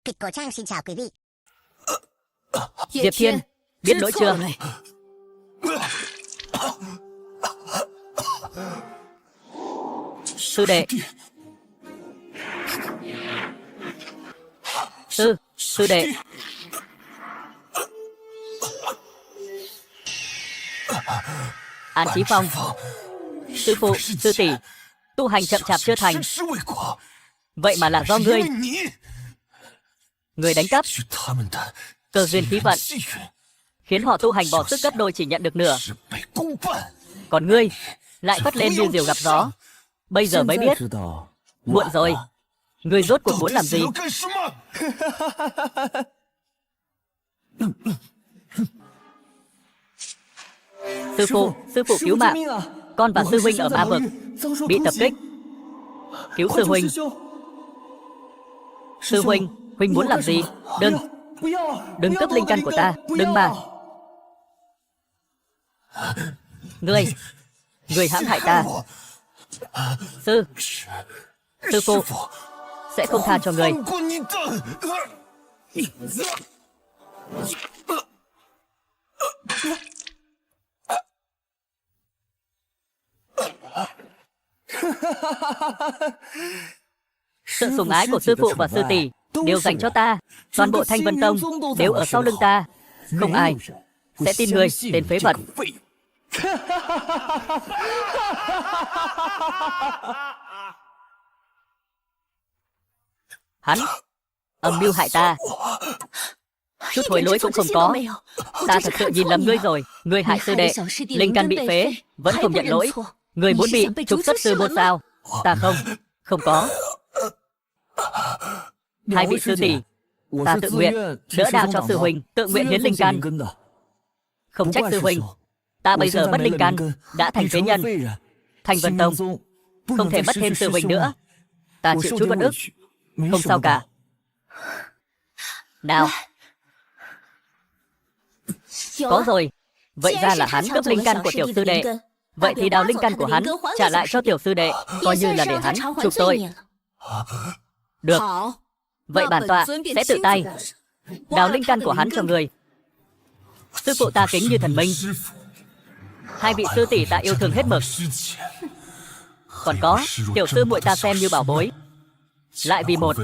Kịch Cổ Trang xin chào quý vị. Diệp Thiên, biết lỗi chưa? Sư đệ. Sư đệ. An Chí Phong, sư phụ, sư tỷ, tu hành chậm chạp chưa thành. Vậy mà là do ngươi. Ngươi đánh cắp cơ duyên khí vận, khiến họ tu hành bỏ sức gấp đôi chỉ nhận được nửa. Còn ngươi lại phất lên như diều gặp gió. Bây giờ mới biết, muộn rồi. Ngươi rốt cuộc muốn làm gì? Sư phụ cứu mạng. Con và sư huynh ở Ma Vực bị tập kích. Cứu sư huynh. Sư huynh, huynh muốn làm gì? Đừng cướp linh căn của ta, đừng mà. Ngươi hãm hại ta. Sư phụ sẽ không tha cho ngươi. Sự sủng ái của sư phụ và sư tỷ đều dành cho ta. Toàn bộ Thanh Vân Tông đều ở sau lưng ta. Không ai sẽ tin ngươi, tên phế vật. Hắn âm mưu hại ta, chút hối lỗi cũng không có. Ta thật sự nhìn lầm ngươi rồi. Ngươi hại sư đệ, linh căn bị phế, vẫn không nhận lỗi. Ngươi muốn bị trục xuất sư môn sao? Ta không có. Hai vị sư tỷ, ta tự nguyện đỡ đao cho sư huynh, tự nguyện hiến linh căn. Không trách sư huynh, ta bây giờ mất linh căn, đã thành phế nhân. Thanh Vân Tông không thể mất thêm sư huynh nữa. Ta chịu chút bất ức, không sao cả. Nào, có rồi. Vậy ra là hắn cướp linh căn của tiểu sư đệ. Vậy thì đào linh căn của hắn trả lại cho tiểu sư đệ, coi như là để hắn chuộc tội. Được. Vậy bản tọa sẽ tự tay đào linh căn của hắn cho người. Sư phụ ta kính như thần minh. Hai vị sư tỷ ta yêu thương hết mực. Còn có tiểu sư muội ta xem như bảo bối. Lại vì một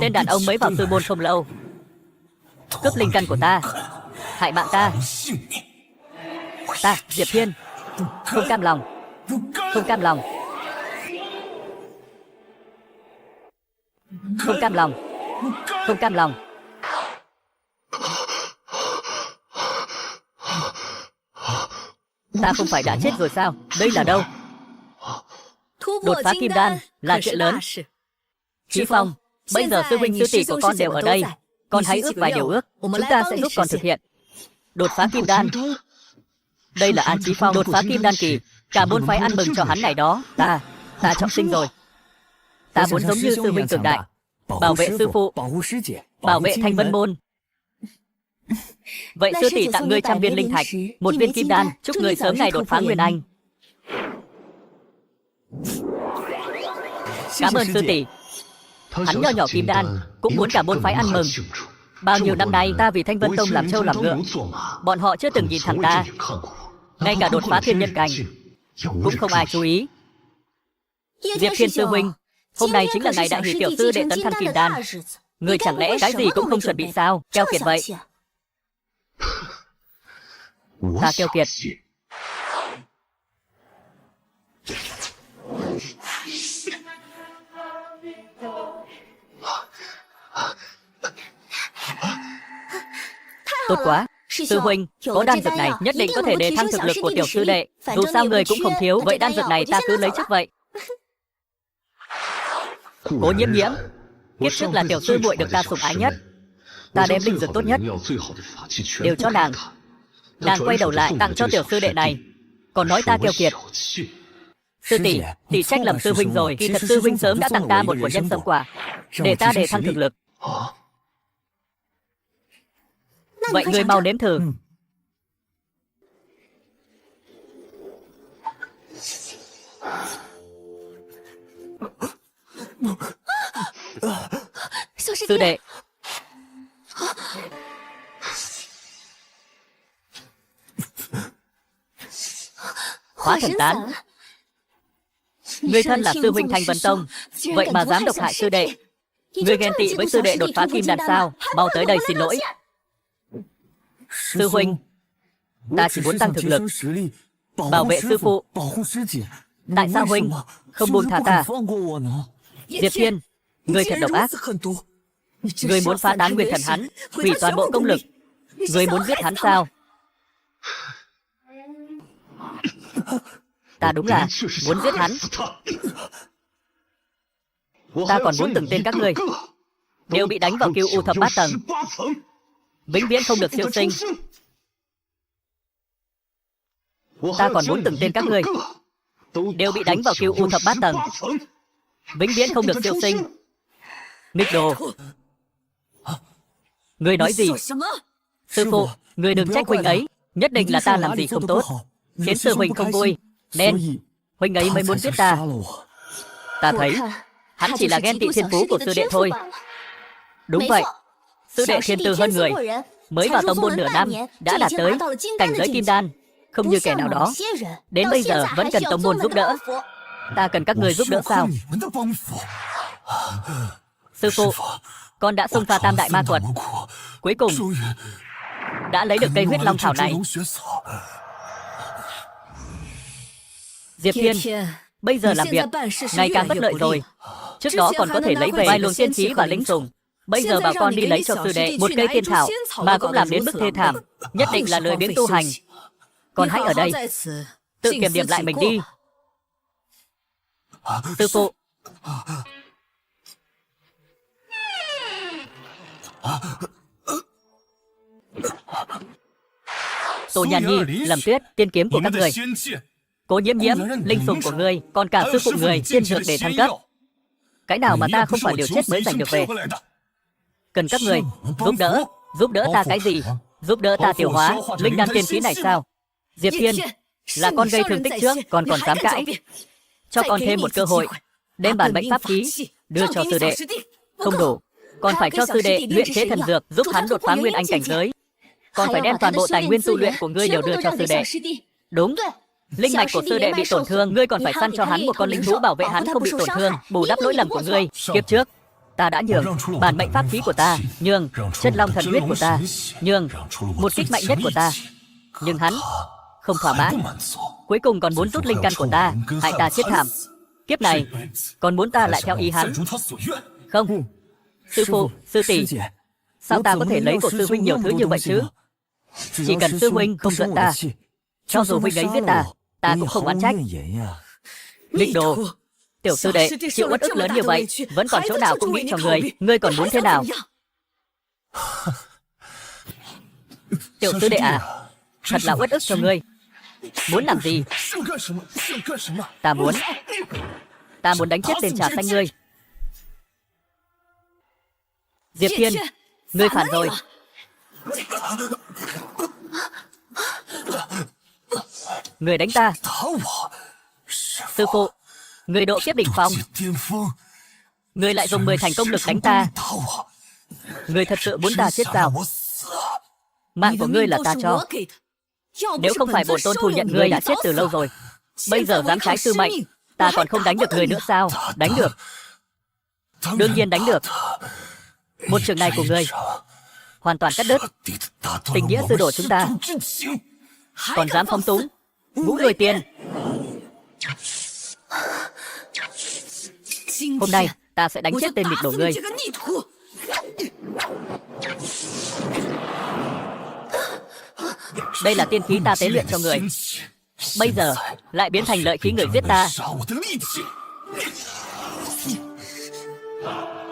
tên đàn ông mới vào sư môn không lâu, cướp linh căn của ta, hại mạng ta. Ta, Diệp Thiên, không cam lòng. Không cam lòng. Không cam lòng. Không cam lòng. Ta không phải đã chết rồi sao? Đây là đâu? Đột phá kim đan là chuyện lớn. Chí Phong, bây giờ sư huynh sư tỷ của con đều ở đây. Con hãy ước vài điều ước, chúng ta sẽ giúp con thực hiện. Đột phá kim đan. Đây là An Chí Phong đột phá kim đan kỳ. Cả môn phái ăn mừng cho hắn này đó. Ta trọng sinh rồi. Ta muốn giống như sư huynh cường đại, bảo vệ sư phụ, bảo vệ Thanh Vân môn. Vậy sư tỷ tặng ngươi 100 viên linh thạch, 1 viên kim đan, chúc ngươi sớm ngày đột phá nguyên anh. Cảm ơn sư tỷ. Hắn nho nhỏ kim đan cũng muốn cả môn phái ăn mừng. Bao nhiêu năm nay ta vì Thanh Vân Tông làm trâu làm ngựa, bọn họ chưa từng nhìn thẳng ta. Ngay cả đột phá thiên nhân cảnh cũng không ai chú ý. Diệp Thiên sư huynh, hôm nay chính là ngày đại hỷ tiểu sư đệ tấn thăng kim đan. Ngươi chẳng lẽ cái gì cũng không chuẩn bị sao? Keo kiệt vậy. Ta keo kiệt. Tốt quá. Sư huynh, có đan dược này nhất định có thể đề thăng thực lực của tiểu sư đệ. Dù sao người cũng không thiếu, vậy đan dược này ta cứ lấy trước vậy. Cố Nhiễm Nhiễm, kiếp trước là tiểu sư muội được ta sủng ái nhất. Ta đem linh dược tốt nhất đều cho nàng. Nàng quay đầu lại tặng cho tiểu sư đệ này, còn nói ta keo kiệt. Sư tỷ, tỷ trách lầm sư huynh rồi. Kỳ thật sư huynh sớm đã tặng ta một của nhân sâm quả, để ta đề thăng thực lực. Vậy ngươi mau nếm thử. Sư đệ, Hóa thần tán. Người thân là sư huynh Thanh Vân Tông, vậy mà dám độc hại sư đệ. Người ghen tị với sư đệ đột phá kim đan sao? Mau tới đây xin lỗi. Sư huynh, ta chỉ muốn tăng thực lực, bảo vệ sư phụ. Tại sao huynh không buông tha ta? Diệp Thiên, người thật độc ác. Người muốn phá tán nguyên thần hắn, hủy toàn bộ công lực. Người muốn giết hắn sao? Ta đúng là muốn giết hắn. Ta còn muốn từng tên các ngươi đều bị đánh vào Cửu U thập bát tầng, vĩnh viễn không được siêu sinh. Ta còn muốn từng tên các ngươi đều bị đánh vào Cửu U thập bát tầng, vĩnh viễn không được siêu sinh. Nghịch đồ, ngươi nói gì? Sư phụ, ngươi đừng trách huynh ấy. Nhất định là ta làm gì không tốt, khiến sư huynh không vui, nên huynh ấy mới muốn giết ta. Ta thấy hắn chỉ là ghen tị thiên phú của sư đệ thôi. Đúng vậy, sư đệ thiên tư hơn người, mới vào tông môn nửa năm đã đạt tới cảnh giới kim đan, không như kẻ nào đó đến bây giờ vẫn cần tông môn giúp đỡ. Ta cần các người giúp đỡ sao? Sư phụ, con đã xông pha tam đại ma quật, cuối cùng đã lấy được cây huyết long thảo này. Diệp Thiên, bây giờ làm việc ngày càng bất lợi rồi. Trước đó còn có thể lấy về vài luồng tiên trí và linh sủng, bây giờ bảo con đi lấy cho sư đệ một cây tiên thảo mà cũng làm đến mức thê thảm, nhất định là lười biếng tu hành. Con hãy ở đây tự kiểm điểm lại mình đi. Sư phụ, Tô Nhàn Nhi, Lâm Tuyết, tiên kiếm của các người, Cố Nhiễm Nhiễm, linh sủng của ngươi, còn cả sư phụ người, tiên dược để thăng cấp. Cái nào mà ta không phải liều chết mới giành được về. Cần các người giúp đỡ ta cái gì? Giúp đỡ ta tiêu hóa linh đan tiên khí này sao? Diệp Thiên, là con gây thương tích trước, còn dám cãi. Cho con thêm một cơ hội, đem bản mệnh pháp khí đưa cho sư đệ. Không đủ, còn phải cho sư đệ luyện chế thần dược giúp hắn đột phá nguyên anh cảnh giới. Còn phải đem toàn bộ tài nguyên tu luyện của ngươi đều đưa cho sư đệ. Đúng, linh mạch của sư đệ bị tổn thương, ngươi còn phải săn cho hắn một con linh thú bảo vệ hắn không bị tổn thương, bù đắp lỗi lầm của ngươi. Kiếp trước ta đã nhường bản mệnh pháp khí của ta, nhường chất long thần huyết của ta, nhường một kích mạnh nhất của ta, nhưng hắn không thỏa mãn, cuối cùng còn muốn rút linh căn của ta, hại ta chết thảm. Kiếp này còn muốn ta lại theo ý hắn. Không, sư phụ, sư tỷ, sao ta có thể lấy của sư huynh nhiều thứ như vậy chứ? Chỉ cần sư huynh không giận ta, cho dù huynh ấy giết ta, ta cũng không oán trách. Nghịch đồ, tiểu sư đệ chịu uất ức lớn như vậy, vẫn còn chỗ nào cũng nghĩ cho người, ngươi còn muốn thế nào? Tiểu sư đệ à, thật là uất ức cho ngươi. Muốn làm gì? Ta muốn đánh chết tên trà xanh ngươi. Diệp Thiên, ngươi phản rồi. Người đánh ta. Sư phụ, người độ kiếp đỉnh phong, người lại dùng 10 thành công lực đánh ta. Người thật sự muốn ta chết sao? Mạng của ngươi là ta cho. Nếu không phải bổn tôn thu nhận ngươi đã chết từ lâu rồi, bây giờ dám trái sư mệnh, ta còn không đánh được người nữa sao? Đánh được, đương nhiên đánh được. Một trường này của ngươi hoàn toàn cắt đứt tình nghĩa sư đồ chúng ta. Còn dám phóng túng Ngũ Lôi Tiên. Hôm nay ta sẽ đánh chết tên nghịch đồ ngươi. Đây là tiên khí ta tế luyện cho người, bây giờ lại biến thành lợi khí người giết ta.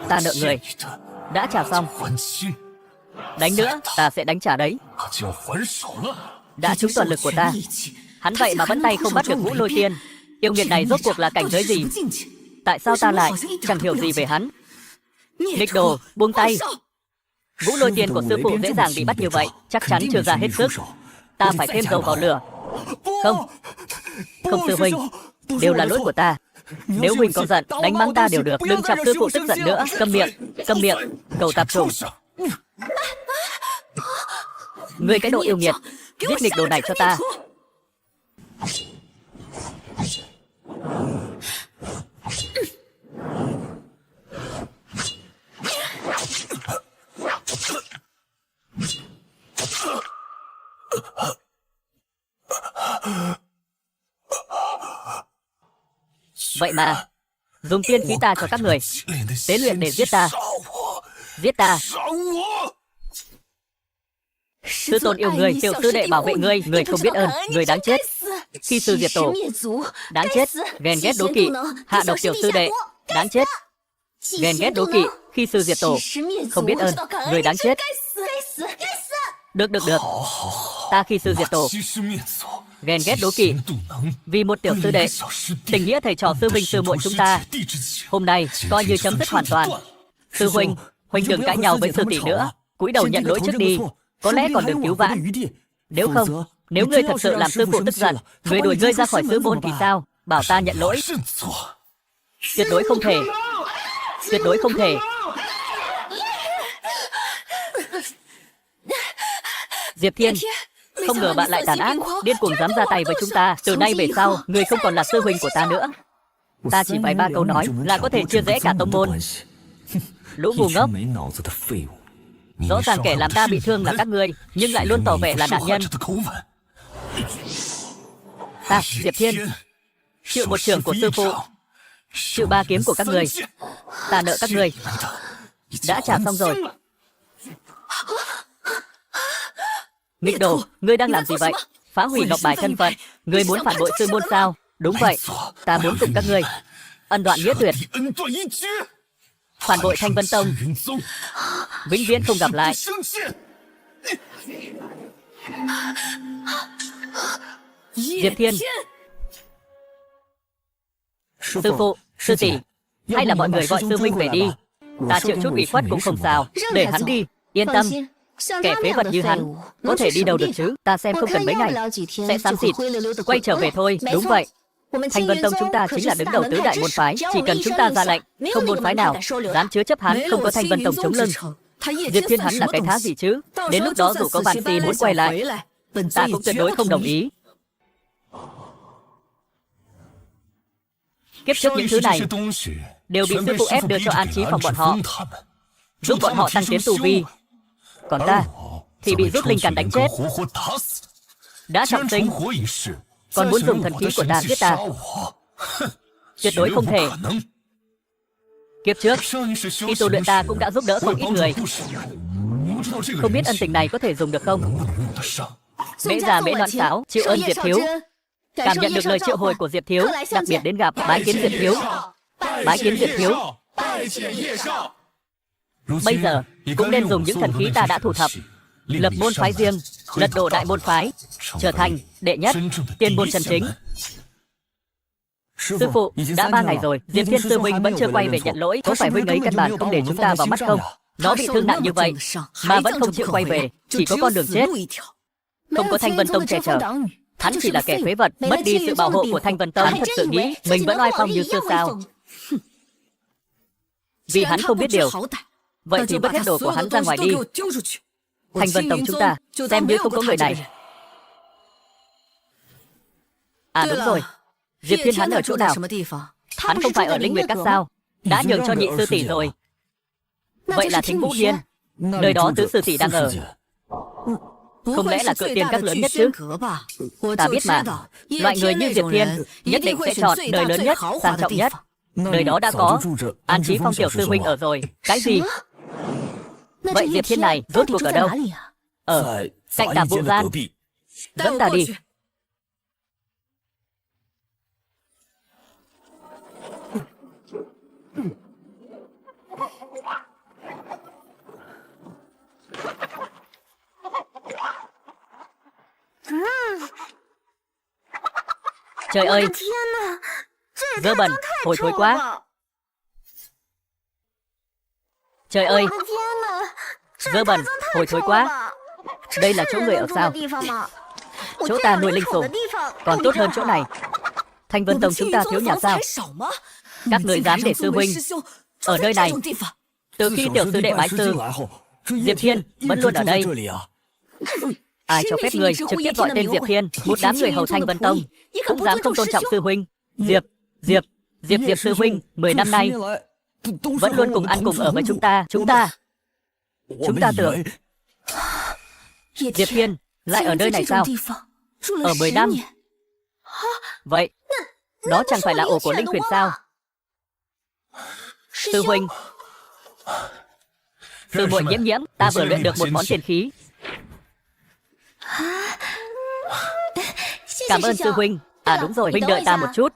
Ta nợ người đã trả xong, đánh nữa ta sẽ đánh trả đấy. Đã trúng toàn lực của ta, hắn vậy mà vẫn tay không bắt được Ngũ Lôi Tiên. Yêu nghiệt này rốt cuộc là cảnh giới gì? Tại sao ta lại chẳng hiểu gì về hắn? Nghịch đồ, buông tay. Ngũ Lôi Tiên của sư phụ dễ dàng bị bắt như vậy, chắc chắn chưa ra hết sức. Ta phải thêm dầu vào lửa. Không, không sư huynh, đều là lỗi của ta. Nếu huynh có giận, đánh mắng ta đều được, đừng chọc sư phụ tức giận nữa. Câm miệng, cầu tạp chủng. Ngươi cái đồ yêu nghiệt, viết nghịch đồ này cho ta. Vậy mà dùng tiên khí ta cho các người tế luyện để giết ta. Giết ta. Sư tôn yêu người, tiểu sư đệ bảo vệ ngươi, người không biết ơn, người đáng chết. Khi sư diệt tổ, đáng chết. Ghen ghét đố kỵ, hạ độc tiểu sư đệ, đáng chết. Ghen ghét đố kỵ, khi sư diệt tổ, không biết ơn, người đáng chết. Được. Ta khi sư diệt tổ, ghen ghét đố kỵ, vì một tiểu sư đệ, tình nghĩa thầy trò sư huynh sư muội chúng ta, hôm nay coi như chấm dứt hoàn toàn. Sư huynh, huynh đừng cãi nhau với sư tỷ nữa, cúi đầu nhận lỗi trước đi, có lẽ còn được cứu vãn. Nếu không, nếu ngươi thật sự làm sư phụ tức giận, người đuổi ngươi ra khỏi sư môn thì sao? Bảo ta nhận lỗi. Tuyệt đối không thể. Tuyệt đối không thể. Diệp Thiên, không ngờ bạn lại tàn ác, điên cuồng dám ra tay với chúng ta. Từ nay về sau, người không còn là sư huynh của ta nữa. Ta chỉ vài ba câu nói là có thể chia rẽ cả tông môn. Lũ ngu ngốc. Rõ ràng kẻ làm ta bị thương là các ngươi, nhưng lại luôn tỏ vẻ là nạn nhân. Ta, Diệp Thiên, chịu một trường của sư phụ, chịu 3 kiếm của các ngươi. Ta nợ các ngươi. Đã trả xong rồi. Nghịch đồ, ngươi đang làm gì vậy? Phá hủy ngọc bài thân phận. Ngươi muốn phản bội sư môn sao? Đúng vậy, ta muốn cùng các ngươi ân đoạn nghĩa tuyệt, phản bội Thanh Vân Tông, vĩnh viễn không gặp lại. Diệp Thiên, sư phụ, sư tỷ, hay là mọi người gọi sư huynh về đi. Ta chịu chút ủy khuất cũng không sao, để hắn đi, yên tâm. Kẻ phế vật như hắn có thể đi đâu được chứ? Ta xem không cần mấy ngày sẽ xám xịt quay trở về thôi. Đúng vậy, Thanh Vân Tông chúng ta chính là đứng đầu tứ đại môn phái. Chỉ cần chúng ta ra lệnh, không môn phái nào dám chứa chấp hắn. Không có Thanh Vân Tông chống lưng, Diệp Thiên hắn là cái thá gì chứ? Đến lúc đó dù có vạn si muốn quay lại, ta cũng tuyệt đối không đồng ý. Kiếp trước những thứ này đều bị sư phụ ép đưa cho An Chí Phòng bọn họ, giúp bọn họ tăng tiến tu vi. Còn ta thì bị rút linh căn đánh chết. Đã trọng sinh, còn muốn dùng thần khí của ta giết ta, tuyệt đối không thể. Kiếp trước, khi tu luyện ta cũng đã giúp đỡ không ít người. Không biết ân tình này có thể dùng được không? Mễ già Mễ Loan Sáo chịu ơn Diệp Thiếu. Cảm nhận được lời triệu hồi của Diệp Thiếu, đặc biệt đến gặp, bái kiến Diệp Thiếu. Bái kiến Diệp Thiếu. Bây giờ cũng nên dùng những thần khí ta đã thu thập, lập môn phái riêng, lật đổ đại môn phái, trở thành đệ nhất tiên môn chân chính. Sư phụ, đã 3 ngày rồi, Diệp Thiên sư huynh vẫn chưa quay về nhận lỗi. Có phải huynh ấy căn bản không để chúng ta vào mắt không? Nó bị thương nặng như vậy mà vẫn không chịu quay về, chỉ có con đường chết. Không có Thanh Vân Tông che chở, hắn chỉ là kẻ phế vật, mất đi sự bảo hộ của Thanh Vân Tông. Hắn thật sự nghĩ mình vẫn oai phong như xưa sao? Vì hắn không biết điều, vậy thì vứt hết đồ của hắn ra ngoài đi. Thanh Vân Tông chúng ta xem như không có người này. À đúng rồi, Diệp Thiên hắn ở chỗ nào? Hắn không phải ở Linh Nguyệt Các sao? Đã nhường cho nhị sư tỷ rồi. Vậy là Thính Vũ Hiên, nơi đó tứ sư tỷ đang ở. Không lẽ là Cự Tiên Các lớn nhất chứ? Ta biết mà, loại người như Diệp Thiên nhất định sẽ chọn nơi lớn nhất, sang trọng nhất. Nơi đó đã có An Chí Phong tiểu sư huynh ở rồi. Cái gì? Vậy Diệp Thiên này rốt cuộc ở đâu? Ở cạnh Tạp Vụ Gian. Dẫn ta đi. Trời ơi, dơ bẩn, hôi thối quá. Trời ơi, dơ bẩn, hôi thối quá. Đây là chỗ người ở sao? Chỗ ta nuôi linh sủng còn tốt hơn chỗ này. Thanh Vân Tông chúng ta thiếu nhà sao? Các người dám để sư huynh ở nơi này? Từ khi tiểu sư đệ bái sư, Diệp Thiên vẫn luôn ở đây. Ai cho phép ngươi trực tiếp gọi tên Diệp Thiên, một đám người hầu Thanh Vân Tông, cũng dám không tôn trọng sư huynh. Diệp sư huynh, 10 năm nay vẫn luôn cùng ăn cùng ở với chúng ta. Chúng ta tưởng Diệp Thiên lại ở nơi này sao? Ở 10 năm. Vậy, đó chẳng phải là ổ của Linh Khuyển sao? Sư huynh, sư muội Nhiễm, ta vừa luyện được một món tiền khí. Cảm ơn sư huynh. À đúng rồi, huynh đợi ta một chút.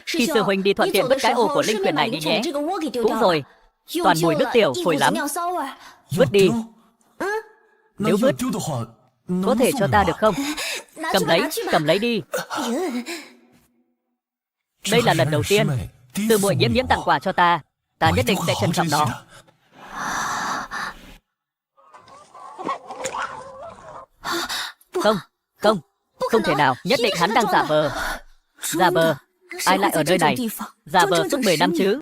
Khi sư huynh đi thuận tiện vứt cái ổ của Linh Khuyển này đi nhé. Cũng rồi, toàn mùi nước tiểu, phổi lắm. Vứt đi. Nếu vứt, có thể cho ta được không? Cầm lấy đi. Đây là lần đầu tiên sư muội Nhiễm tặng quà cho ta. Ta nhất định sẽ trân trọng nó. Không thể nào, nhất định hắn đang giả vờ. Giả vờ? Ai lại ở nơi này? Giả vờ suốt 10 năm chứ?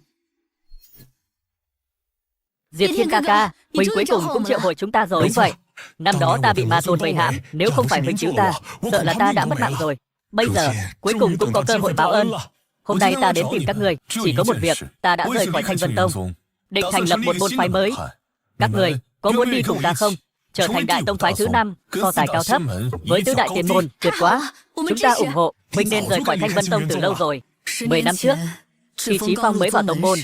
Diệp Thiên ca ca, huynh cuối cùng cũng triệu hồi chúng ta rồi. Đúng vậy. Năm đó ta bị ma tôn vây hãm, nếu không phải huynh cứu ta, sợ là ta đã mất mạng rồi. Bây giờ, cuối cùng cũng có cơ hội báo ơn. Hôm nay ta đến tìm các người, chỉ có một việc, ta đã rời khỏi Thanh Vân Tông, định thành lập một môn phái mới. Các người có muốn đi cùng ta không? Trở thành đại tông phái thứ 5, so tài cao thấp, với tứ đại tiên môn, tuyệt quá. Chúng ta ủng hộ, huynh nên rời khỏi Thanh Vân Tông từ lâu rồi. 10 năm trước, khi Chí Phong mới vào tông môn,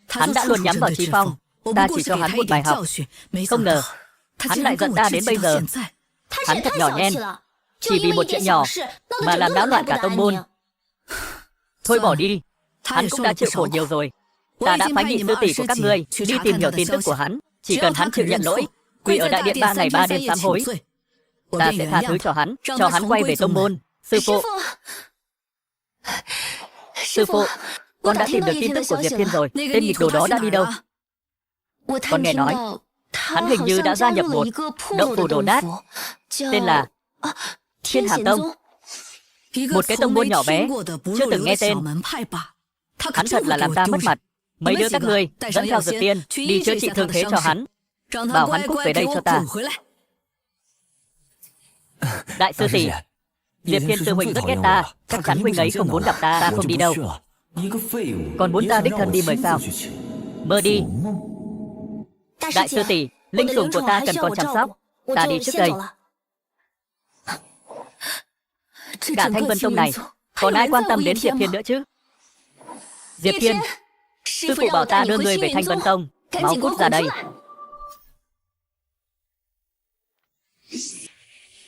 hắn đã luôn nhắm vào Chí Phong. Ta chỉ cho hắn một bài học. Không ngờ, hắn lại giận ta đến bây giờ. Hắn thật nhỏ nhen, chỉ vì một chuyện nhỏ mà làm náo loạn cả tông môn. Thôi bỏ đi, hắn cũng đã chịu khổ nhiều rồi. Ta đã phái nhị sư tỷ của các ngươi đi tìm hiểu tin tức của hắn. Chỉ cần hắn chịu nhận lỗi, quỳ ở đại điện 3 ngày 3 đêm sám hối, ta sẽ tha thứ cho hắn quay về tông môn. Sư phụ, con đã tìm được tin tức của Diệp Thiên rồi. Tên nghịch đồ đó đã đi đâu? Con nghe nói hắn hình như đã gia nhập một động phủ đổ nát tên là Thiên Hàn Tông, một cái tông môn nhỏ bé chưa từng nghe tên. Hắn thật là làm ta mất mặt. Mấy đứa các ngươi dẫn theo Dược Tiên đi chữa trị thương thế cho hắn, bảo hắn cút về đây cho ta. Đại sư tỷ, Diệp Thiên sư huynh rất ghét ta, chắc chắn huynh ấy không muốn gặp ta. Ta không đi đâu. Còn muốn ta đích thân đi mời sao? Mơ đi. Đại sư tỷ, linh sủng của ta cần con chăm sóc. Ta đi trước đây. Cả Thanh Vân Tông này, còn ai quan tâm đến Diệp Thiên nữa chứ? Diệp Thiên, sư phụ bảo ta đưa người về Thanh Vân Tông. Mau cút ra đây.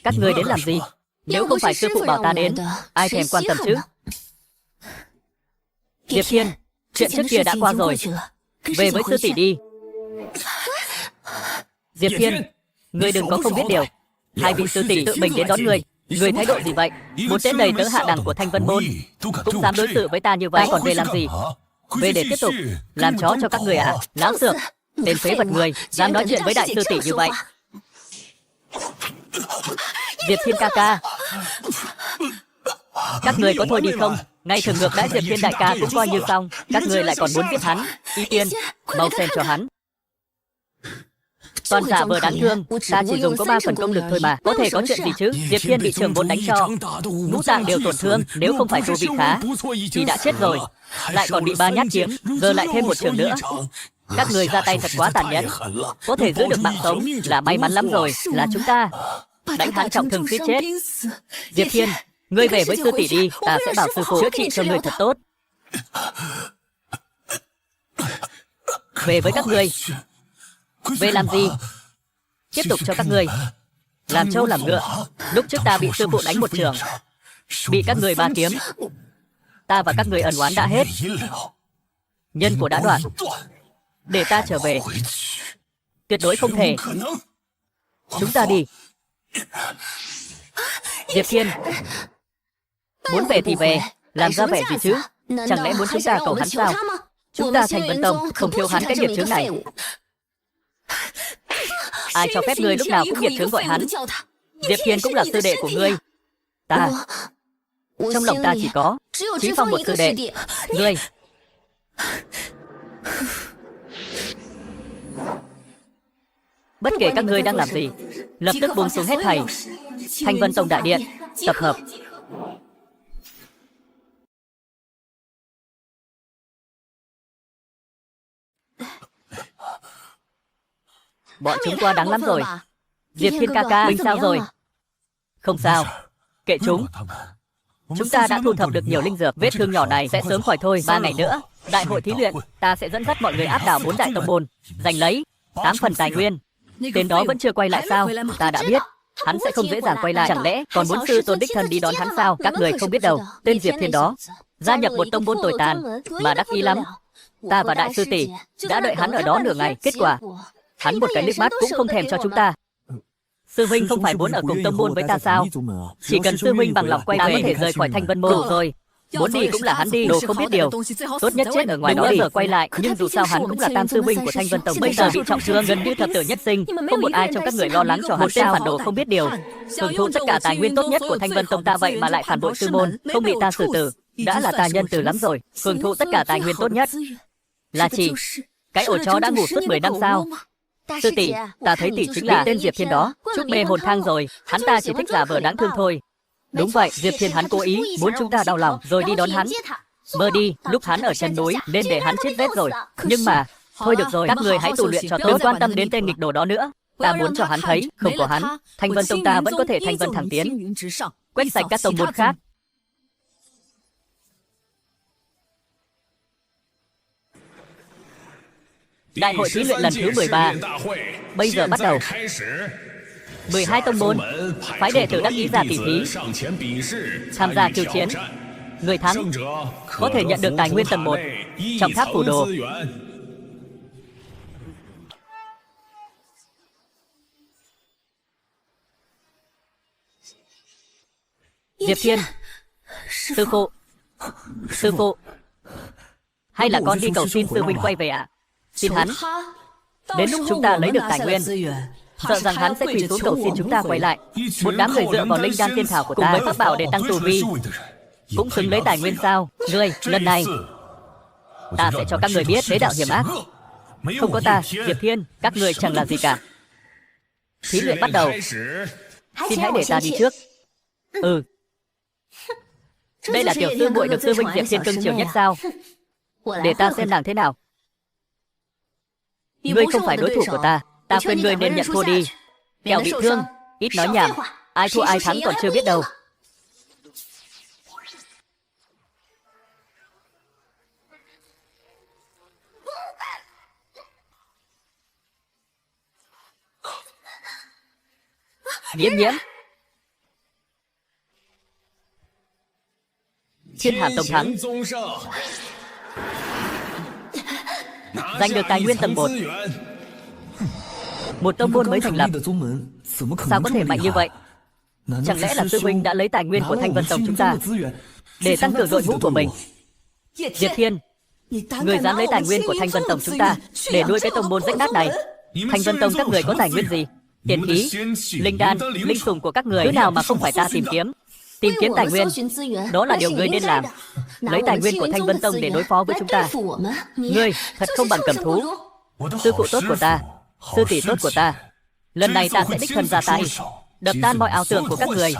Các ngươi đến làm gì? Nếu không phải sư phụ bảo ta đến, ai thèm quan tâm chứ? Diệp Thiên, chuyện trước kia đã qua rồi. Về với sư tỷ đi. Diệp Thiên, ngươi đừng có không biết điều. Hai vị sư tỷ tự mình đến đón ngươi. Ngươi thái độ gì vậy? Một tên đầy tớ hạ đẳng của Thanh Vân Môn cũng dám đối xử với ta như vậy, còn về làm gì? Về để tiếp tục làm chó cho các người à? Láo xược, tên phế vật người dám nói chuyện với đại sư tỷ như vậy. Diệp Thiên ca ca, các người có thôi đi không? Ngay thường ngược đãi Diệp Thiên đại ca cũng coi như xong, các người lại còn muốn giết hắn. Y Tiên, mau xem cho hắn. Toàn giả vờ đáng thương, ta chỉ dùng có 3 phần công lực thôi mà, có thể có chuyện gì chứ? Diệp Thiên bị Trường Môn đánh cho ngũ tạng đều tổn thương, nếu không phải tu vị khá thì đã chết rồi, lại còn bị 3 nhát kiếm, giờ lại thêm một trường nữa. Các người ra tay thật quá tàn nhẫn. Có thể giữ được mạng sống là may mắn lắm rồi. Là chúng ta đánh hắn trọng thương suýt chết. Diệp Thiên, ngươi về với sư tỷ đi, ta sẽ bảo sư phụ chữa trị cho ngươi thật tốt. Về với các ngươi. Về làm gì? Tiếp tục cho các ngươi làm trâu làm ngựa. Lúc trước ta bị sư phụ đánh một trường, bị các người 3 kiếm. Ta và các người ân oán đã hết, nhân quả đã đoạn. Để ta trở về, tuyệt đối không thể. Chúng ta đi. Diệp Thiên, muốn về thì về, làm ra vẻ gì chứ? Chẳng lẽ muốn chúng ta cầu hắn sao? Chúng ta Thanh Vân Tông không thiếu hắn cái nghiệp chướng này. Ai cho phép ngươi lúc nào cũng nghiệp chướng gọi hắn? Diệp Thiên cũng là sư đệ của ngươi. Ta, trong lòng ta chỉ có Chí Phong một sư đệ. Ngươi Bất kể các ngươi đang làm gì, lập tức buông xuống hết thảy. Thanh Vân Tông đại điện, tập hợp. Bọn chúng quá đáng lắm rồi. Diệp Thiên ca ca, mình sao rồi? Không sao, kệ chúng. Chúng ta đã thu thập được nhiều linh dược, vết thương nhỏ này sẽ sớm khỏi thôi. 3 ngày nữa, đại hội thí luyện, ta sẽ dẫn dắt mọi người áp đảo 4 đại tông môn, giành lấy 8 phần tài nguyên. Tên đó vẫn chưa quay lại sao? Ta đã biết, hắn sẽ không dễ dàng quay lại. Chẳng lẽ còn muốn sư tôn đích thân đi đón hắn sao? Các người không biết đâu, tên Diệp Thiên đó gia nhập một tông môn tồi tàn mà đắc ý lắm. Ta và đại sư tỷ đã đợi hắn ở đó nửa ngày, kết quả hắn một cái liếc mắt cũng không thèm cho chúng ta. Sư huynh không phải muốn ở cùng tông môn với ta sao? Chỉ cần sư huynh bằng lòng quay về, có thể rời khỏi Thanh Vân môn. Đủ rồi, muốn đi cũng là hắn đi, đồ không biết điều. Tốt nhất chết ở ngoài đó giờ quay lại. Nhưng dù sao hắn cũng là tam sư huynh của Thanh Vân Tông, bây giờ bị trọng thương, gần như thập tử nhất sinh. Không một ai trong các người lo lắng cho hắn. Tên phản đồ không biết điều, hưởng thụ tất cả tài nguyên tốt nhất của Thanh Vân Tông ta, vậy mà lại phản bội sư môn, không bị ta xử tử, đã là ta nhân từ lắm rồi. Hưởng thụ tất cả tài nguyên tốt nhất là chỉ cái ổ chó đã ngủ suốt 10 năm sao? Sư tỷ, ta thấy tỷ chính là tên Diệp Thiên đó, chút mê hồn thang rồi. Hắn ta chỉ thích giả vờ đáng thương thôi. Đúng vậy, Diệp Thiên hắn cố ý muốn chúng ta đau lòng rồi đi đón hắn. Mơ đi, lúc hắn ở chân núi nên để hắn chết rét rồi. Nhưng mà thôi được rồi, các người hãy tu luyện cho tốt, đừng quan tâm đến tên nghịch đồ đó nữa. Ta muốn cho hắn thấy, không có hắn, Thanh Vân Tông ta vẫn có thể thanh vân thẳng tiến, quét sạch các tông môn khác. Đại hội thí luyện lần thứ 13 bây giờ bắt đầu. 12 tông môn phái đệ tử đắc ý ra tỷ thí, tham gia khiêu chiến. Người thắng có thể nhận được tài nguyên tầng 1 trong tháp phủ đồ. Diệp Thiên, sư phụ, hay là con đi cầu xin sư huynh quay về ạ? Xin hắn, đến lúc chúng ta lấy được tài nguyên, sợ rằng hắn sẽ quỳ xuống cầu xin chúng ta quay lại. Một đám người dựa vào linh đan tiên thảo của ta với pháp bảo để tăng tu vi, cũng xứng lấy tài nguyên sao? Ngươi, lần này ta sẽ cho các người biết thế đạo hiểm ác. Không có ta, Diệp Thiên, các người chẳng là gì cả. Thí luyện bắt đầu. Xin hãy để ta đi trước. Đây là tiểu sư muội được sư huynh Diệp Thiên cưng chiều nhất sao? Để ta xem nàng thế nào. Ngươi không phải đối thủ của ta, ta khuyên ngươi nên nhận thua đi, kẻo bị thương. Ít nói nhảm, ai thua ai thắng còn chưa biết đâu. Nhiễm, Thiên Hàm Tông thắng, giành được tài nguyên tầng 1. Một tông môn mới thành lập, sao có thể mạnh như vậy? Chẳng lẽ là sư huynh đã lấy tài nguyên của Thanh Vân Tông chúng ta để tăng cường đội ngũ của mình? Diệp Thiên, người dám lấy tài nguyên của Thanh Vân Tông chúng ta để nuôi cái tông môn rách nát này? Thanh Vân Tông các người có tài nguyên gì? Tiền khí, linh đan, linh sủng của các người, thứ nào mà không phải ta tìm kiếm? Tìm kiếm tài nguyên, đó là điều ngươi nên làm. Lấy tài nguyên của Thanh Vân Tông để đối phó với chúng ta. Ngươi thật không bằng cầm thú. Sư phụ tốt của ta, sư tỷ tốt của ta, lần này ta sẽ đích thân ra tay, đập tan mọi ảo tưởng của các người.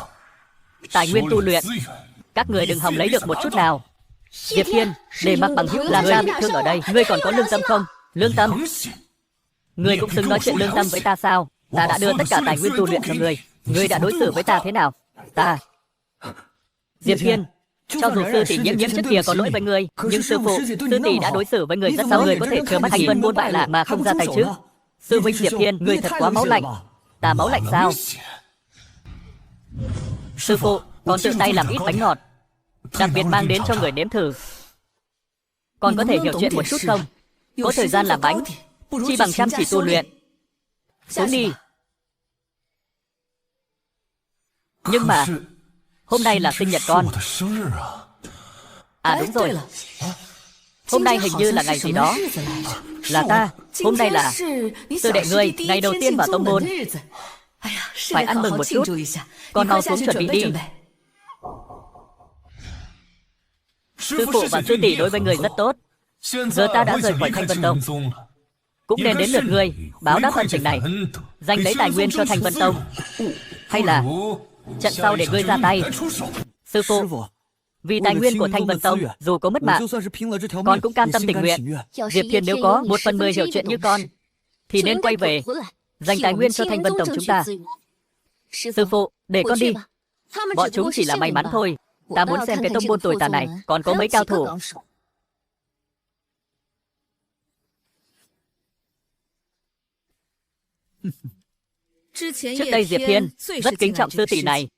Tài nguyên tu luyện, các người đừng hòng lấy được một chút nào. Diệp Thiên, để mặc bằng hữu làm ta bị thương ở đây, ngươi còn có lương tâm không? Lương tâm? Ngươi cũng xứng nói chuyện lương tâm với ta sao? Ta đã đưa tất cả tài nguyên tu luyện cho ngươi. Ngươi đã đối xử với ta thế nào? Ta... Diệp Thiên, cho dù sư tỷ Nhiễm trước kia có lỗi với ngươi, nhưng sư phụ, sư tỷ đã đối xử với người rất tốt. Người có thể chờ mắt Thanh Vân môn bại lạc mà không ra tay chứ? Sư huynh Diệp Thiên, ngươi thật quá máu lạnh. Ta máu lạnh sao? Sư phụ, còn tự tay làm ít bánh ngọt, đặc biệt mang đến cho người nếm thử. Còn có thể hiểu chuyện một chút không? Có thời gian làm bánh, chi bằng chăm chỉ tu luyện. Xuống đi. Nhưng mà hôm nay là sinh nhật con. À đúng rồi, hôm nay hình như là ngày gì đó. Là ta, hôm nay là sư đệ ngươi, ngày đầu tiên vào tông môn. Phải ăn mừng một chút. Con mau xuống chuẩn bị đi. Sư phụ và sư tỷ đối với người rất tốt. Giờ ta đã rời khỏi Thanh Vân Tông, cũng nên đến lượt ngươi báo đáp ân tình này, dành lấy tài nguyên cho Thanh Vân Tông. Hay là trận sau để ngươi ra tay? Sư phụ, vì tài nguyên của Thanh Vân Tông, dù có mất mạng, con cũng cam tâm tình nguyện. Diệp Thiên nếu có 1/10 hiểu chuyện như con, thì nên quay về, dành tài nguyên cho Thanh Vân Tông chúng ta. Sư phụ, để con đi. Bọn chúng chỉ là may mắn thôi. Ta muốn xem cái tông môn tồi tà này còn có mấy cao thủ. Trước đây Diệp Thiên rất kính trọng sư tỷ này.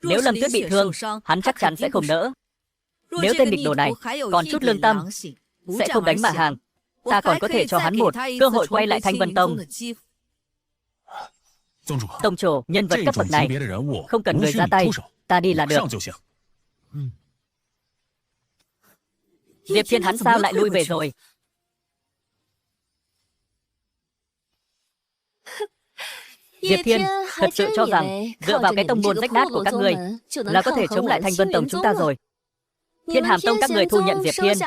Nếu Lâm Tuyết bị thương, hắn chắc chắn sẽ không nỡ. Nếu tên địch đồ này còn chút lương tâm, sẽ không đánh mà hàng. Ta còn có thể cho hắn một cơ hội quay lại Thanh Vân Tông. Tông chủ, nhân vật cấp bậc này không cần người ra tay, ta đi là được. Diệp Thiên hắn sao lại lui về rồi? Diệp Thiên thật sự cho rằng dựa vào cái tông môn rách nát của các ngươi là có thể chống lại Thanh Vân Tông chúng ta rồi. Thiên Hàm Tông các người thu nhận Diệp Thiên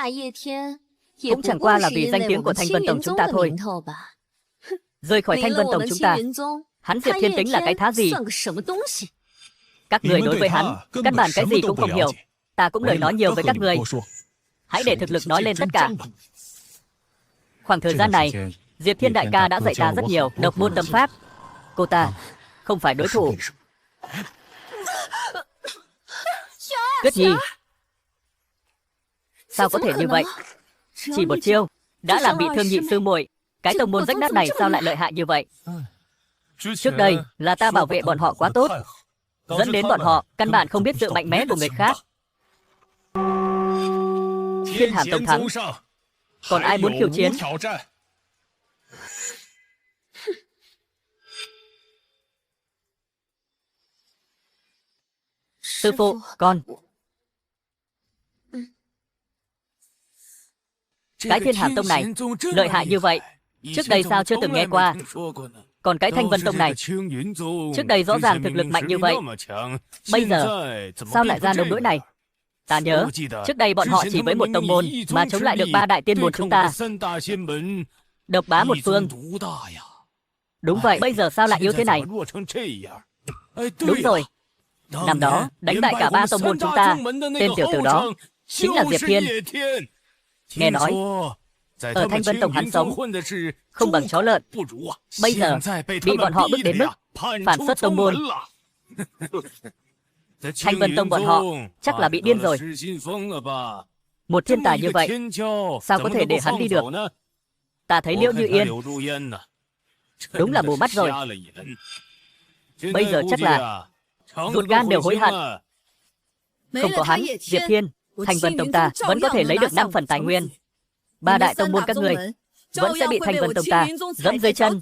cũng chẳng qua là vì danh tiếng của Thanh Vân Tông chúng ta thôi. Rời khỏi Thanh Vân Tông chúng ta, hắn Diệp Thiên tính là cái thá gì? Các người đối với hắn căn bản cái gì cũng không hiểu. Ta cũng lời nói nhiều với các người. Hãy để thực lực nói lên tất cả. Khoảng thời gian này, Diệp Thiên đại ca đã dạy ta rất nhiều độc môn tâm pháp. Cô ta không phải đối thủ. Tuyết Nhi, sao có thể như vậy? Chỉ một chiêu đã làm bị thương nhị sư muội. Cái tông môn rách nát này sao lại lợi hại như vậy? Trước đây là ta bảo vệ bọn họ quá tốt, dẫn đến bọn họ căn bản không biết sự mạnh mẽ của người khác. Thiên Hàm Tông thắng, còn ai muốn khiêu chiến? Sư phụ, con. Cái Thiên Hàm Tông này lợi hại như vậy, trước đây sao chưa từng nghe qua? Còn cái Thanh Vân Tông này, trước đây rõ ràng thực lực mạnh như vậy, bây giờ sao lại ra nông nỗi này? Ta nhớ, trước đây bọn họ chỉ với một tông môn mà chống lại được 3 đại tiên môn chúng ta, độc bá một phương. Đúng vậy, bây giờ sao lại yếu thế này? Đúng rồi, năm đó đánh bại cả 3 tông môn chúng ta, tên tiểu tử đó chính là Diệp Thiên. Nghe nói ở Thanh Vân Tông hắn sống không bằng chó lợn, bây giờ bị bọn họ bức đến mức phản xuất tông môn. Thanh Vân Tông bọn họ chắc là bị điên rồi. Một thiên tài như vậy sao có thể để hắn đi được? Ta thấy Liễu Như Yên đúng là mù mắt rồi. Bây giờ chắc là ruột gan đều hối hận. Không có hắn, Diệp Thiên, Thanh Vân Tông ta vẫn có thể lấy được 5 phần tài nguyên. 3 đại tông môn các người vẫn sẽ bị Thanh Vân Tông ta dẫm dưới chân.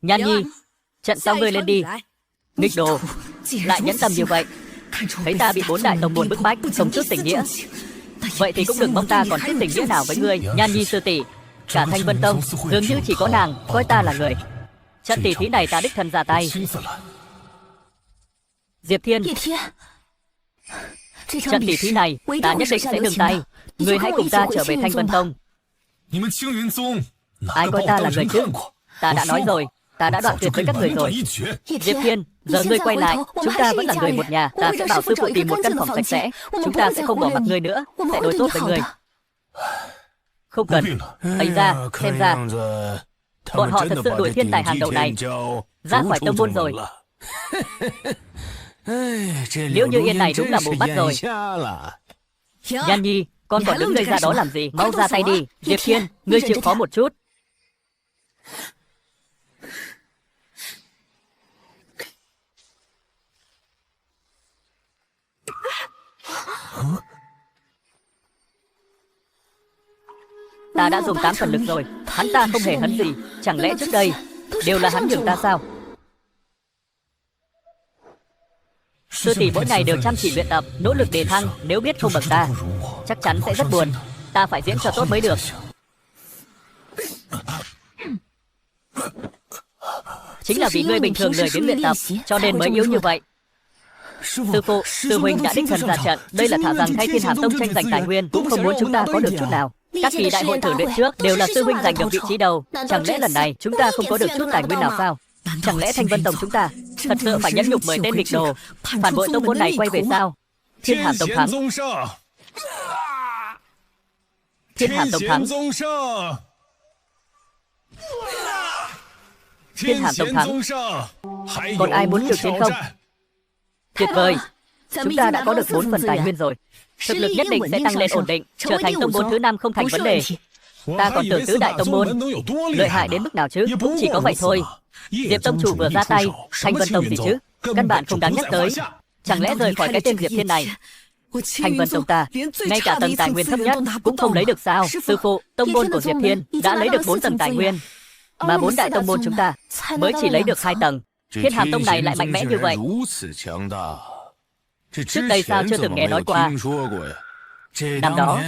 Nhan Nhi, trận sau ngươi lên đi. Nghịch đồ, lại nhẫn tâm như vậy. Thấy ta bị 4 đại tông môn bức bách, không chút tình nghĩa. Vậy thì cũng đừng mong ta còn chút tình nghĩa nào với ngươi. Nhan Nhi sư tỷ, cả Thanh Vân Tông dường như chỉ có nàng coi ta là người. Trận tỷ thí này ta đích thân ra tay. Diệp Thiên, trận tỷ thí này ta nhất định sẽ dừng tay. Ngươi hãy cùng ta trở về Thanh Vân Tông. Ai coi ta là người chứ? Ta đã nói rồi, ta đã đoạn tuyệt với các người rồi. Diệp Thiên, giờ ngươi quay lại, chúng ta vẫn là người một nhà. Ta sẽ bảo sư phụ tìm một căn phòng sạch sẽ. Chúng ta sẽ không bỏ mặc ngươi nữa, sẽ đối tốt với ngươi. Không cần. Ấy ra, xem ra bọn họ thật sự đuổi thiên tài hàng đầu này ra khỏi tông môn rồi. Liễu Như Yên này đúng là mù mắt rồi. Nhan Nhi, con còn đứng ngây ra đó làm gì? Mau ra tay đi. Diệp Thiên, ngươi chịu khó một chút. Ta đã dùng 8 phần lực rồi, hắn ta không hề hấn gì. Chẳng lẽ trước đây đều là hắn nhường ta sao? Sư tỷ mỗi ngày đều chăm chỉ luyện tập, nỗ lực đề thăng. Nếu biết không bằng ta, chắc chắn sẽ rất buồn. Ta phải diễn cho tốt mới được. Chính là vì ngươi bình thường lười đến luyện tập, cho nên mới yếu như vậy. Sư phụ, sư huynh đã đích thân ra trận. Đây là thả rằng thay Thiên Hàm Tông tranh giành tài nguyên, cũng không muốn chúng ta có được chút nào. Các kỳ đại hội thử luyện trước đều là sư huynh giành được vị trí đầu. Chẳng lẽ lần này chúng ta không có được chút tài nguyên nào sao? Chẳng lẽ Thanh Vân Tông chúng ta thật sự phải nhẫn nhục mời tên nghịch đồ phản bội tông môn này quay về sao? Thiên Hàm Tông thắng. Thiên Hàm Tông thắng. Thiên Hàm Tông thắng. Còn ai muốn khiêu chiến không? Tuyệt vời. Chúng ta đã có được 4 phần tài nguyên rồi. Thực lực nhất định sẽ tăng lên ổn định, trở thành tông môn thứ 5 không thành vấn đề. Ta còn tưởng tứ đại tông môn lợi hại đến mức nào chứ? Chỉ có vậy thôi. Diệp tông chủ vừa ra tay, Thanh Vân Tông gì chứ? Căn bản không đáng nhắc tới. Chẳng lẽ rời khỏi cái tên Diệp Thiên này? Thanh Vân Tông ta, ngay cả tầng tài nguyên thấp nhất cũng không lấy được sao? Sư phụ, tông môn của Diệp Thiên đã lấy được 4 tầng tài nguyên, mà 4 đại tông môn chúng ta mới chỉ lấy được 2 tầng. Thiên Hàm Tông này lại mạnh mẽ như vậy. Trước đây sao chưa từng nghe nói qua? Năm đó,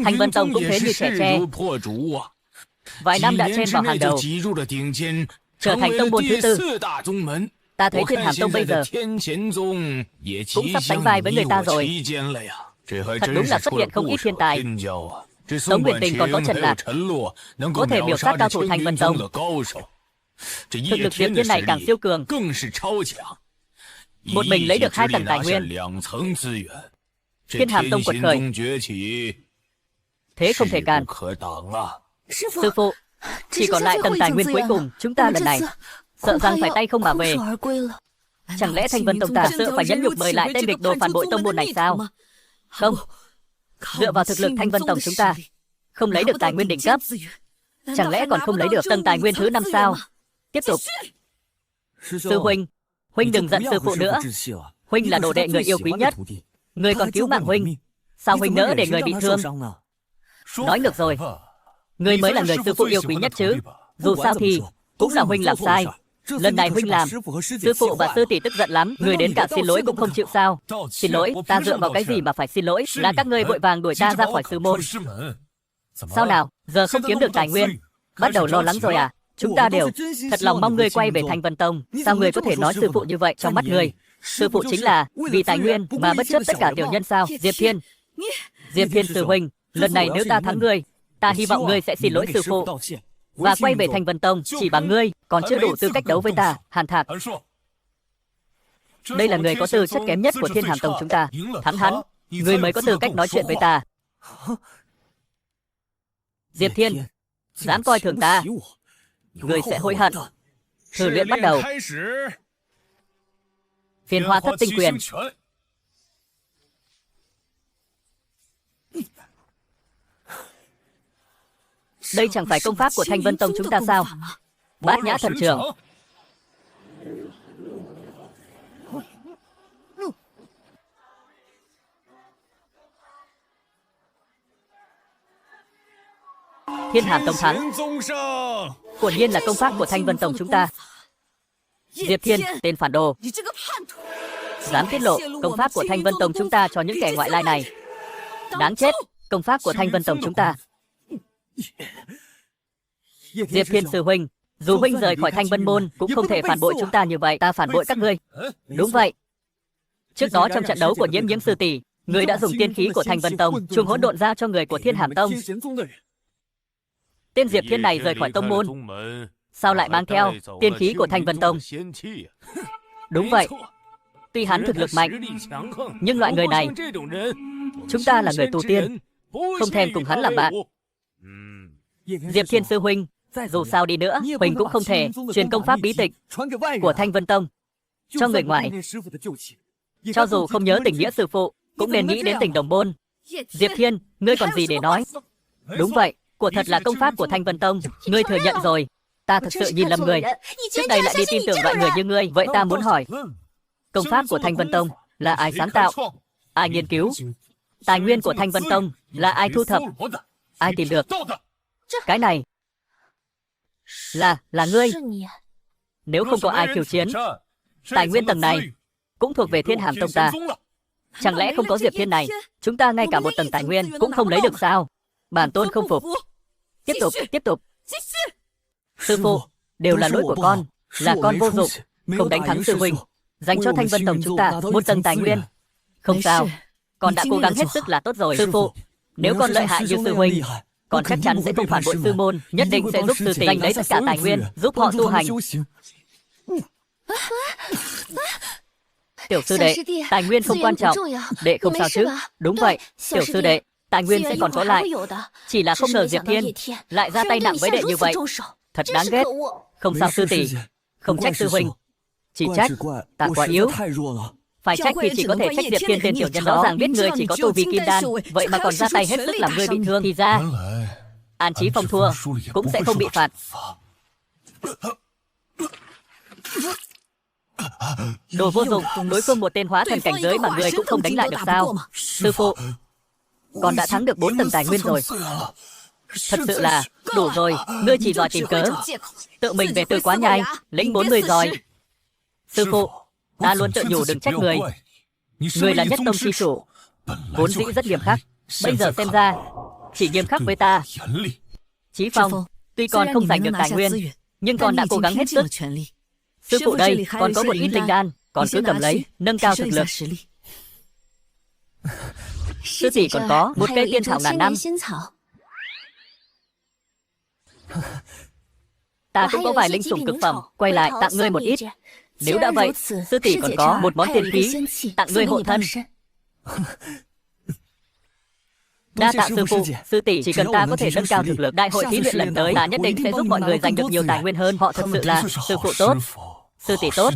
Thanh Vân Tông cũng thế như trẻ tre. Vài năm đã chen vào hàng đầu, trở thành tông môn thứ 4. Ta thấy Thiên Hàm Tông bây giờ cũng sắp sánh vai với người ta rồi. Thật đúng là xuất hiện không ít thiên tài. Tống Nguyệt Tình còn có Trần Lạc, có thể miểu sát cao thủ Thanh Vân Tông. Thực lực Diệp Thiên này càng siêu cường. Một mình lấy được 2 tầng tài nguyên. Thiên Hàm Tông quật khởi, thế không thể cản. Sư phụ, chỉ còn lại tầng tài nguyên cuối cùng. Chúng ta lần này sợ rằng phải tay không mà về. Chẳng lẽ Thanh Vân Tông ta sợ phải nhẫn nhục mời lại tên địch đồ phản bội tông môn này sao? Không. Dựa vào thực lực Thanh Vân Tông chúng ta không lấy được tài nguyên đỉnh cấp, chẳng lẽ còn không lấy được tầng tài nguyên thứ 5 sao? Tiếp tục. Sư huynh, huynh đừng giận sư phụ nữa. Huynh là đồ đệ người yêu quý nhất. Người còn cứu mạng huynh, sao huynh nỡ để người bị thương? Nói ngược rồi. Người mới là người sư phụ yêu quý nhất chứ. Dù sao thì cũng là huynh làm sai. Lần này huynh làm, sư phụ và sư tỷ tức giận lắm. Người đến cả xin lỗi cũng không chịu sao? Xin lỗi, ta dựa vào cái gì mà phải xin lỗi? Là các ngươi vội vàng đuổi ta ra khỏi sư môn. Sao nào, giờ không kiếm được tài nguyên, bắt đầu lo lắng rồi à? Chúng ta đều thật lòng mong ngươi quay về Thanh Vân Tông. Sao ngươi có thể nói sư phụ như vậy trong mắt ngươi? Sư phụ chính là vì tài nguyên mà bất chấp tất cả tiểu nhân sao? Diệp Thiên, Diệp Thiên sư huynh, lần này nếu ta thắng ngươi, ta hy vọng ngươi sẽ xin lỗi sư phụ và quay về Thanh Vân Tông. Chỉ bằng ngươi còn chưa đủ tư cách đấu với ta. Hàn Thạc, đây là người có tư chất kém nhất của Thiên Hàm Tông chúng ta. Thắng hắn, ngươi mới có tư cách nói chuyện với ta. Diệp Thiên, dám coi thường ta, ngươi sẽ hối hận. Thử luyện bắt đầu. Phiền Hoa Thất Tinh Quyền. Đây chẳng phải công pháp của Thanh Vân Tông chúng ta sao? Bát Nhã Thần Trường. Thiên Hàm Tông thắng. Quả nhiên là công pháp của Thanh Vân Tông chúng ta. Diệp Thiên, tên phản đồ, dám tiết lộ công pháp của Thanh Vân Tông chúng ta cho những kẻ ngoại lai này. Đáng chết, công pháp của Thanh Vân Tông chúng ta. Diệp Thiên sư huynh, dù huynh rời khỏi Thanh Vân môn cũng không thể phản bội chúng ta như vậy. Ta phản bội các ngươi? Đúng vậy. Trước đó trong trận đấu của Nhiễm Nhiễm sư tỷ, người đã dùng tiên khí của Thanh Vân Tông chuông hỗn độn ra cho người của Thiên Hàm Tông. Tên Diệp Thiên này rời khỏi tông môn, sao lại mang theo tiên khí của Thanh Vân Tông? Đúng vậy. Tuy hắn thực lực mạnh, nhưng loại người này, chúng ta là người tu tiên, không thèm cùng hắn làm bạn. Diệp Thiên sư huynh, dù sao đi nữa, huynh cũng không thể truyền công pháp bí tịch của Thanh Vân Tông cho người ngoài. Cho dù không nhớ tình nghĩa sư phụ, cũng nên nghĩ đến tình đồng môn. Diệp Thiên, ngươi còn gì để nói? Đúng vậy, của thật là công pháp của Thanh Vân Tông. Ngươi thừa nhận rồi. Ta thật sự nhìn lầm người. Trước đây lại đi tin tưởng loại người như ngươi. Vậy ta muốn hỏi, công pháp của Thanh Vân Tông là ai sáng tạo, ai nghiên cứu? Tài nguyên của Thanh Vân Tông là ai thu thập, ai tìm được? Cái này là ngươi. Nếu không có ai khiêu chiến, tài nguyên tầng này cũng thuộc về Thiên Hàm Tông ta. Chẳng lẽ không có Diệp Thiên này, chúng ta ngay cả một tầng tài nguyên cũng không lấy được sao? Bản tôn không phục. Tiếp tục, tiếp tục. Sư phụ, đều là lỗi của con, là con vô dụng, không đánh thắng sư huynh, dành cho Thanh Vân Tông chúng ta một tầng tài nguyên. Không sao, con đã cố gắng hết sức là tốt rồi. Sư phụ, Nếu con lợi hại như sư huynh, con chắc chắn sẽ không phản bội sư môn, nhất định sẽ giúp sư tỷ giành lấy tất cả tài nguyên, giúp họ tu hành. Tiểu sư đệ, tài nguyên không quan trọng, đệ không sao chứ? Đúng vậy, tiểu sư đệ, tài nguyên sẽ còn có lại. Chỉ là không ngờ Diệp Thiên lại ra tay nặng với đệ như vậy, thật đáng ghét. Không sao sư tỷ, không trách sư huynh, chỉ trách ta quá yếu. Phải trách thì chỉ có thể trách Diệp Thiên tên tiểu nhân đó, rõ ràng biết người chỉ có tu vi kim đan, vậy mà còn ra tay hết sức làm người bị thương. Thì ra An Chí Phong thua cũng sẽ không bị phạt. Đồ vô dụng, đối phương một tên hóa thần cảnh giới mà người cũng không đánh lại được sao? Sư phụ, con đã thắng được 4 tầng tài nguyên rồi. Thật sự là đủ rồi, ngươi chỉ giỏi tìm cớ, tự mình về Tư Quá Nhai lĩnh 40 giỏi. Sư phụ, ta luôn tự nhủ đừng trách người. Người là nhất tông chi chủ, vốn dĩ rất nghiêm khắc, bây giờ xem ra chỉ nghiêm khắc với ta. Chí Phong, tuy con không giành được tài nguyên, nhưng con đã cố gắng hết sức. Sư phụ đây, còn có một ít linh đan, con cứ cầm lấy, nâng cao thực lực. Sư tỷ còn có một cây tiên thảo ngàn năm. Ta cũng có vài linh sủng cực phẩm, quay lại tặng ngươi một ít. Nếu đã vậy, sư tỷ còn có một món tiền khí, tặng ngươi hộ thân. Đa tạ sư phụ, sư tỷ, chỉ cần ta có thể nâng cao thực lực, đại hội thí luyện lần tới ta nhất định sẽ giúp mọi người giành được nhiều tài nguyên hơn. Họ thật sự là sư phụ tốt, sư tỷ tốt,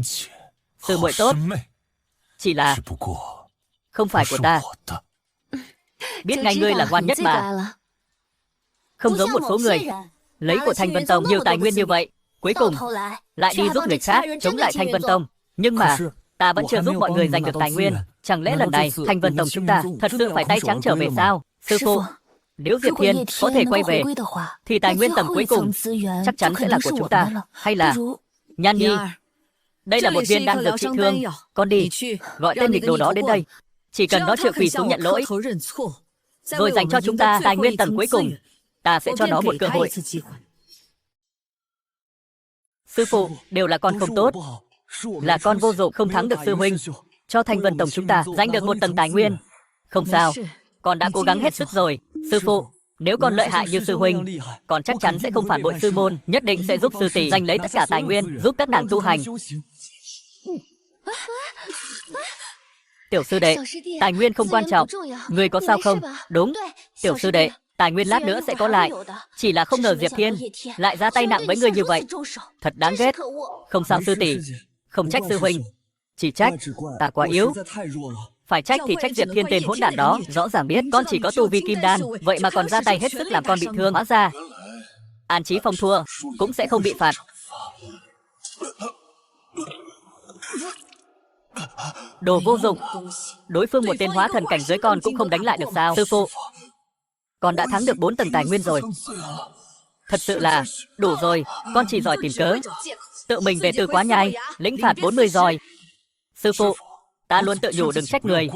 sư muội tốt, chỉ là không phải của ta. Biết ngay ngươi là ngoan nhất mà. Không giống một số người lấy của Thanh Vân Tông nhiều tài nguyên như vậy, cuối cùng lại đi giúp người khác chống lại Thanh Vân Tông. Nhưng mà ta vẫn chưa giúp mọi người giành được tài nguyên. Chẳng lẽ lần này Thanh Vân Tông chúng ta thật sự phải tay trắng trở về sao? Sư phụ, nếu Diệp Thiên có thể quay về thì tài nguyên tầng cuối cùng chắc chắn sẽ là của chúng ta. Hay là Nhan Nhi, đây là một viên đan dược trị thương, con đi gọi tên địch đồ đó đến đây. Chỉ cần nó chịu quỳ xuống nhận lỗi, rồi dành cho chúng ta tài nguyên tầng cuối cùng, ta sẽ cho nó một cơ hội. Sư phụ, đều là con không tốt, là con vô dụng không thắng được sư huynh. Cho Thanh Vân Tông chúng ta giành được một tầng tài nguyên. Không sao, con đã cố gắng hết sức rồi. Sư phụ, nếu con lợi hại như sư huynh, con chắc chắn sẽ không phản bội sư môn, nhất định sẽ giúp sư tỷ giành lấy tất cả tài nguyên, giúp các nàng tu hành. Tiểu sư đệ, tài nguyên không quan trọng, người có sao không? Đúng, tiểu sư đệ, tài nguyên lát nữa sẽ có lại. Chỉ là không ngờ Diệp Thiên lại ra tay nặng với người như vậy, thật đáng ghét. Không sao sư tỷ, không trách sư huynh, chỉ trách ta quá yếu. Phải trách thì trách Diệp Thiên tên hỗn đản đó, rõ ràng biết con chỉ có tu vi kim đan, vậy mà còn ra tay hết sức làm con bị thương. Hóa ra An Chí Phong thua cũng sẽ không bị phạt. Đồ vô dụng, đối phương một tên hóa thần cảnh giới con cũng không đánh lại được sao? Sư phụ, con đã thắng được 4 tầng tài nguyên rồi. Thật sự là đủ rồi, con chỉ giỏi tìm cớ, tự mình về Tư Quá Nhai lĩnh phạt 40 giỏi. Sư phụ, ta luôn tự nhủ đừng trách người.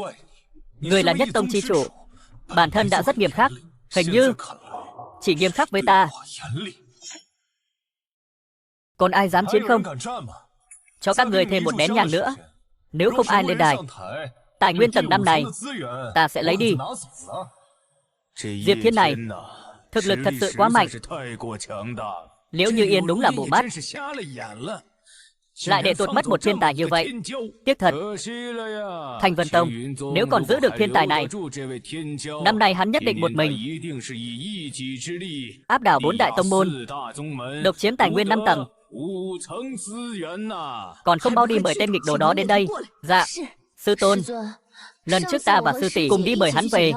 Người là nhất tông chi chủ, bản thân đã rất nghiêm khắc, hình như chỉ nghiêm khắc với ta. Còn ai dám chiến không? Cho các người thêm một nén nhang nữa. Nếu không ai lên đài, tài nguyên tầng 5 này ta sẽ lấy đi. Diệp Thiên này thực lực thật sự quá mạnh. Liễu Như Yên đúng là mù mắt, lại để tuột mất một thiên tài như vậy. Tiếc thật. Thanh Vân Tông nếu còn giữ được thiên tài này, năm nay hắn nhất định một mình áp đảo 4 đại tông môn, độc chiếm tài nguyên 5 tầng. Còn không mau đi mời tên nghịch đồ đó đến đây. Dạ, sư tôn. Lần trước ta và sư tỷ cùng đi mời hắn về,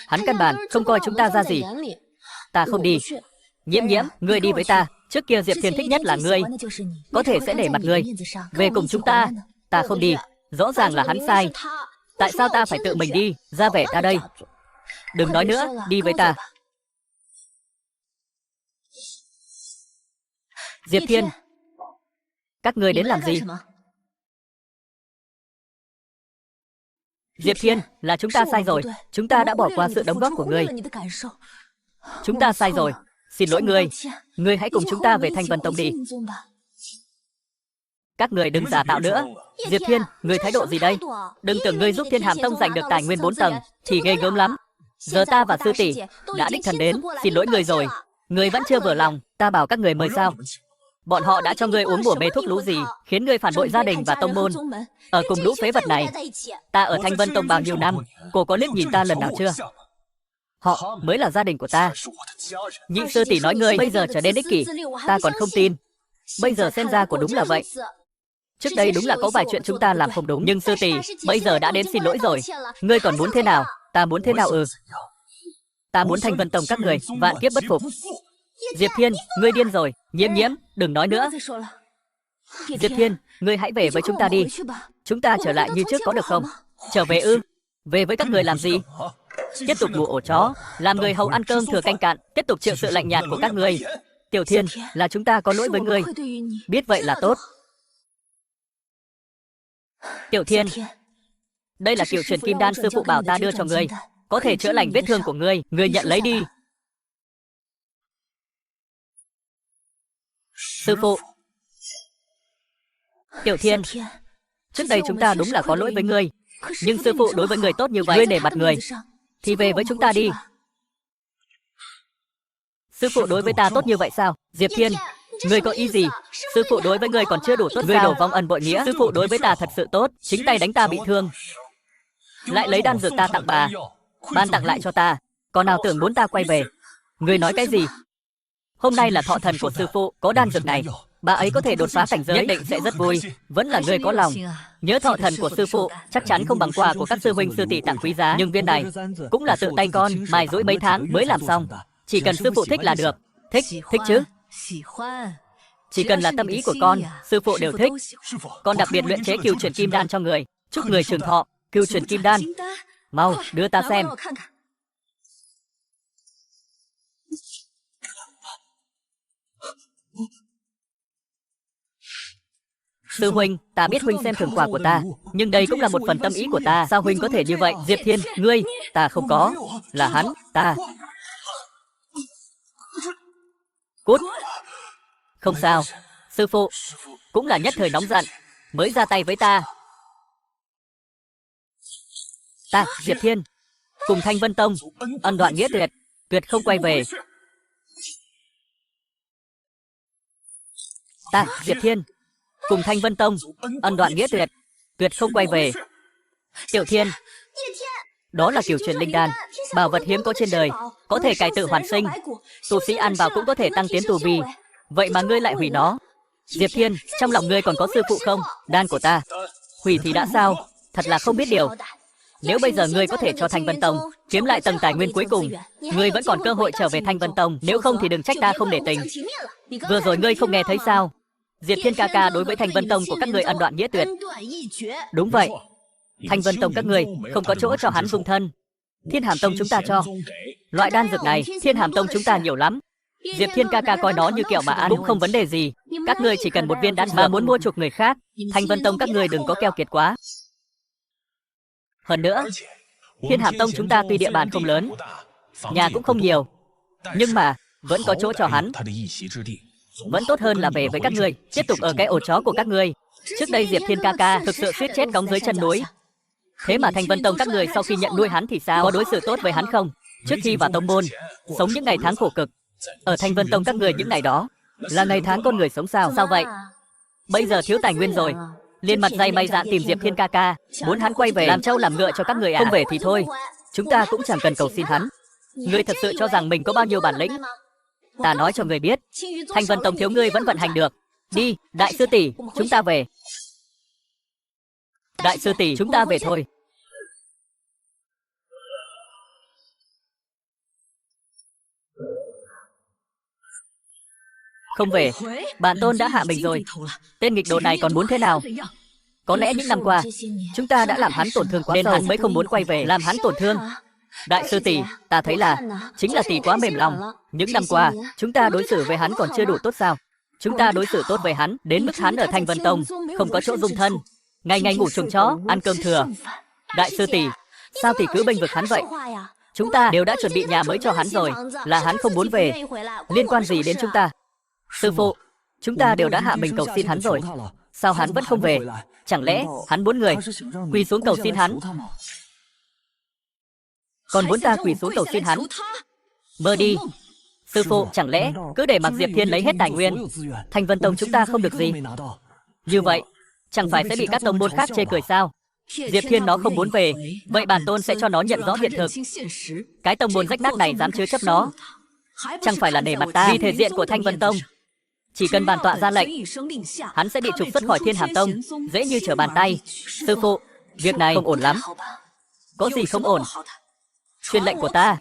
hắn căn bản không coi chúng ta ra gì. Ta không đi. Nhiễm Nhiễm, ngươi đi với ta. Trước kia Diệp Thiên thích nhất là ngươi, có thể sẽ để mặt ngươi về cùng chúng ta. Ta không đi, rõ ràng là hắn sai. Tại sao ta phải tự mình đi? Ra vẻ ta đây. Đừng nói nữa, đi với ta. Diệp Thiên, các ngươi đến làm gì? Diệp Thiên, là chúng ta sai rồi. Chúng ta đã bỏ qua sự đóng góp của ngươi. Chúng ta sai rồi. Xin lỗi ngươi. Ngươi hãy cùng chúng ta về Thanh Vân Tông đi. Các người đừng giả tạo nữa. Diệp Thiên, ngươi thái độ gì đây? Đừng tưởng ngươi giúp Thiên Hàm Tông giành được tài nguyên 4 tầng thì ghê gớm lắm. Giờ ta và sư tỷ đã đích thân đến, xin lỗi người rồi. Người vẫn chưa vừa lòng, ta bảo các người mời sao? Bọn họ đã cho ngươi uống bùa mê thuốc lú gì, khiến ngươi phản bội gia đình và tông môn. Ở cùng lũ phế vật này, ta ở Thanh Vân Tông bao nhiêu năm, cô có liếc nhìn ta lần nào chưa? Họ mới là gia đình của ta. Nhị sư tỷ nói ngươi bây giờ trở nên ích kỷ, ta còn không tin. Bây giờ xem ra của đúng là vậy. Trước đây đúng là có vài chuyện chúng ta làm không đúng, nhưng sư tỷ bây giờ đã đến xin lỗi rồi. Ngươi còn muốn thế nào? Ta muốn thế nào Ta muốn Thanh Vân Tông các người vạn kiếp bất phục. Diệp Thiên, ngươi điên rồi. Nhiễm Nhiễm, đừng nói nữa. Diệp Thiên, ngươi hãy về với chúng ta đi. Chúng ta trở lại như trước có được không? Trở về ư? Về với các người làm gì? Tiếp tục bù ổ chó, làm người hầu ăn cơm thừa canh cạn, tiếp tục chịu sự lạnh nhạt của các ngươi. Tiểu Thiên, là chúng ta có lỗi với ngươi. Biết vậy là tốt. Tiểu Thiên, đây là kiểu truyền kim đan sư phụ bảo ta đưa cho ngươi, có thể chữa lành vết thương của ngươi, ngươi nhận lấy đi. Sư phụ. Tiểu Thiên, trước đây chúng ta đúng là có lỗi với ngươi, nhưng sư phụ đối với người tốt như vậy, ngươi để mặt người, thì về với chúng ta đi. Sư phụ đối với ta tốt như vậy sao? Diệp Thiên, ngươi có ý gì? Sư phụ đối với ngươi còn chưa đủ tốt sao? Ngươi đổ vong ân bội nghĩa. Sư phụ đối với ta thật sự tốt, chính tay đánh ta bị thương, lại lấy đan dược ta tặng bà, ban tặng lại cho ta, còn nào tưởng muốn ta quay về. Ngươi nói cái gì? Hôm nay là thọ thần của sư phụ, có đan dược này, bà ấy có thể đột phá cảnh giới, nhất định sẽ rất vui. Vẫn là ngươi có lòng. Nhớ thọ thần của sư phụ chắc chắn không bằng quà của các sư huynh sư tỷ tặng quý giá, nhưng viên này cũng là tự tay con mài dũi mấy tháng mới làm xong. Chỉ cần sư phụ thích là được. Thích chứ? Chỉ cần là tâm ý của con, sư phụ đều thích. Con đặc biệt luyện chế cửu chuyển kim đan cho người, chúc người trường thọ. Cửu chuyển kim đan, mau đưa ta xem. Sư huynh, ta biết huynh xem thường quà của ta, nhưng đây cũng là một phần tâm ý của ta. Sao huynh có thể như vậy? Diệp Thiên, ngươi, ta không có, là hắn, ta. Cút. Không sao, sư phụ cũng là nhất thời nóng giận mới ra tay với ta. Ta, Diệp Thiên, cùng Thanh Vân Tông ân đoạn nghĩa tuyệt, tuyệt không quay về. Ta, Diệp Thiên, cùng Thanh Vân Tông ân đoạn nghĩa tuyệt, tuyệt không quay về. Tiểu Thiên, đó là kiểu truyền linh đan, bảo vật hiếm có trên đời, có thể cải tử hoàn sinh, tu sĩ ăn vào cũng có thể tăng tiến tu vi. Vậy mà ngươi lại hủy nó. Diệp Thiên, trong lòng ngươi còn có sư phụ không? Đan của ta hủy thì đã sao? Thật là không biết điều. Nếu bây giờ ngươi có thể cho Thanh Vân Tông chiếm lại tầng tài nguyên cuối cùng, ngươi vẫn còn cơ hội trở về Thanh Vân Tông. Nếu không thì đừng trách ta không để tình. Vừa rồi ngươi không nghe thấy sao? Diệp Thiên ca ca đối với Thanh Vân Tông của các ngươi ân đoạn nghĩa tuyệt. Đúng vậy. Thanh Vân Tông các ngươi không có chỗ cho hắn dung thân. Thiên Hàm Tông chúng ta cho. Loại đan dược này Thiên Hàm Tông chúng ta nhiều lắm. Diệp Thiên ca ca coi nó như kẹo mà ăn cũng không vấn đề gì. Các ngươi chỉ cần một viên đan mà muốn mua chuộc người khác, Thanh Vân Tông các ngươi đừng có keo kiệt quá. Hơn nữa, Thiên Hàm Tông chúng ta tuy địa bàn không lớn, nhà cũng không nhiều, nhưng mà vẫn có chỗ cho hắn. Vẫn tốt hơn là về với các ngươi, tiếp tục ở cái ổ chó của các ngươi. Trước đây Diệp Thiên ca ca thực sự suýt chết cóng dưới chân núi. Thế mà Thanh Vân Tông các người sau khi nhận nuôi hắn thì sao? Có đối xử tốt với hắn không? Trước khi vào tông môn, sống những ngày tháng khổ cực, ở Thanh Vân Tông các người những ngày đó là ngày tháng con người sống sao? Sao vậy? Bây giờ thiếu tài nguyên rồi, liền mặt dày mày dạn tìm Diệp Thiên ca ca, muốn hắn quay về làm trâu làm ngựa cho các người à? Không về thì thôi, chúng ta cũng chẳng cần cầu xin hắn. Ngươi thật sự cho rằng mình có bao nhiêu bản lĩnh? Ta nói cho người biết, Thanh Vân Tông thiếu ngươi vẫn vận hành được. Đi, đại sư tỷ, chúng ta về. Đại sư tỷ, chúng ta về thôi. Không về, bản tôn đã hạ mình rồi. Tên nghịch đồ này còn muốn thế nào? Có lẽ những năm qua chúng ta đã làm hắn tổn thương quá nên hắn mới không muốn quay về làm hắn tổn thương. Đại sư tỷ, ta thấy là chính là tỷ quá mềm lòng. Những năm qua chúng ta đối xử với hắn còn chưa đủ tốt sao? Chúng ta đối xử tốt với hắn đến mức hắn ở Thanh Vân Tông không có chỗ dung thân, ngày ngày ngủ chuồng chó, ăn cơm thừa. Đại sư tỷ, sao tỷ cứ bênh vực hắn vậy? Chúng ta đều đã chuẩn bị nhà mới cho hắn rồi, là hắn không muốn về, liên quan gì đến chúng ta? Sư phụ, chúng ta đều đã hạ mình cầu xin hắn rồi, sao hắn vẫn không về? Chẳng lẽ hắn muốn người quỳ xuống cầu xin hắn? còn muốn ta quỳ xuống cầu xin hắn. Mơ đi. Sư phụ, chẳng lẽ cứ để mặc Diệp Thiên lấy hết tài nguyên, Thanh Vân Tông chúng ta không được gì? Như vậy, chẳng phải sẽ bị các tông môn khác chê cười sao? Diệp Thiên nó không muốn về, vậy bản tôn sẽ cho nó nhận rõ hiện thực. Cái tông môn rách nát này dám chứa chấp nó, chẳng phải là nể mặt ta. Vì thể diện của Thanh Vân Tông, chỉ cần bản tọa ra lệnh, hắn sẽ bị trục xuất khỏi Thiên Hàm Tông, dễ như trở bàn tay. Sư phụ, việc này không ổn lắm. Có gì không ổn? Truyền lệnh của ta,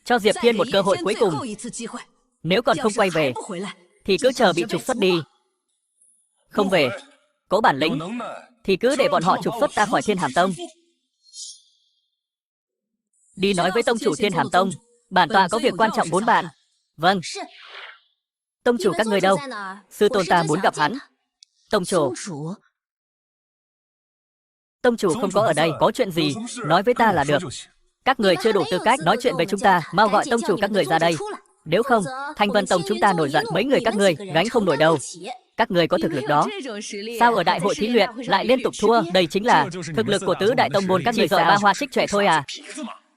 cho Diệp Thiên một cơ hội cuối cùng. Nếu còn không quay về, thì cứ chờ bị trục xuất đi. Không về, có bản lĩnh, thì cứ để bọn họ trục xuất ta khỏi Thiên Hàm Tông. Đi nói với tông chủ Thiên Hàm Tông, bản tọa có việc quan trọng muốn bạn. Vâng. Tông chủ các người đâu? Sư tôn ta muốn gặp hắn. Tông chủ. Tông chủ không có ở đây, có chuyện gì, nói với ta là được. Các người chưa đủ tư cách nói chuyện với chúng ta, mau gọi tông chủ các người ra đây. Nếu không, Thanh Vân Tông chúng ta nổi giận, mấy người các ngươi gánh không nổi đâu. Các người có thực lực đó, sao ở đại hội thí luyện lại liên tục thua? Đây chính là thực lực của tứ đại tông môn các người giỏi ba hoa xích chòe thôi à?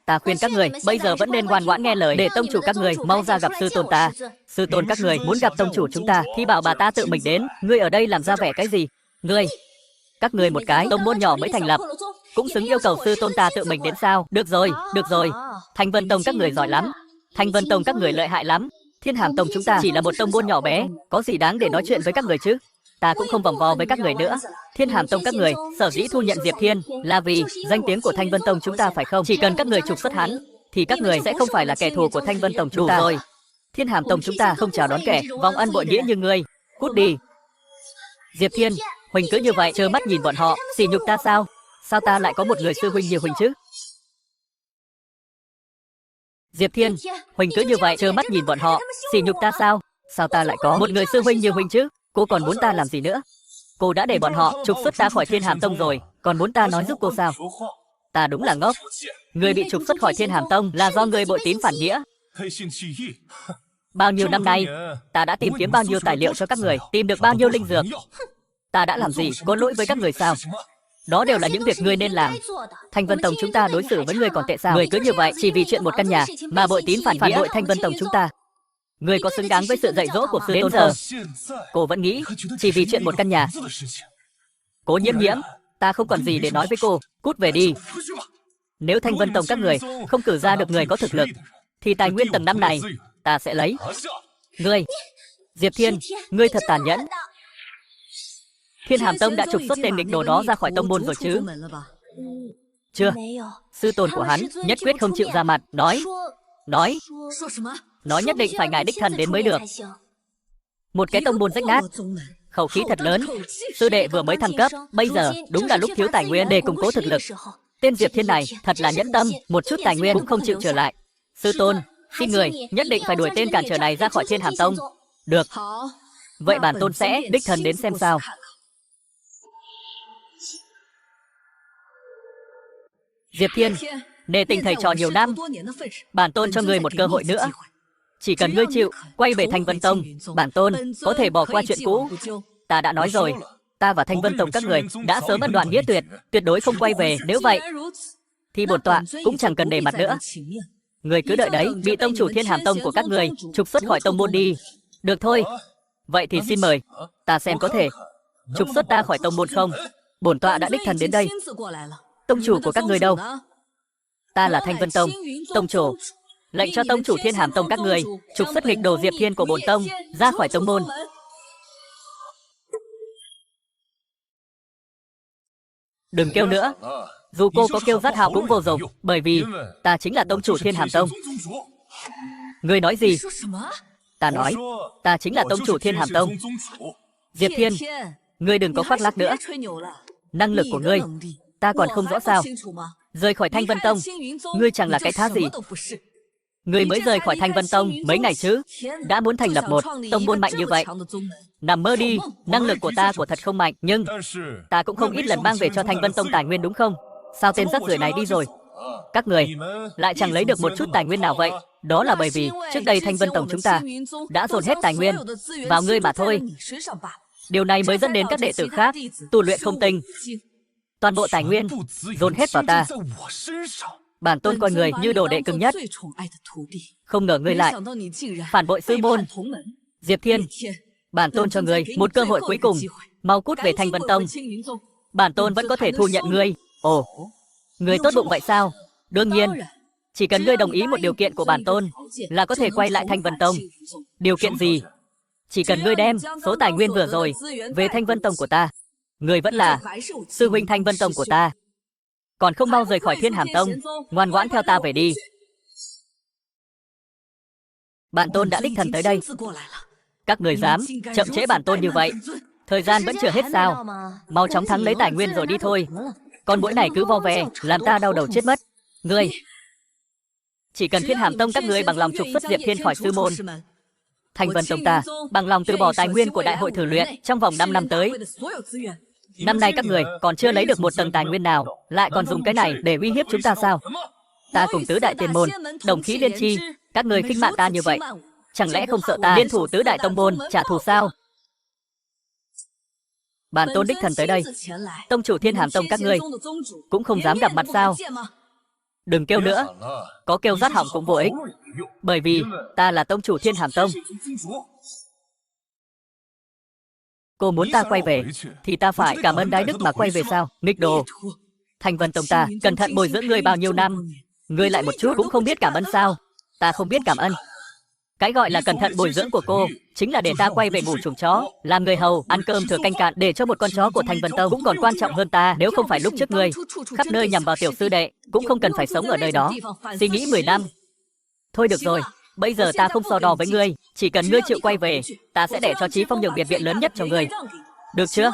Ta khuyên các người bây giờ vẫn nên ngoan ngoãn nghe lời, để tông chủ các người mau ra gặp sư tôn ta. Sư tôn các người muốn gặp tông chủ chúng ta thì bảo bà ta tự mình đến. Ngươi ở đây làm ra vẻ cái gì? Ngươi, các người một cái tông môn nhỏ mới thành lập, cũng xứng yêu cầu sư tôn ta tự mình đến sao? Được rồi, được rồi. Thanh Vân Tông các người giỏi lắm, Thanh Vân Tông các người lợi hại lắm. Thiên Hàm Tông chúng ta chỉ là một tông môn nhỏ bé, có gì đáng để nói chuyện với các người chứ? Ta cũng không vòng vo với các người nữa. Thiên Hàm Tông các người sở dĩ thu nhận Diệp Thiên là vì danh tiếng của Thanh Vân Tông chúng ta phải không? Chỉ cần các người trục xuất hắn, thì các người sẽ không phải là kẻ thù của Thanh Vân Tông chúng ta. Rồi, Thiên Hàm Tông chúng ta không chào đón kẻ vong ân bội nghĩa như ngươi. Cút đi. Diệp Thiên, Huỳnh cứ như vậy trơ mắt nhìn bọn họ sỉ nhục ta sao? Sao ta lại có một người sư huynh như Huỳnh chứ? Diệp Thiên, Huỳnh cứ như vậy trơ mắt nhìn bọn họ sỉ nhục ta sao? Sao ta lại có một người sư huynh như Huỳnh chứ? Cô còn muốn ta làm gì nữa? Cô đã để bọn họ trục xuất ta khỏi Thiên Hàm Tông rồi, còn muốn ta nói giúp cô sao? Ta đúng là ngốc. Người bị trục xuất khỏi Thiên Hàm Tông là do người bội tín phản nghĩa. Bao nhiêu năm nay, ta đã tìm kiếm bao nhiêu tài liệu cho các người, tìm được bao nhiêu linh dược. Ta đã làm gì có lỗi với các người sao? Đó đều là những việc ngươi nên làm. Thanh Vân Tông chúng ta đối xử với ngươi còn tệ sao? Ngươi cứ như vậy chỉ vì chuyện một căn nhà mà bội tín phản bội Thanh Vân Tông chúng ta. Ngươi có xứng đáng với sự dạy dỗ của sư tôn giờ? Cô vẫn nghĩ chỉ vì chuyện một căn nhà. Cố Nhiễm Nhiễm, ta không còn gì để nói với cô, cút về đi. Nếu Thanh Vân Tông các người không cử ra được người có thực lực, thì tài nguyên tầng 5 này ta sẽ lấy. Ngươi, Diệp Thiên, ngươi thật tàn nhẫn. Thiên Hàm Tông đã trục xuất tên nghịch đồ đó ra khỏi tông môn rồi chứ? Chưa. Sư tôn của hắn nhất quyết không chịu ra mặt, nói nhất định phải ngài đích thân đến mới được. Một cái tông môn rách nát, khẩu khí thật lớn. Sư đệ vừa mới thăng cấp, bây giờ đúng là lúc thiếu tài nguyên để củng cố thực lực. Tên Diệp Thiên này thật là nhẫn tâm, một chút tài nguyên cũng không chịu trở lại. Sư tôn, xin người nhất định phải đuổi tên cản trở này ra khỏi Thiên Hàm Tông. Được. Vậy bản tôn sẽ đích thân đến xem sao. Diệp Thiên, nể tình thầy trò nhiều năm, bản tôn cho ngươi một cơ hội nữa. Chỉ cần ngươi chịu quay về Thanh Vân Tông, bản tôn có thể bỏ qua chuyện cũ. Ta đã nói rồi, ta và Thanh Vân Tông các người đã sớm ân đoạn nghĩa tuyệt, tuyệt đối không quay về. Nếu vậy thì bổn tọa cũng chẳng cần để mặt nữa. Người cứ đợi đấy, bị tông chủ Thiên Hàm Tông của các người trục xuất khỏi tông môn đi. Được thôi, vậy thì xin mời, ta xem có thể trục xuất ta khỏi tông môn không. Bổn tọa đã đích thân đến đây. Tông chủ của các người đâu? Ta là Thanh Vân Tông tông chủ, lệnh cho tông chủ Thiên Hàm Tông các người trục xuất nghịch đồ Diệp Thiên của bổn tông ra khỏi tông môn. Đừng kêu nữa. Dù cô có kêu rát họng cũng vô dụng, bởi vì ta chính là tông chủ Thiên Hàm Tông. Ngươi nói gì? Ta nói, ta chính là tông chủ Thiên Hàm Tông. Diệp Thiên, ngươi đừng có khoác lác nữa. Năng lực của ngươi ta còn không rõ sao? Rời khỏi Thanh Vân Tông, ngươi chẳng là cái thá gì. Ngươi mới rời khỏi Thanh Vân Tông mấy ngày chứ, đã muốn thành lập một tông môn mạnh như vậy. Nằm mơ đi, năng lực của ta thật không mạnh, nhưng ta cũng không ít lần mang về cho Thanh Vân Tông tài nguyên đúng không? Sao tên rác rưởi này đi rồi? Các người lại chẳng lấy được một chút tài nguyên nào vậy? Đó là bởi vì trước đây Thanh Vân Tông chúng ta đã dồn hết tài nguyên vào ngươi mà thôi. Điều này mới dẫn đến các đệ tử khác tu luyện không tinh. Toàn bộ tài nguyên dồn hết vào ta. Bản tôn coi người như đồ đệ cưng nhất. Không ngờ ngươi lại phản bội sư môn. Diệp Thiên, bản tôn cho ngươi một cơ hội cuối cùng. Mau cút về Thanh Vân Tông. Bản tôn vẫn có thể thu nhận ngươi. Ồ, ngươi tốt bụng vậy sao? Đương nhiên, chỉ cần ngươi đồng ý một điều kiện của bản tôn là có thể quay lại Thanh Vân Tông. Điều kiện gì? Chỉ cần ngươi đem số tài nguyên vừa rồi về Thanh Vân Tông của ta. Ngươi vẫn là sư huynh Thanh Vân Tông của ta. Còn không mau rời khỏi Thiên Hàm Tông, ngoan ngoãn theo ta về đi. Bản tôn đã đích thân tới đây. Các người dám chậm trễ bản tôn như vậy? Thời gian vẫn chưa hết sao? Mau chóng thắng lấy tài nguyên rồi đi thôi. Con muỗi này cứ vo ve, làm ta đau đầu chết mất. Ngươi, chỉ cần Thiên Hàm Tông các ngươi bằng lòng trục xuất Diệp Thiên khỏi sư môn, Thanh Vân Tông ta bằng lòng từ bỏ tài nguyên của đại hội thử luyện trong vòng 5 năm tới. Năm nay các người còn chưa lấy được một tầng tài nguyên nào, lại còn dùng cái này để uy hiếp chúng ta sao? Ta cùng tứ đại tiên môn, đồng khí liên chi, các người khinh mạn ta như vậy, chẳng lẽ không sợ ta liên thủ tứ đại tông môn trả thù sao? Bản tôn đích thần tới đây, tông chủ Thiên Hàm Tông các ngươi cũng không dám gặp mặt sao? Đừng kêu nữa, có kêu rát họng cũng vô ích, bởi vì ta là tông chủ Thiên Hàm Tông. Cô muốn ta quay về thì ta phải cảm ơn đái đức mà quay về sao? Nghịch đồ! Thanh Vân Tông ta cẩn thận bồi dưỡng ngươi bao nhiêu năm, ngươi lại một chút cũng không biết cảm ơn sao? Ta không biết cảm ơn. Cái gọi là cẩn thận bồi dưỡng của cô chính là để ta quay về ngủ chuồng chó, làm người hầu, ăn cơm thừa canh cạn để cho một con chó của Thanh Vân Tông cũng còn quan trọng hơn ta. Nếu không phải lúc trước ngươi khắp nơi nhằm vào tiểu sư đệ, cũng không cần phải sống ở nơi đó. Suy nghĩ 10 năm. Thôi được rồi, bây giờ ta không so đo với ngươi, chỉ cần ngươi chịu quay về, ta sẽ để cho Chí Phong nhường biệt viện lớn nhất cho ngươi. Được chưa?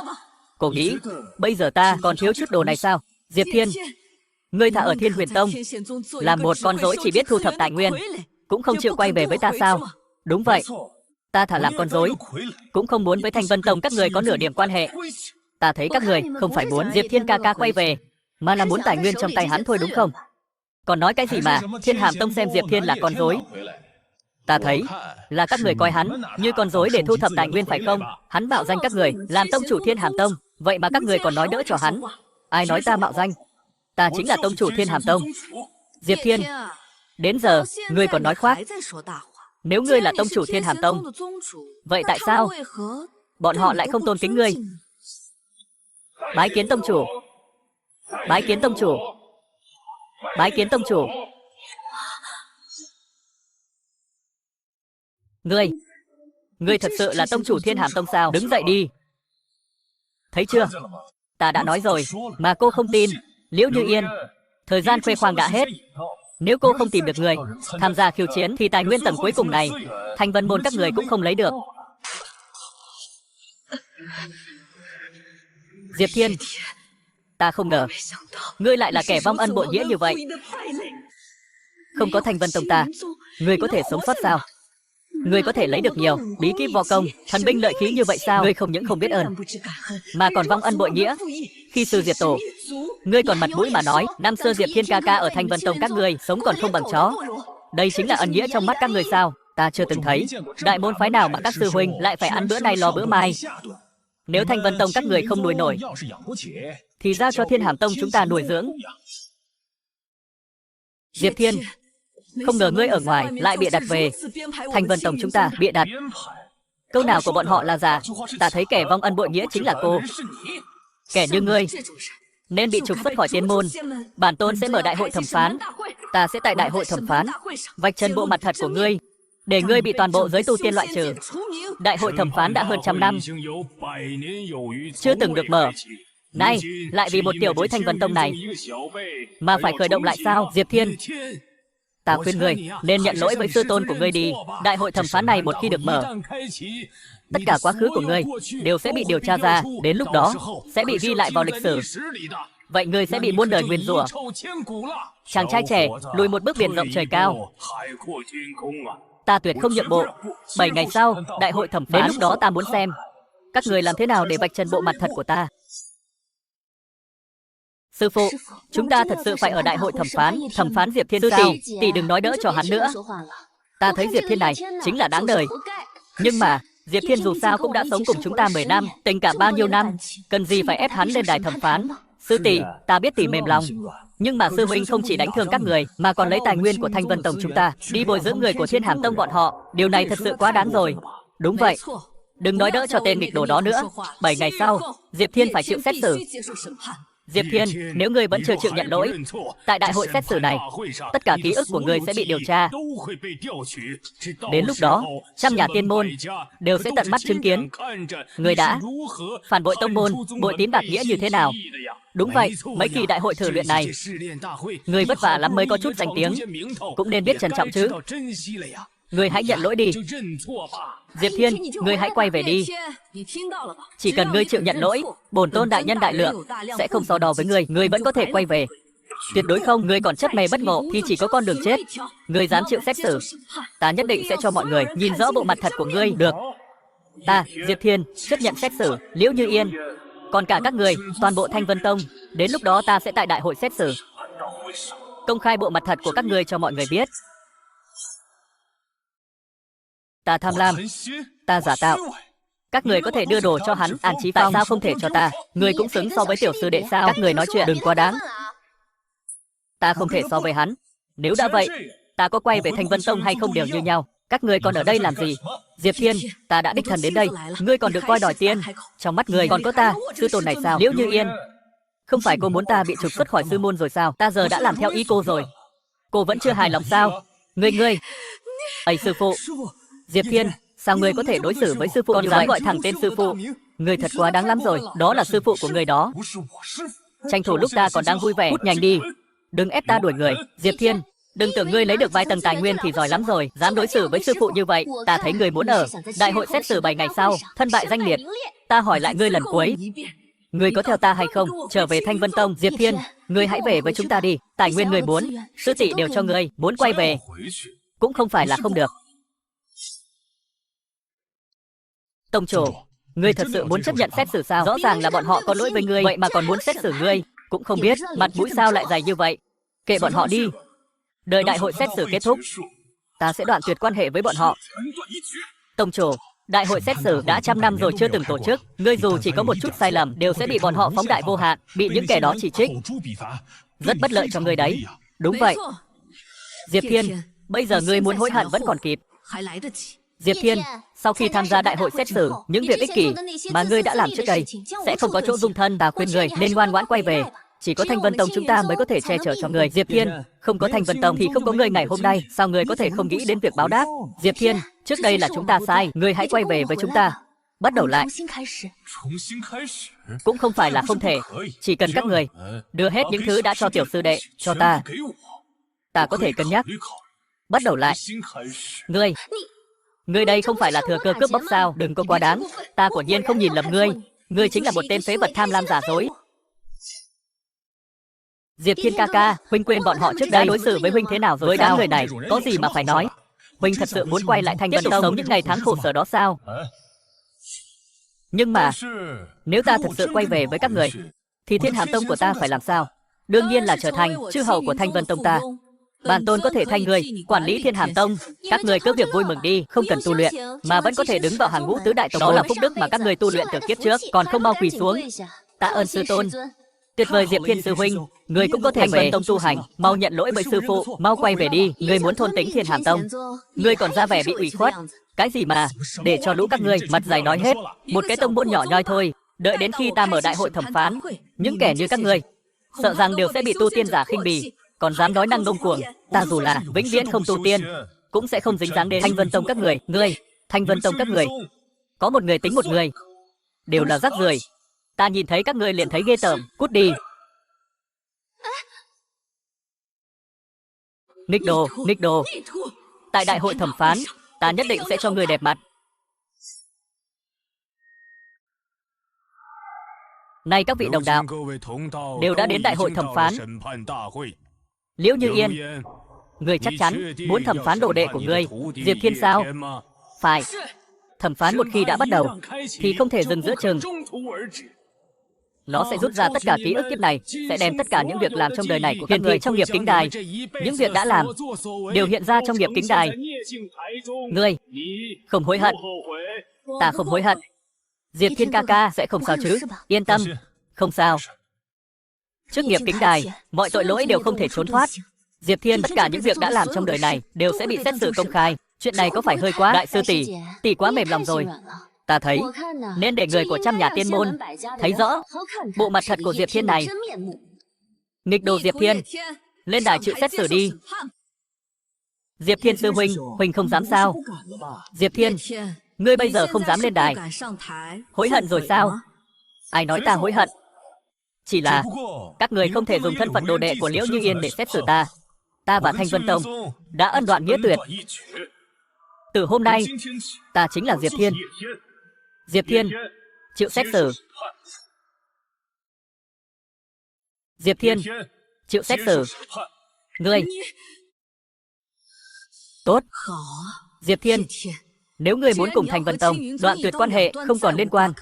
Cô nghĩ, bây giờ ta còn thiếu chút đồ này sao? Diệp Thiên, ngươi thà ở Thiên Huyền Tông, làm một con rối chỉ biết thu thập tài nguyên, cũng không chịu quay về với ta sao? Đúng vậy, ta thà làm con rối, cũng không muốn với Thanh Vân Tông các người có nửa điểm quan hệ. Ta thấy các người không phải muốn Diệp Thiên ca ca quay về, mà là muốn tài nguyên trong tay hắn thôi đúng không? Còn nói cái gì mà Thiên Hàm Tông xem Diệp Thiên là con rối? Ta thấy là các người coi hắn như con rối để thu thập tài nguyên phải không? Hắn mạo danh các người làm tông chủ Thiên Hàm Tông, vậy mà các người còn nói đỡ cho hắn. Ai nói ta mạo danh? Ta chính là tông chủ Thiên Hàm Tông. Diệp Thiên, đến giờ ngươi còn nói khoác. Nếu ngươi là tông chủ Thiên Hàm Tông, vậy tại sao bọn họ lại không tôn kính ngươi? Bái kiến tông chủ. Bái kiến tông chủ. Bái kiến tông chủ. Ngươi thật sự là tông chủ Thiên Hàm Tông sao? Đứng dậy đi. Thấy chưa? Ta đã nói rồi, mà cô không tin. Liễu Như Yên, thời gian khoe khoang đã hết. Nếu cô không tìm được người tham gia khiêu chiến thì tài nguyên tầng cuối cùng này Thanh Vân môn các người cũng không lấy được. Diệp Thiên, ta không ngờ ngươi lại là kẻ vong ân bội nghĩa như vậy. Không có Thanh Vân Tông ta, ngươi có thể sống sót sao? Ngươi có thể lấy được nhiều bí kíp võ công, thần binh lợi khí như vậy sao? Ngươi không những không biết ơn, mà còn vong ân bội nghĩa. Khi sư diệt tổ, ngươi còn mặt mũi mà nói năm xưa Diệp Thiên ca ca ở Thanh Vân Tông các ngươi sống còn không bằng chó. Đây chính là ân nghĩa trong mắt các ngươi sao? Ta chưa từng thấy đại môn phái nào mà các sư huynh lại phải ăn bữa nay lo bữa mai. Nếu Thanh Vân Tông các người không nuôi nổi thì giao cho Thiên Hàm Tông chúng ta nuôi dưỡng. Diệp Thiên, không ngờ ngươi ở ngoài lại bịa đặt về Thanh Vân Tông chúng ta bịa đặt. Câu nào của bọn họ là giả? Ta thấy kẻ vong ân bội nghĩa chính là cô. Kẻ như ngươi nên bị trục xuất khỏi tiên môn. Bản tôn sẽ mở đại hội thẩm phán. Ta sẽ tại đại hội thẩm phán vạch trần bộ mặt thật của ngươi, để ngươi bị toàn bộ giới tu tiên loại trừ. Đại hội thẩm phán đã hơn 100 năm chưa từng được mở, nay lại vì một tiểu bối Thanh Vân Tông này mà phải khởi động lại sao? Diệp Thiên, ta khuyên ngươi nên nhận lỗi với sư tôn của ngươi đi. Đại hội thẩm phán này một khi được mở, tất cả quá khứ của ngươi đều sẽ bị điều tra ra, đến lúc đó sẽ bị ghi lại vào lịch sử. Vậy ngươi sẽ bị muôn đời nguyền rủa. Chàng trai trẻ lùi một bước biển rộng trời cao. Ta tuyệt không nhượng bộ. 7 ngày sau, đại hội thẩm phán, đến lúc đó ta muốn xem các người làm thế nào để vạch trần bộ mặt thật của ta. Sư phụ, chúng ta thật sự phải ở đại hội thẩm phán Diệp Thiên sao? Tỷ đừng nói đỡ cho hắn nữa. Ta thấy Diệp Thiên này chính là đáng đời. Nhưng mà Diệp Thiên dù sao cũng đã sống cùng chúng ta 10 năm, tình cảm bao nhiêu năm, cần gì phải ép hắn lên đài thẩm phán? Sư tỷ, ta biết tỷ mềm lòng. Nhưng mà sư huynh không chỉ đánh thương các người, mà còn lấy tài nguyên của Thanh Vân Tông chúng ta, đi bồi dưỡng người của Thiên Hàm Tông bọn họ. Điều này thật sự quá đáng rồi. Đúng vậy. Đừng nói đỡ cho tên nghịch đồ đó nữa. 7 ngày sau, Diệp Thiên phải chịu xét xử. Diệp Thiên, nếu ngươi vẫn chưa chịu nhận lỗi, tại đại hội xét xử này, tất cả ký ức của ngươi sẽ bị điều tra. Đến lúc đó, trăm nhà tiên môn đều sẽ tận mắt chứng kiến ngươi đã phản bội tông môn, bội tín bạc nghĩa như thế nào. Đúng vậy, mấy kỳ đại hội thử luyện này, ngươi vất vả lắm mới có chút danh tiếng, cũng nên biết trân trọng chứ. Ngươi hãy nhận lỗi đi. Diệp Thiên, ngươi hãy quay về đi. Chỉ cần ngươi chịu nhận lỗi, bổn tôn đại nhân đại lượng sẽ không so đo với ngươi. Ngươi vẫn có thể quay về. Tuyệt đối không, ngươi còn chấp mê bất ngộ thì chỉ có con đường chết. Ngươi dám chịu xét xử, ta nhất định sẽ cho mọi người nhìn rõ bộ mặt thật của ngươi. Được. Ta, Diệp Thiên, chấp nhận xét xử Liễu Như Yên. Còn cả các người, toàn bộ Thanh Vân Tông, đến lúc đó ta sẽ tại đại hội xét xử công khai bộ mặt thật của các ngươi cho mọi người biết. Ta tham lam, ta giả tạo. Các người có thể đưa đồ cho hắn An Chí Phong, tại sao không thể cho ta? Người cũng xứng so với tiểu sư đệ sao? Các người nói chuyện đừng quá đáng. Ta không thể so với hắn. Nếu đã vậy, ta có quay về Thanh Vân Tông hay không đều như nhau. Các người còn ở đây làm gì? Diệp Thiên, ta đã đích thân đến đây, ngươi còn được coi đòi tiền. Trong mắt người còn có ta, sư tôn này sao? Liễu Như Yên, không phải cô muốn ta bị trục xuất khỏi sư môn rồi sao? Ta giờ đã làm theo ý cô rồi. Cô vẫn chưa hài lòng sao? Ngươi. Ây sư phụ. Diệp Thiên, sao ngươi có thể đối xử với sư phụ còn dám gọi thẳng tên sư phụ? Ngươi thật quá đáng lắm rồi, đó là sư phụ của ngươi đó. Tranh thủ lúc ta còn đang vui vẻ, cút nhanh đi. Đừng ép ta đuổi người. Diệp Thiên, đừng tưởng ngươi lấy được vài tầng tài nguyên thì giỏi lắm rồi, dám đối xử với sư phụ như vậy. Ta thấy ngươi muốn ở đại hội xét xử 7 ngày sau, thân bại danh liệt. Ta hỏi lại ngươi lần cuối, ngươi có theo ta hay không? Trở về Thanh Vân Tông. Diệp Thiên, ngươi hãy về với chúng ta đi. Tài nguyên ngươi muốn, sư tỷ đều cho ngươi. Muốn quay về cũng không phải là không được. Tông chủ, ngươi thật sự muốn chấp nhận xét xử sao? Rõ ràng là bọn họ có lỗi với ngươi, vậy mà còn muốn xét xử ngươi. Cũng không biết mặt mũi sao lại dày như vậy. Kệ bọn họ đi. Đợi đại hội xét xử kết thúc, ta sẽ đoạn tuyệt quan hệ với bọn họ. Tông chủ, đại hội xét xử đã 100 năm rồi chưa từng tổ chức. Ngươi dù chỉ có một chút sai lầm đều sẽ bị bọn họ phóng đại vô hạn, bị những kẻ đó chỉ trích. Rất bất lợi cho ngươi đấy. Đúng vậy. Diệp Thiên, bây giờ ngươi muốn hối hận vẫn còn kịp. Diệp Thiên, sau khi tham gia đại hội xét xử, những việc ích kỷ mà ngươi đã làm trước đây sẽ không có chỗ dung thân. Ta khuyên ngươi nên ngoan ngoãn quay về. Chỉ có Thanh Vân Tông chúng ta mới có thể che chở cho ngươi. Diệp Thiên, không có Thanh Vân Tông thì không có ngươi ngày hôm nay. Sao ngươi có thể không nghĩ đến việc báo đáp? Diệp Thiên, trước đây là chúng ta sai, ngươi hãy quay về với chúng ta, bắt đầu lại. Cũng không phải là không thể, chỉ cần các người đưa hết những thứ đã cho tiểu sư đệ cho ta. Ta có thể cân nhắc bắt đầu lại. Ngươi đây không phải là thừa cơ cướp bóc sao? Đừng có quá đáng. Ta quả nhiên không nhìn lầm ngươi. Ngươi chính là một tên phế vật tham lam giả dối. Diệp Thiên ca ca, huynh quên bọn họ trước đây đối xử với huynh thế nào rồi? Với đám người này có gì mà phải nói? Huynh thật sự muốn quay lại Thanh Vân Tông sống những ngày tháng khổ sở đó sao? Nhưng mà nếu ta thật sự quay về với các người thì Thiên Hàm Tông của ta phải làm sao? Đương nhiên là trở thành chư hầu của Thanh Vân Tông ta. Bản tôn có thể thay người quản lý Thiên Hàm Tông. Các người cứ việc vui mừng đi, không cần tu luyện mà vẫn có thể đứng vào hàng ngũ tứ đại tông. Đó là phúc đức mà các người tu luyện từ kiếp trước, còn không mau quỳ xuống tạ ơn sư tôn. Tuyệt vời Diệp Thiên sư huynh, người cũng có thể về tông tu hành, mau nhận lỗi với sư phụ, mau quay về đi. Người muốn thôn tính Thiên Hàm Tông, người còn ra vẻ bị ủy khuất. Cái gì mà để cho lũ các ngươi mặt dày nói hết. Một cái tông môn nhỏ nhoi thôi, đợi đến khi ta mở đại hội thẩm phán, những kẻ như các ngươi sợ rằng đều sẽ bị tu tiên giả khinh bỉ. Còn dám nói năng ngông cuồng, ta dù là vĩnh viễn không tu tiên cũng sẽ không dính dáng đến Thanh Vân Tông các người. Thanh Vân Tông các người có một người tính một người, đều là rác rưởi. Ta nhìn thấy các ngươi liền thấy ghê tởm. Cút đi. Nghịch đồ. Tại đại hội thẩm phán, ta nhất định sẽ cho ngươi đẹp mặt. Nay các vị đồng đạo đều đã đến đại hội thẩm phán. Liễu Như Yên, ngươi chắc chắn muốn thẩm phán đồ đệ của ngươi Diệp Thiên sao? Phải. Thẩm phán một khi đã bắt đầu thì không thể dừng giữa chừng. Nó sẽ rút ra tất cả ký ức kiếp này, sẽ đem tất cả những việc làm trong đời này của hiển thị trong nghiệp kính đài. Những việc đã làm đều hiện ra trong nghiệp kính đài. Ngươi không hối hận. Ta không hối hận. Diệp Thiên ca ca sẽ không sao chứ? Yên tâm, không sao. Trước nghiệp kính đài, mọi tội lỗi đều không thể trốn thoát. Diệp Thiên, tất cả những việc đã làm trong đời này đều sẽ bị xét xử công khai. Chuyện này có phải hơi quá? Đại sư tỷ, tỷ quá mềm lòng rồi. Ta thấy nên để người của trăm nhà tiên môn thấy rõ bộ mặt thật của Diệp Thiên này. Nghịch đồ Diệp Thiên, lên đài chịu xét xử đi. Diệp Thiên sư huynh, huynh không dám sao? Diệp Thiên, ngươi bây giờ không dám lên đài, hối hận rồi sao? Ai nói ta hối hận? Chỉ là các người không thể dùng thân phận đồ đệ của Liễu Như Yên để xét xử ta. Ta và Thanh Vân Tông đã ân đoạn nghĩa tuyệt. Từ hôm nay, ta chính là Diệp Thiên. Diệp Thiên, chịu xét xử. Diệp Thiên, chịu xét xử. Ngươi. Tốt. Diệp Thiên, nếu ngươi muốn cùng Thanh Vân Tông đoạn tuyệt quan hệ, không còn liên quan,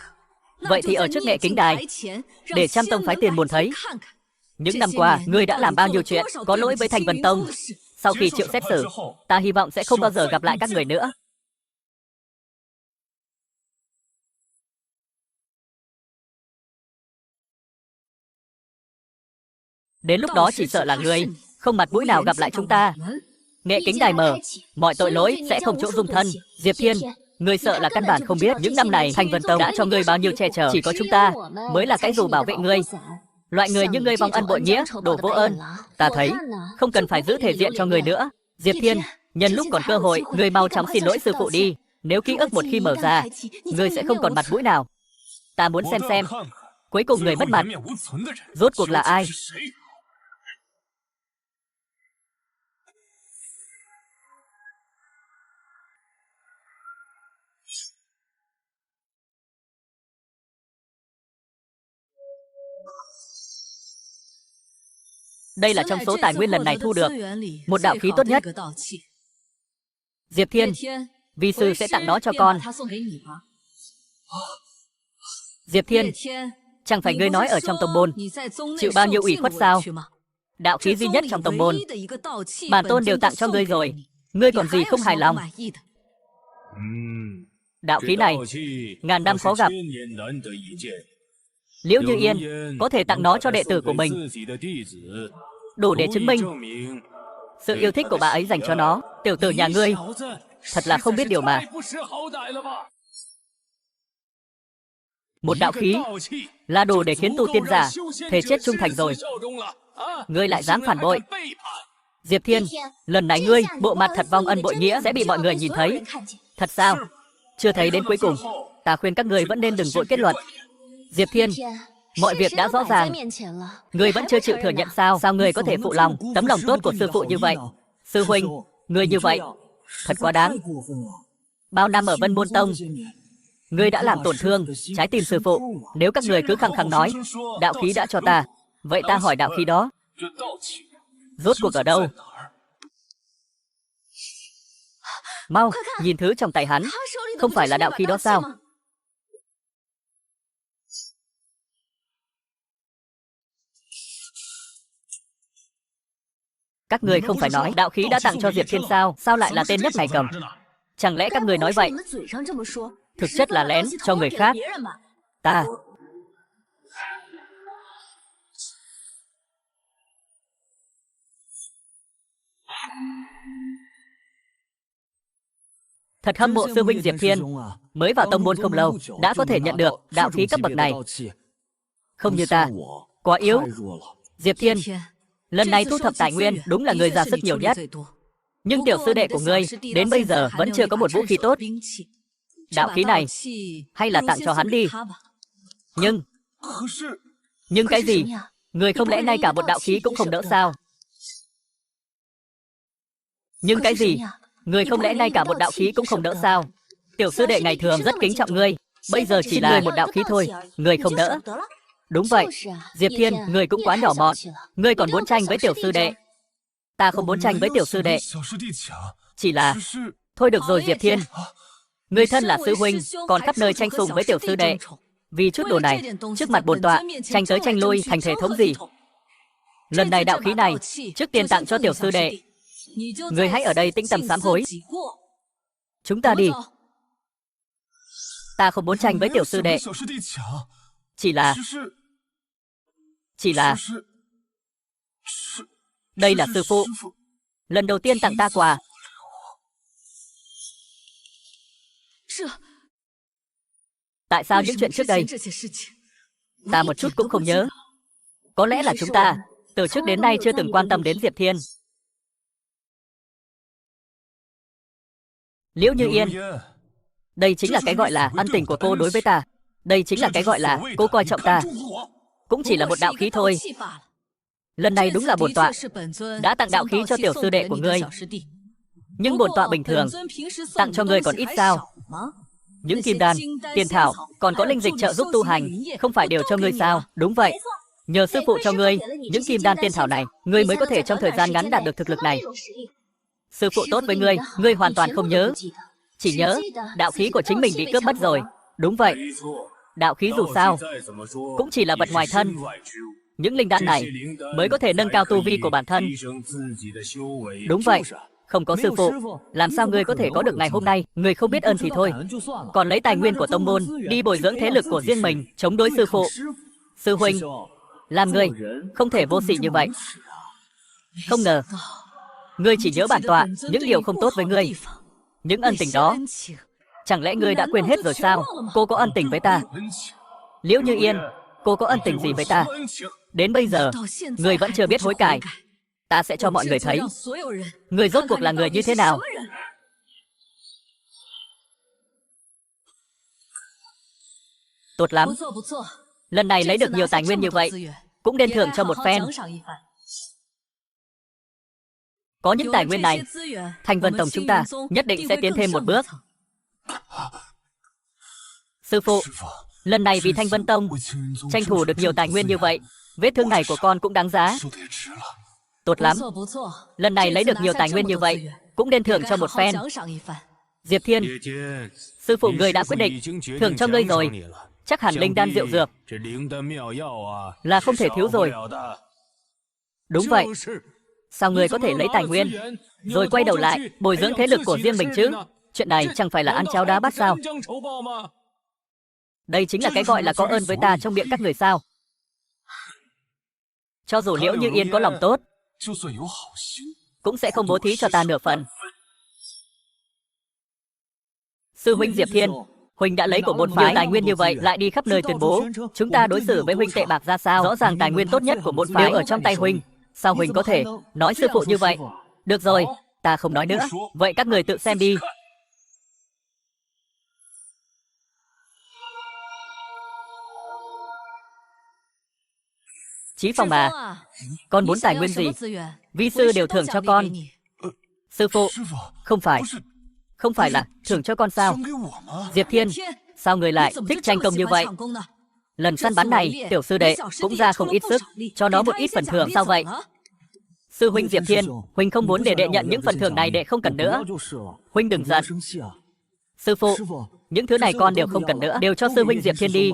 vậy thì ở trước nghệ kính đài, để trăm tông phái tiền buồn thấy. Những năm qua, ngươi đã làm bao nhiêu chuyện có lỗi với Thanh Vân Tông. Sau khi chịu xét xử, ta hy vọng sẽ không bao giờ gặp lại các người nữa. Đến lúc đó chỉ sợ là ngươi không mặt mũi nào gặp lại chúng ta. Nghệ kính đài mở, mọi tội lỗi sẽ không chỗ dung thân. Diệp Thiên, ngươi sợ là căn bản không biết những năm này Thanh Vân Tông đã cho ngươi bao nhiêu che chở. Chỉ có chúng ta mới là cái dù bảo vệ ngươi. Loại người như ngươi vong ân bội nghĩa, đổ vô ơn. Ta thấy không cần phải giữ thể diện cho ngươi nữa. Diệp Thiên, nhân lúc còn cơ hội, ngươi mau chóng xin lỗi sư phụ đi. Nếu ký ức một khi mở ra, ngươi sẽ không còn mặt mũi nào. Ta muốn xem cuối cùng người mất mặt rốt cuộc là ai. Đây là trong số tài nguyên lần này thu được một đạo khí tốt nhất. Diệp Thiên, vi sư sẽ tặng nó cho con. Diệp Thiên, chẳng phải ngươi nói ở trong tông môn chịu bao nhiêu ủy khuất sao? Đạo khí duy nhất trong tông môn, bản tôn đều tặng cho ngươi rồi. Ngươi còn gì không hài lòng? Đạo khí này ngàn năm khó gặp. Liễu Như Yên có thể tặng nó cho đệ tử của mình, đủ để chứng minh sự yêu thích của bà ấy dành cho nó. Tiểu tử nhà ngươi thật là không biết điều mà. Một đạo khí là đồ để khiến tu tiên giả thề chết trung thành rồi. Ngươi lại dám phản bội. Diệp Thiên, lần này ngươi bộ mặt thật vong ân bội nghĩa sẽ bị mọi người nhìn thấy. Thật sao? Chưa thấy đến cuối cùng. Ta khuyên các ngươi vẫn nên đừng vội kết luận. Diệp Thiên, mọi việc đã rõ ràng. Ngươi vẫn chưa chịu thừa nhận sao? Sao ngươi có thể phụ lòng tấm lòng tốt của sư phụ như vậy? Sư huynh, ngươi như vậy thật quá đáng. Bao năm ở Vân Môn Tông, ngươi đã làm tổn thương trái tim sư phụ. Nếu các người cứ khăng khăng nói đạo khí đã cho ta, vậy ta hỏi đạo khí đó rốt cuộc ở đâu? Mau, nhìn thứ trong tay hắn, không phải là đạo khí đó sao? Các người không phải nói đạo khí đã tặng cho Diệp Thiên sao? Sao lại là tên nhóc này cầm? Chẳng lẽ các người nói vậy thực chất là lén cho người khác? Ta thật hâm mộ sư huynh Diệp Thiên, mới vào tông môn không lâu đã có thể nhận được đạo khí cấp bậc này. Không như ta, quá yếu. Diệp Thiên, lần này thu thập tài nguyên đúng là người ra sức nhiều nhất. Nhưng tiểu sư đệ của ngươi đến bây giờ vẫn chưa có một vũ khí tốt. Đạo khí này hay là tặng cho hắn đi. Nhưng cái gì? Người không lẽ ngay cả một đạo khí cũng không đỡ sao? Nhưng cái gì? Người không lẽ ngay cả một đạo khí cũng không đỡ sao? Tiểu sư đệ ngày thường rất kính trọng ngươi, bây giờ chỉ là một đạo khí thôi, ngươi không đỡ. Đúng vậy, Diệp Thiên, ngươi cũng quá nhỏ mọn. Ngươi còn muốn tranh với tiểu sư đệ. Ta không muốn tranh với tiểu sư đệ. Chỉ là... Thôi được rồi Diệp Thiên. Ngươi thân là sư huynh, còn khắp nơi tranh sủng với tiểu sư đệ. Vì chút đồ này, trước mặt bổn tọa, tranh tới tranh lui thành thể thống gì? Lần này đạo khí này, trước tiên tặng cho tiểu sư đệ. Ngươi hãy ở đây tĩnh tâm sám hối. Chúng ta đi. Ta không muốn tranh với tiểu sư đệ. Chỉ là Đây là sư phụ. Lần đầu tiên tặng ta quà. Tại sao những chuyện trước đây ta một chút cũng không nhớ? Có lẽ là chúng ta từ trước đến nay chưa từng quan tâm đến Diệp Thiên. Liễu Như Yên, đây chính là cái gọi là ân tình của cô đối với ta. Đây chính là cái gọi là cô coi trọng ta. Cũng chỉ là một đạo khí thôi. Lần này đúng là bổn tọa đã tặng đạo khí cho tiểu sư đệ của ngươi. Nhưng bổn tọa bình thường tặng cho ngươi còn ít sao? Những kim đan, tiền thảo, còn có linh dịch trợ giúp tu hành, không phải đều cho ngươi sao? Đúng vậy. Nhờ sư phụ cho ngươi những kim đan tiên thảo này, ngươi mới có thể trong thời gian ngắn đạt được thực lực này. Sư phụ tốt với ngươi hoàn toàn không nhớ. Chỉ nhớ đạo khí của chính mình bị cướp mất rồi. Đúng vậy. Đạo khí dù sao cũng chỉ là vật ngoài thân. Những linh đan này mới có thể nâng cao tu vi của bản thân. Đúng vậy. Không có sư phụ, làm sao ngươi có thể có được ngày hôm nay? Ngươi không biết ơn thì thôi, còn lấy tài nguyên của tông môn đi bồi dưỡng thế lực của riêng mình, chống đối sư phụ. Sư huynh, làm ngươi không thể vô sỉ như vậy. Không ngờ ngươi chỉ nhớ bản tọa những điều không tốt với ngươi. Những ân tình đó, chẳng lẽ ngươi đã quên hết rồi sao? Cô có ân tình với ta. Liễu Như Yên, cô có ân tình gì với ta? Đến bây giờ, ngươi vẫn chưa biết hối cải. Ta sẽ cho mọi người thấy ngươi rốt cuộc là người như thế nào. Tốt lắm. Lần này lấy được nhiều tài nguyên như vậy, cũng nên thưởng cho một phen. Có những tài nguyên này, Thanh Vân Tông chúng ta nhất định sẽ tiến thêm một bước. Sư phụ, lần này vì Thanh Vân Tông tranh thủ được nhiều tài nguyên như vậy, vết thương này của con cũng đáng giá. Tốt lắm. Lần này lấy được nhiều tài nguyên như vậy, cũng nên thưởng cho một phen. Diệp Thiên, sư phụ ngươi đã quyết định thưởng cho ngươi rồi. Chắc hẳn linh đan rượu dược là không thể thiếu rồi. Đúng vậy. Sao ngươi có thể lấy tài nguyên rồi quay đầu lại bồi dưỡng thế lực của riêng mình chứ? Chuyện này chẳng phải là ăn cháo đá bát sao? Đây chính là cái gọi là có ơn với ta trong miệng các người sao? Cho dù Liễu Như Yên có lòng tốt, cũng sẽ không bố thí cho ta nửa phần. Sư huynh Diệp Thiên, huynh đã lấy của môn phái tài nguyên như vậy, lại đi khắp nơi tuyên bố chúng ta đối xử với huynh tệ bạc ra sao? Rõ ràng tài nguyên tốt nhất của môn phái đều ở trong tay huynh. Sao huynh có thể nói sư phụ như vậy? Được rồi, ta không nói nữa. Vậy các người tự xem đi. Chí Phong à, con muốn tài nguyên gì, vi sư đều thưởng cho con. Sư phụ, không phải là thưởng cho con sao? Diệp Thiên, sao người lại thích tranh công như vậy? Lần săn bắn này, tiểu sư đệ cũng ra không ít sức, cho nó một ít phần thưởng. Sao vậy? Sư huynh Diệp Thiên, huynh không muốn để đệ nhận những phần thưởng này, đệ không cần nữa. Huynh đừng giận. Sư phụ, những thứ này con đều không cần nữa, đều cho sư huynh Diệp Thiên đi.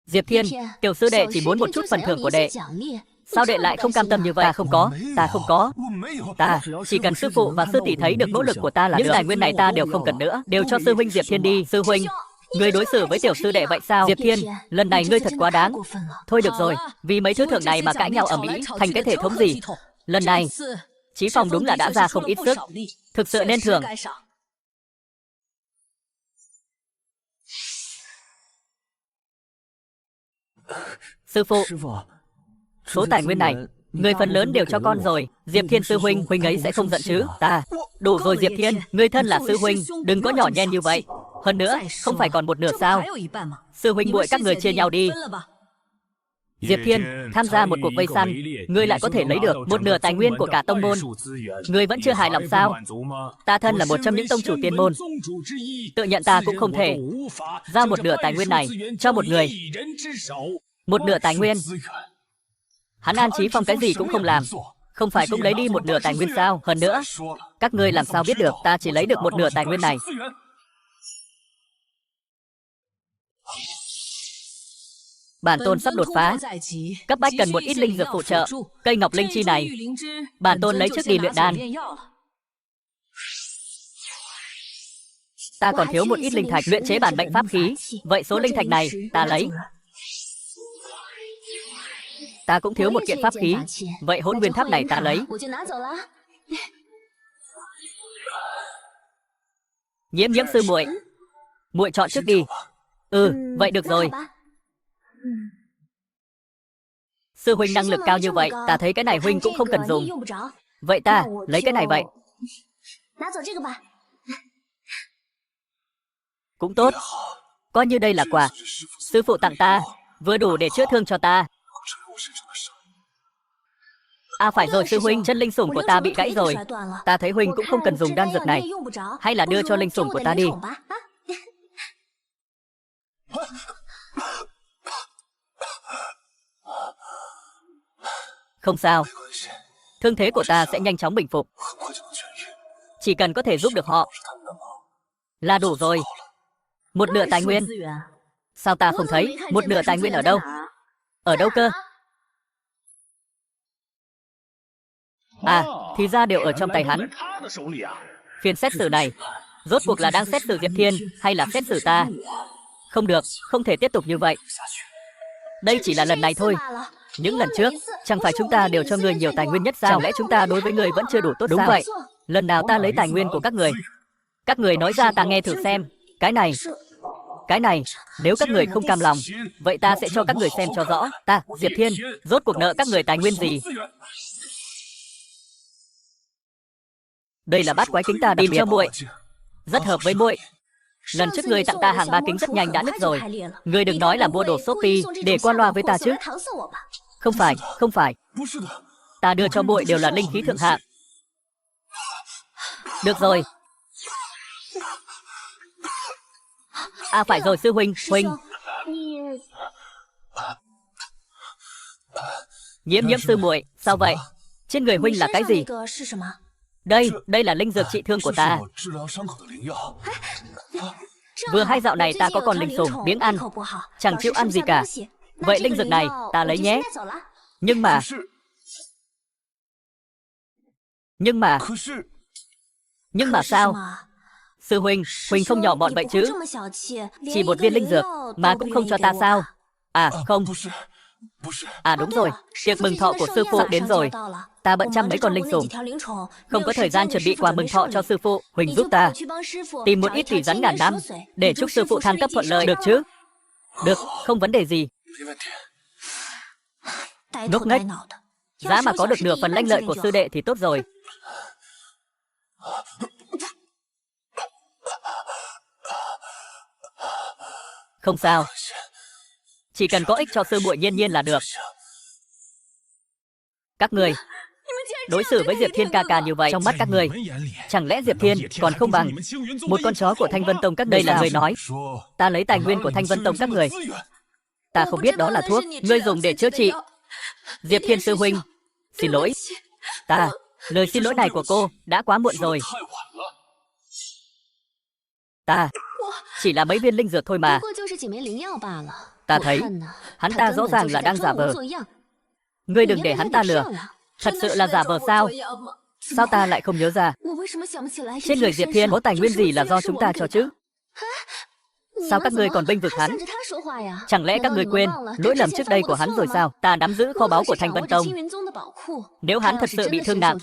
Diệp Thiên, tiểu sư đệ chỉ muốn một chút phần thưởng của đệ. Sao đệ lại không cam tâm như vậy? Ta không có. Ta chỉ cần sư phụ và sư tỷ thấy được nỗ lực của ta là được. Những tài nguyên này ta đều không cần nữa, đều cho sư huynh Diệp Thiên đi. Sư huynh, ngươi đối xử với tiểu sư đệ vậy sao? Diệp Thiên, lần này ngươi thật quá đáng. Thôi được rồi, vì mấy thứ thưởng này mà cãi nhau ầm ĩ thành cái thể thống gì? Lần này, Chí Phong đúng là đã ra không ít sức, thực sự nên thưởng. Sư phụ, số tài nguyên này, người phần lớn đều cho con rồi. Diệp Thiên sư huynh, huynh ấy sẽ không giận chứ? Ta, đủ rồi Diệp Thiên, người thân là sư huynh, đừng có nhỏ nhen như vậy. Hơn nữa, không phải còn một nửa sao? Sư huynh muội các người chia nhau đi. Diệp Thiên, tham gia một cuộc vây săn, ngươi lại có thể lấy được một nửa tài nguyên của cả tông môn. Ngươi vẫn chưa hài lòng sao? Ta thân là một trong những tông chủ tiên môn, tự nhận ta cũng không thể giao một nửa tài nguyên này cho một người. Một nửa tài nguyên. Hắn An Chí Phong cái gì cũng không làm, không phải cũng lấy đi một nửa tài nguyên sao? Hơn nữa, các ngươi làm sao biết được ta chỉ lấy được một nửa tài nguyên này? Bản tôn sắp đột phá, cấp bách cần một ít linh dược phụ trợ. Cây ngọc linh chi này, bản tôn lấy trước đi luyện đan. Ta còn thiếu một ít linh thạch luyện chế bản mệnh pháp khí. Vậy số linh thạch này ta lấy. Ta cũng thiếu một kiện pháp khí. Vậy hỗn nguyên tháp này ta lấy. Nhiễm nhiễm sư muội, muội chọn trước đi. Vậy được rồi. Sư huynh năng lực cao như vậy, ta thấy cái này huynh cũng không cần dùng. Vậy ta lấy cái này vậy. Cũng tốt. Coi như đây là quà sư phụ tặng ta, vừa đủ để chữa thương cho ta. Phải rồi sư huynh, chân linh sủng của ta bị gãy rồi. Ta thấy huynh cũng không cần dùng đan dược này. Hay là đưa cho linh sủng của ta đi. Không sao. Thương thế của ta sẽ nhanh chóng bình phục. Chỉ cần có thể giúp được họ là đủ rồi. Một nửa tài nguyên. Sao ta không thấy một nửa tài nguyên ở đâu? Ở đâu cơ? Thì ra đều ở trong tay hắn. Phiên xét xử này rốt cuộc là đang xét xử Diệp Thiên hay là xét xử ta? Không được, không thể tiếp tục như vậy. Đây chỉ là lần này thôi. Những lần trước, chẳng phải chúng ta đều cho người nhiều tài nguyên nhất sao? Chẳng lẽ chúng ta đối với người vẫn chưa đủ tốt? Đúng sao? Vậy. Lần nào ta lấy tài nguyên của các người nói ra ta nghe thử xem. Cái này, nếu các người không cam lòng, vậy ta sẽ cho các người xem cho rõ. Ta, Diệp Thiên, rốt cuộc nợ các người tài nguyên gì? Đây là bát quái kính ta tìm cho muội, rất hợp với muội. Lần trước người tặng ta hàng 3 kính rất nhanh đã nứt rồi. Người đừng nói là mua đồ Shopee để qua loa với ta chứ. Không phải. Ta đưa cho muội đều là linh khí thượng hạng. Được rồi. Phải rồi sư huynh. Nhiễm nhiễm sư muội, sao vậy? Trên người huynh là cái gì? Đây là linh dược trị thương của ta. Vừa hay dạo này ta có con linh sủng biếng ăn, chẳng chịu ăn gì cả. Vậy linh dược này ta lấy nhé. Nhưng mà sao? Sư huynh không nhỏ mọn vậy chứ? Chỉ một viên linh dược mà cũng không cho ta sao? Không. Đúng rồi, tiệc mừng thọ của sư phụ đến rồi. Ta bận chăm mấy con linh sủng, không có thời gian chuẩn bị quà mừng thọ cho sư phụ. Huỳnh giúp ta tìm một ít tỷ rắn ngàn năm để chúc sư phụ thăng cấp thuận lợi, được chứ? Được, không vấn đề gì. Ngốc nghếch, giá mà có được nửa phần lanh lợi của sư đệ thì tốt rồi. Không sao, chỉ cần có ích cho sư muội Nhiên Nhiên là được. Các người đối xử với Diệp Thiên ca ca như vậy, trong mắt các người, chẳng lẽ Diệp Thiên còn không bằng một con chó của Thanh Vân Tông các ngươi? Đây là người nói ta lấy tài nguyên của Thanh Vân Tông các người. Ta không biết đó là thuốc ngươi dùng để chữa trị. Diệp Thiên sư huynh, xin lỗi. Lời xin lỗi này của cô đã quá muộn rồi. Ta chỉ là mấy viên linh dược thôi mà. Ta thấy hắn ta rõ ràng là đang giả vờ. Ngươi đừng để hắn ta lừa. Thật sự là giả vờ sao? Sao ta lại không nhớ ra? Trên người Diệp Thiên có tài nguyên gì là do chúng ta cho chứ? Sao các ngươi còn bênh vực hắn? Chẳng lẽ các ngươi quên lỗi lầm trước đây của hắn rồi sao? Ta nắm giữ kho báu của Thanh Vân Tông. Nếu hắn thật sự bị thương nặng,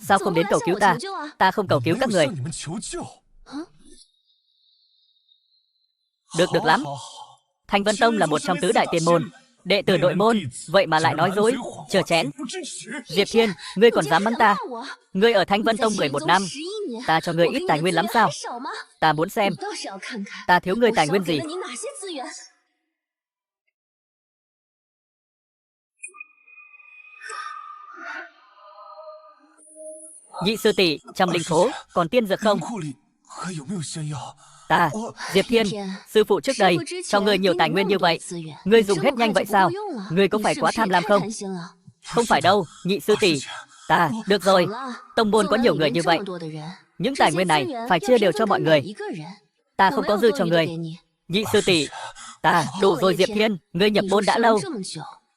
sao không đến cầu cứu ta? Ta không cầu cứu các người. Được lắm. Thanh Vân Tông là một trong tứ đại tiên môn, đệ tử nội môn, vậy mà lại nói dối, chở chén. Diệp Thiên, ngươi còn dám mắng ta? Ngươi ở Thanh Vân Tông 11 năm, ta cho ngươi ít tài nguyên lắm sao? Ta muốn xem ta thiếu ngươi tài nguyên gì. Nhị sư tỷ, trong linh phố còn tiên dược không? Ta, Diệp Thiên, sư phụ trước đây cho ngươi nhiều tài nguyên như vậy, ngươi dùng hết nhanh vậy sao? Ngươi có phải quá tham lam không? Không phải đâu, nhị sư tỷ. Ta, được rồi, tông môn có nhiều người như vậy, những tài nguyên này phải chia đều cho mọi người. Ta không có dư cho ngươi. Nhị sư tỷ, ta, đủ rồi Diệp Thiên, ngươi nhập môn đã lâu.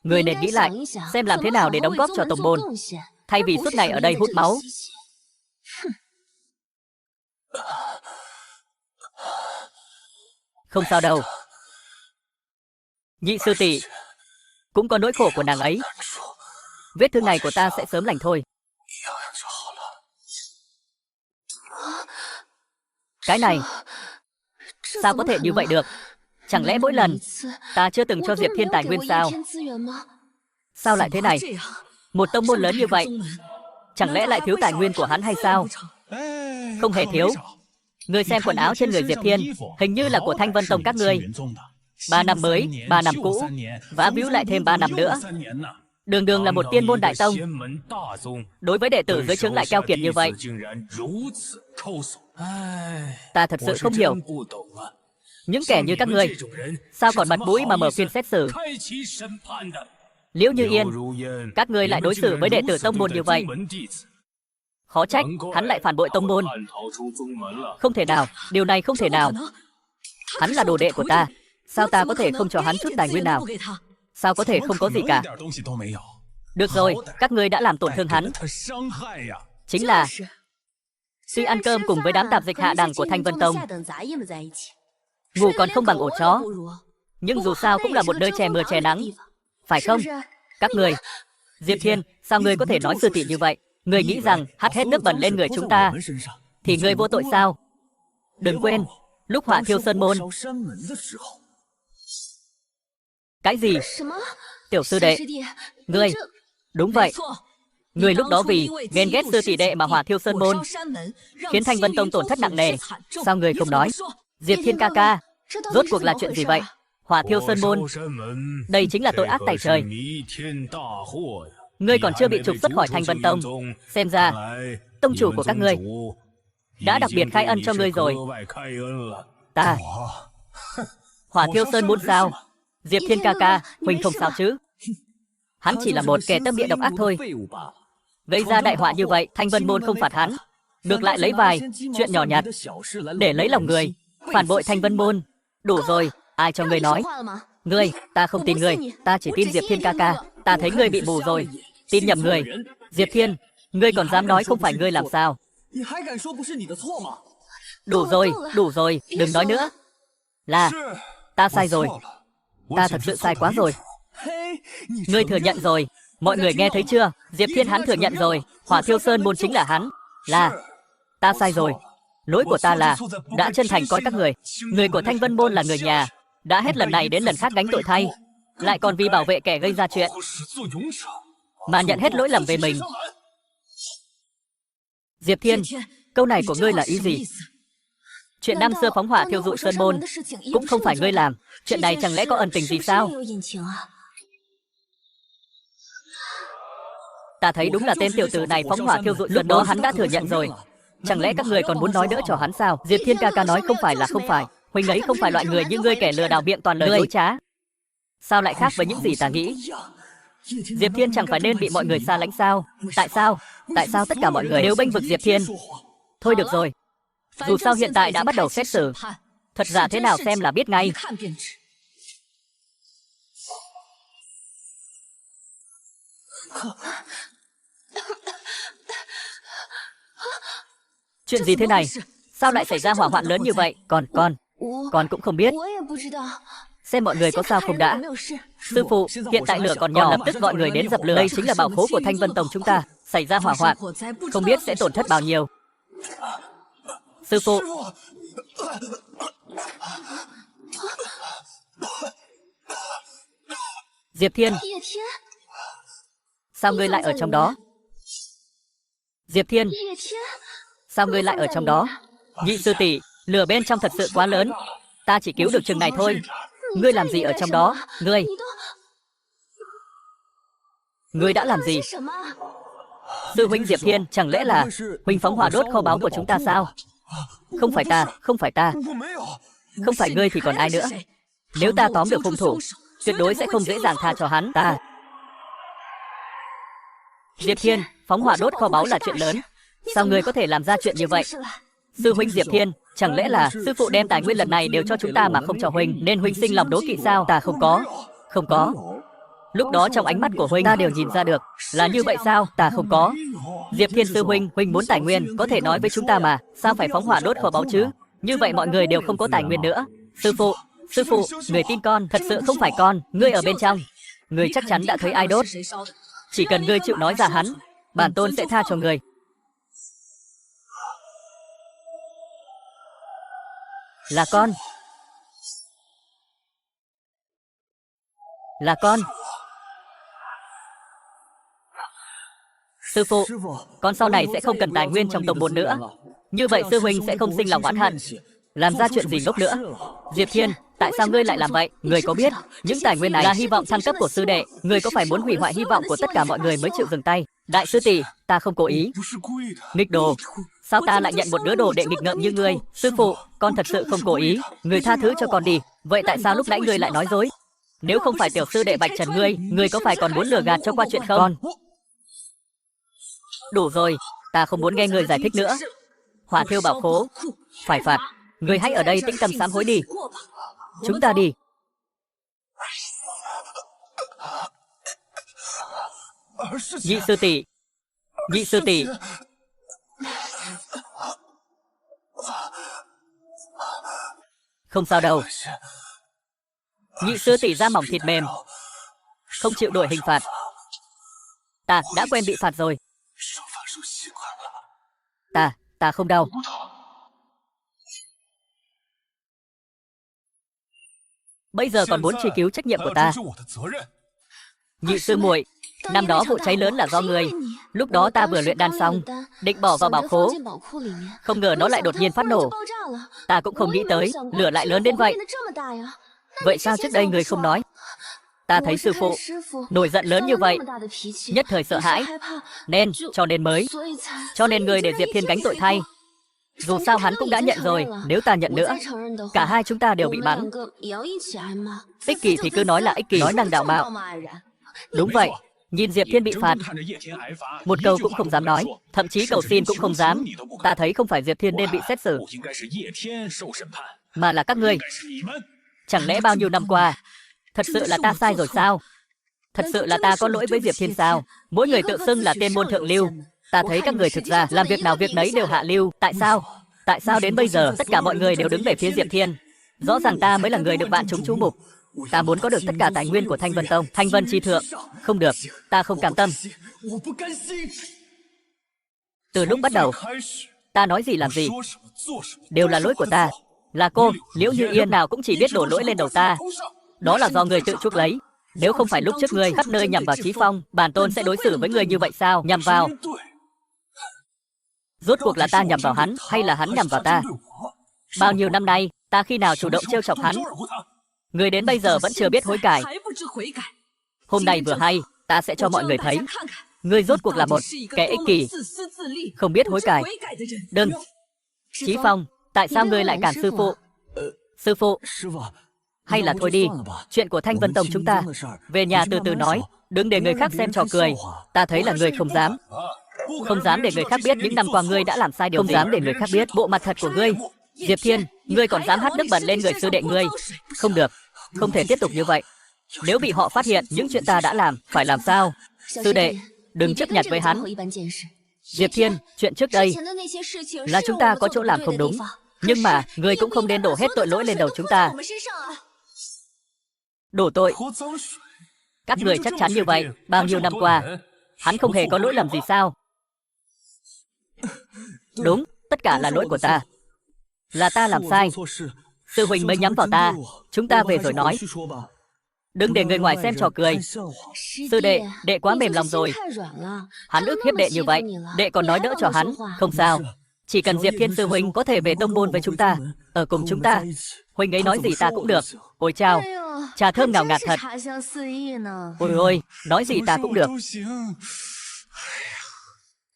Ngươi nên nghĩ lại, xem làm thế nào để đóng góp cho tông môn, thay vì suốt ngày ở đây hút máu. Không sao đâu. Nhị sư tỷ cũng có nỗi khổ của nàng ấy. Vết thương này của ta sẽ sớm lành thôi. Cái này, sao có thể như vậy được? Chẳng lẽ mỗi lần ta chưa từng cho Diệp Thiên tài nguyên sao? Sao lại thế này? Một tông môn lớn như vậy, chẳng lẽ lại thiếu tài nguyên của hắn hay sao? Không hề thiếu. Ngươi xem quần áo trên người Diệp Thiên, hình như là của Thanh Vân Tông các ngươi. 3 năm mới, 3 năm cũ, vá víu lại thêm 3 năm nữa. Đường đường là một tiên môn đại tông, đối với đệ tử dưới trướng lại keo kiệt như vậy. Ta thật sự không hiểu. Những kẻ như các ngươi, sao còn mặt mũi mà mở phiên xét xử? Liễu Như Yên, các ngươi lại đối xử với đệ tử tông môn như vậy. Khó trách, hắn lại phản bội tông môn. Không thể nào, điều này không thể nào. Hắn là đồ đệ của ta, sao ta có thể không cho hắn chút tài nguyên nào? Sao có thể không có gì cả? Được rồi, các ngươi đã làm tổn thương hắn. Chính là tuy ăn cơm cùng với đám tạp dịch hạ đẳng của Thanh Vân Tông, ngủ còn không bằng ổ chó, nhưng dù sao cũng là một nơi che mưa che nắng, phải không? Các người, Diệp Thiên, sao ngươi có thể nói sư tỷ như vậy? Ngươi nghĩ rằng hắt hết nước bẩn lên người chúng ta thì ngươi vô tội sao? Đừng quên, lúc hỏa thiêu sơn môn. Cái gì? Tiểu sư đệ, ngươi, đúng vậy. Ngươi lúc đó vì ghen ghét sư tỷ đệ mà hỏa thiêu sơn môn, khiến Thanh Vân Tông tổn thất nặng nề. Sao ngươi không nói? Diệp Thiên ca ca, rốt cuộc là chuyện gì vậy? Hỏa thiêu sơn môn, đây chính là tội ác tày trời. Ngươi còn chưa bị trục xuất khỏi Thanh Vân Tông, xem ra tông chủ của các ngươi đã đặc biệt khai ân cho ngươi rồi. Ta, hỏa thiêu sơn môn sao? Diệp Thiên ca ca, huynh không sao chứ? Hắn chỉ là một kẻ tâm địa độc ác thôi. Gây ra đại họa như vậy, Thanh Vân môn không phạt hắn, ngược lại lấy vài chuyện nhỏ nhặt để lấy lòng người, phản bội Thanh Vân môn. Đủ rồi, ai cho ngươi nói? Ngươi, ta không tin ngươi, ta chỉ tin Diệp Thiên ca ca. Ta thấy ngươi bị mù rồi, tin nhầm người. Diệp Thiên, ngươi còn dám nói không phải ngươi làm sao? Đủ rồi, đừng nói nữa. Là, ta sai rồi. Ta thật sự sai quá rồi. Ngươi thừa nhận rồi, mọi người nghe thấy chưa? Diệp Thiên hắn thừa nhận rồi, hỏa thiêu sơn môn chính là hắn. Là, ta sai rồi. Lỗi của ta là đã chân thành coi các người. Người của Thanh Vân môn là người nhà, đã hết lần này đến lần khác gánh tội thay, lại còn vì bảo vệ kẻ gây ra chuyện mà nhận hết lỗi lầm về mình. Diệp Thiên, câu này của ngươi là ý gì? Chuyện năm xưa phóng hỏa thiêu dụi sơn môn cũng không phải ngươi làm. Chuyện này chẳng lẽ có ẩn tình gì sao? Ta thấy đúng là tên tiểu tử này phóng hỏa thiêu dụi sơn đó, hắn đã thừa nhận rồi. Chẳng lẽ các người còn muốn nói đỡ cho hắn sao? Diệp Thiên ca ca nói không phải là không phải. Huynh ấy không phải loại người như ngươi, kẻ lừa đảo miệng toàn lời dối trá. Sao lại khác với những gì ta nghĩ? Diệp Thiên chẳng phải nên bị mọi người xa lánh sao? Tại sao? Tại sao tất cả mọi người đều bênh vực Diệp Thiên? Thôi được rồi, dù sao hiện tại đã bắt đầu xét xử, thật giả thế nào xem là biết ngay. Chuyện gì thế này? Sao lại xảy ra hỏa hoạn lớn như vậy? Con cũng không biết. Xem mọi người có sao không đã. Sư phụ, hiện tại lửa còn nhỏ, lập tức gọi người đến dập lửa. Đây chính là bảo khố của Thanh Vân Tông chúng ta. Xảy ra hỏa hoạn, không biết sẽ tổn thất bao nhiêu. Sư phụ. Diệp Thiên, sao ngươi lại ở trong đó? Diệp Thiên, sao ngươi lại ở trong đó? Nhị sư tỷ, lửa bên trong thật sự quá lớn, ta chỉ cứu được chừng này thôi. Ngươi làm gì ở trong đó? Ngươi đã làm gì? Sư huynh Diệp Thiên, chẳng lẽ là huynh phóng hỏa đốt kho báu của chúng ta sao? Không phải ta, không phải ta. Không phải ngươi thì còn ai nữa? Nếu ta tóm được hung thủ, tuyệt đối sẽ không dễ dàng tha cho hắn. Ta. Diệp Thiên, phóng hỏa đốt kho báu là chuyện lớn. Sao ngươi có thể làm ra chuyện như vậy? Sư huynh Diệp Thiên, chẳng lẽ là sư phụ đem tài nguyên lần này đều cho chúng ta mà không cho huynh, nên huynh sinh lòng đố kỵ sao? Ta không có. Không có. Lúc đó trong ánh mắt của huynh ta đều nhìn ra được. Là như vậy sao? Ta không có. Diệp Thiên sư huynh, huynh muốn tài nguyên, có thể nói với chúng ta mà. Sao phải phóng hỏa đốt kho báu chứ? Như vậy mọi người đều không có tài nguyên nữa. Sư phụ, người tin con, thật sự không phải con. Ngươi ở bên trong, ngươi chắc chắn đã thấy ai đốt. Chỉ cần ngươi chịu nói ra hắn, bản tôn sẽ tha cho ngươi. Là con. Là con. Sư phụ, con sau này sẽ không cần tài nguyên trong tông môn nữa. Như vậy sư huynh sẽ không sinh lòng oán hận, làm ra chuyện gì ngốc nữa. Diệp Thiên, tại sao ngươi lại làm vậy? Ngươi có biết, những tài nguyên này là hy vọng thăng cấp của sư đệ. Ngươi có phải muốn hủy hoại hy vọng của tất cả mọi người mới chịu dừng tay? Đại sư tỷ, ta không cố ý. Nghịch đồ, sao ta lại nhận một đứa đồ đệ nghịch ngợm như ngươi? Sư phụ, con thật sự không cố ý. Ngươi tha thứ cho con đi. Vậy tại sao lúc nãy ngươi lại nói dối? Nếu không phải tiểu sư đệ vạch trần ngươi có phải còn muốn lừa gạt cho qua chuyện không? Đủ rồi, ta không muốn nghe ngươi giải thích nữa. Hỏa thiêu bảo khố, phải phạt. Ngươi hãy ở đây tĩnh tâm sám hối đi. Chúng ta đi. Nhị sư tỷ, nhị sư tỷ. Không sao đâu. Nhị sư tỷ da mỏng thịt mềm, không chịu đổi hình phạt. Ta đã quen bị phạt rồi. Ta không đau. Bây giờ còn muốn truy cứu trách nhiệm của ta. Nhị sư muội, năm đó vụ cháy lớn là do ngươi. Lúc đó ta vừa luyện đan xong, định bỏ vào bảo khố, không ngờ nó lại đột nhiên phát nổ. Ta cũng không nghĩ tới lửa lại lớn đến vậy. Vậy sao trước đây ngươi không nói? Ta thấy sư phụ nổi giận lớn như vậy, nhất thời sợ hãi, cho nên ngươi để Diệp Thiên gánh tội thay. Dù sao hắn cũng đã nhận rồi, nếu ta nhận nữa, cả hai chúng ta đều bị bắn. Ích kỷ thì cứ nói là ích kỷ, nói năng đạo mạo. Đúng vậy, nhìn Diệp Thiên bị phạt, một câu cũng không dám nói, thậm chí cầu xin cũng không dám. Ta thấy không phải Diệp Thiên nên bị xét xử, mà là các ngươi. Chẳng lẽ bao nhiêu năm qua, thật sự là ta sai rồi sao? Thật sự là ta có lỗi với Diệp Thiên sao? Mỗi người tự xưng là tiên môn thượng lưu, ta thấy các người thực ra làm việc nào việc nấy đều hạ lưu. Tại sao? Tại sao đến bây giờ tất cả mọi người đều đứng về phía Diệp Thiên? Rõ ràng ta mới là người được vạn chúng chú mục. Ta muốn có được tất cả tài nguyên của Thanh Vân Tông, Thanh Vân Chi Thượng. Không được, ta không cam tâm. Từ lúc bắt đầu, ta nói gì làm gì đều là lỗi của ta. Là cô, Liễu Như Yên nào cũng chỉ biết đổ lỗi lên đầu ta. Đó là do người tự chuốc lấy. Nếu không phải lúc trước ngươi khắp nơi nhằm vào Chí Phong, bản tôn sẽ đối xử với ngươi như vậy sao? Nhằm vào. Rốt cuộc là ta nhằm vào hắn hay là hắn nhằm vào ta? Bao nhiêu năm nay, ta khi nào chủ động trêu chọc hắn? Ngươi đến bây giờ vẫn chưa biết hối cải. Hôm nay vừa hay, ta sẽ cho mọi người thấy, ngươi rốt cuộc là một kẻ ích kỷ, không biết hối cải. Đừng. Chí Phong, tại sao ngươi lại cản sư phụ? Sư phụ, hay là thôi đi, chuyện của Thanh Vân Tông chúng ta, về nhà từ từ nói, đừng để người khác xem trò cười. Ta thấy là ngươi không dám. Không dám để người khác biết những năm qua ngươi đã làm sai điều gì. Không dám để người khác biết bộ mặt thật của ngươi. Diệp Thiên, ngươi còn dám hắt nước bẩn lên người sư đệ ngươi. Không được, không thể tiếp tục như vậy. Nếu bị họ phát hiện những chuyện ta đã làm, phải làm sao? Sư đệ, đừng chấp nhặt với hắn. Diệp Thiên, chuyện trước đây là chúng ta có chỗ làm không đúng, nhưng mà ngươi cũng không nên đổ hết tội lỗi lên đầu chúng ta. Đổ tội. Các người chắc chắn như vậy. Bao nhiêu năm qua, hắn không hề có lỗi lầm gì sao? Đúng, tất cả là lỗi của ta. Là ta làm sai. Sư huynh mới nhắm vào ta. Chúng ta về rồi nói. Đừng để người ngoài xem trò cười. Sư đệ, đệ quá mềm lòng rồi. Hắn ức hiếp đệ như vậy, đệ còn nói đỡ cho hắn. Không sao, chỉ cần Diệp Thiên sư huynh có thể về tông môn với chúng ta, ở cùng chúng ta, huynh ấy nói gì ta cũng được. Ôi chao, trà thơm ngào ngạt thật. Ôi ôi, nói gì ta cũng được.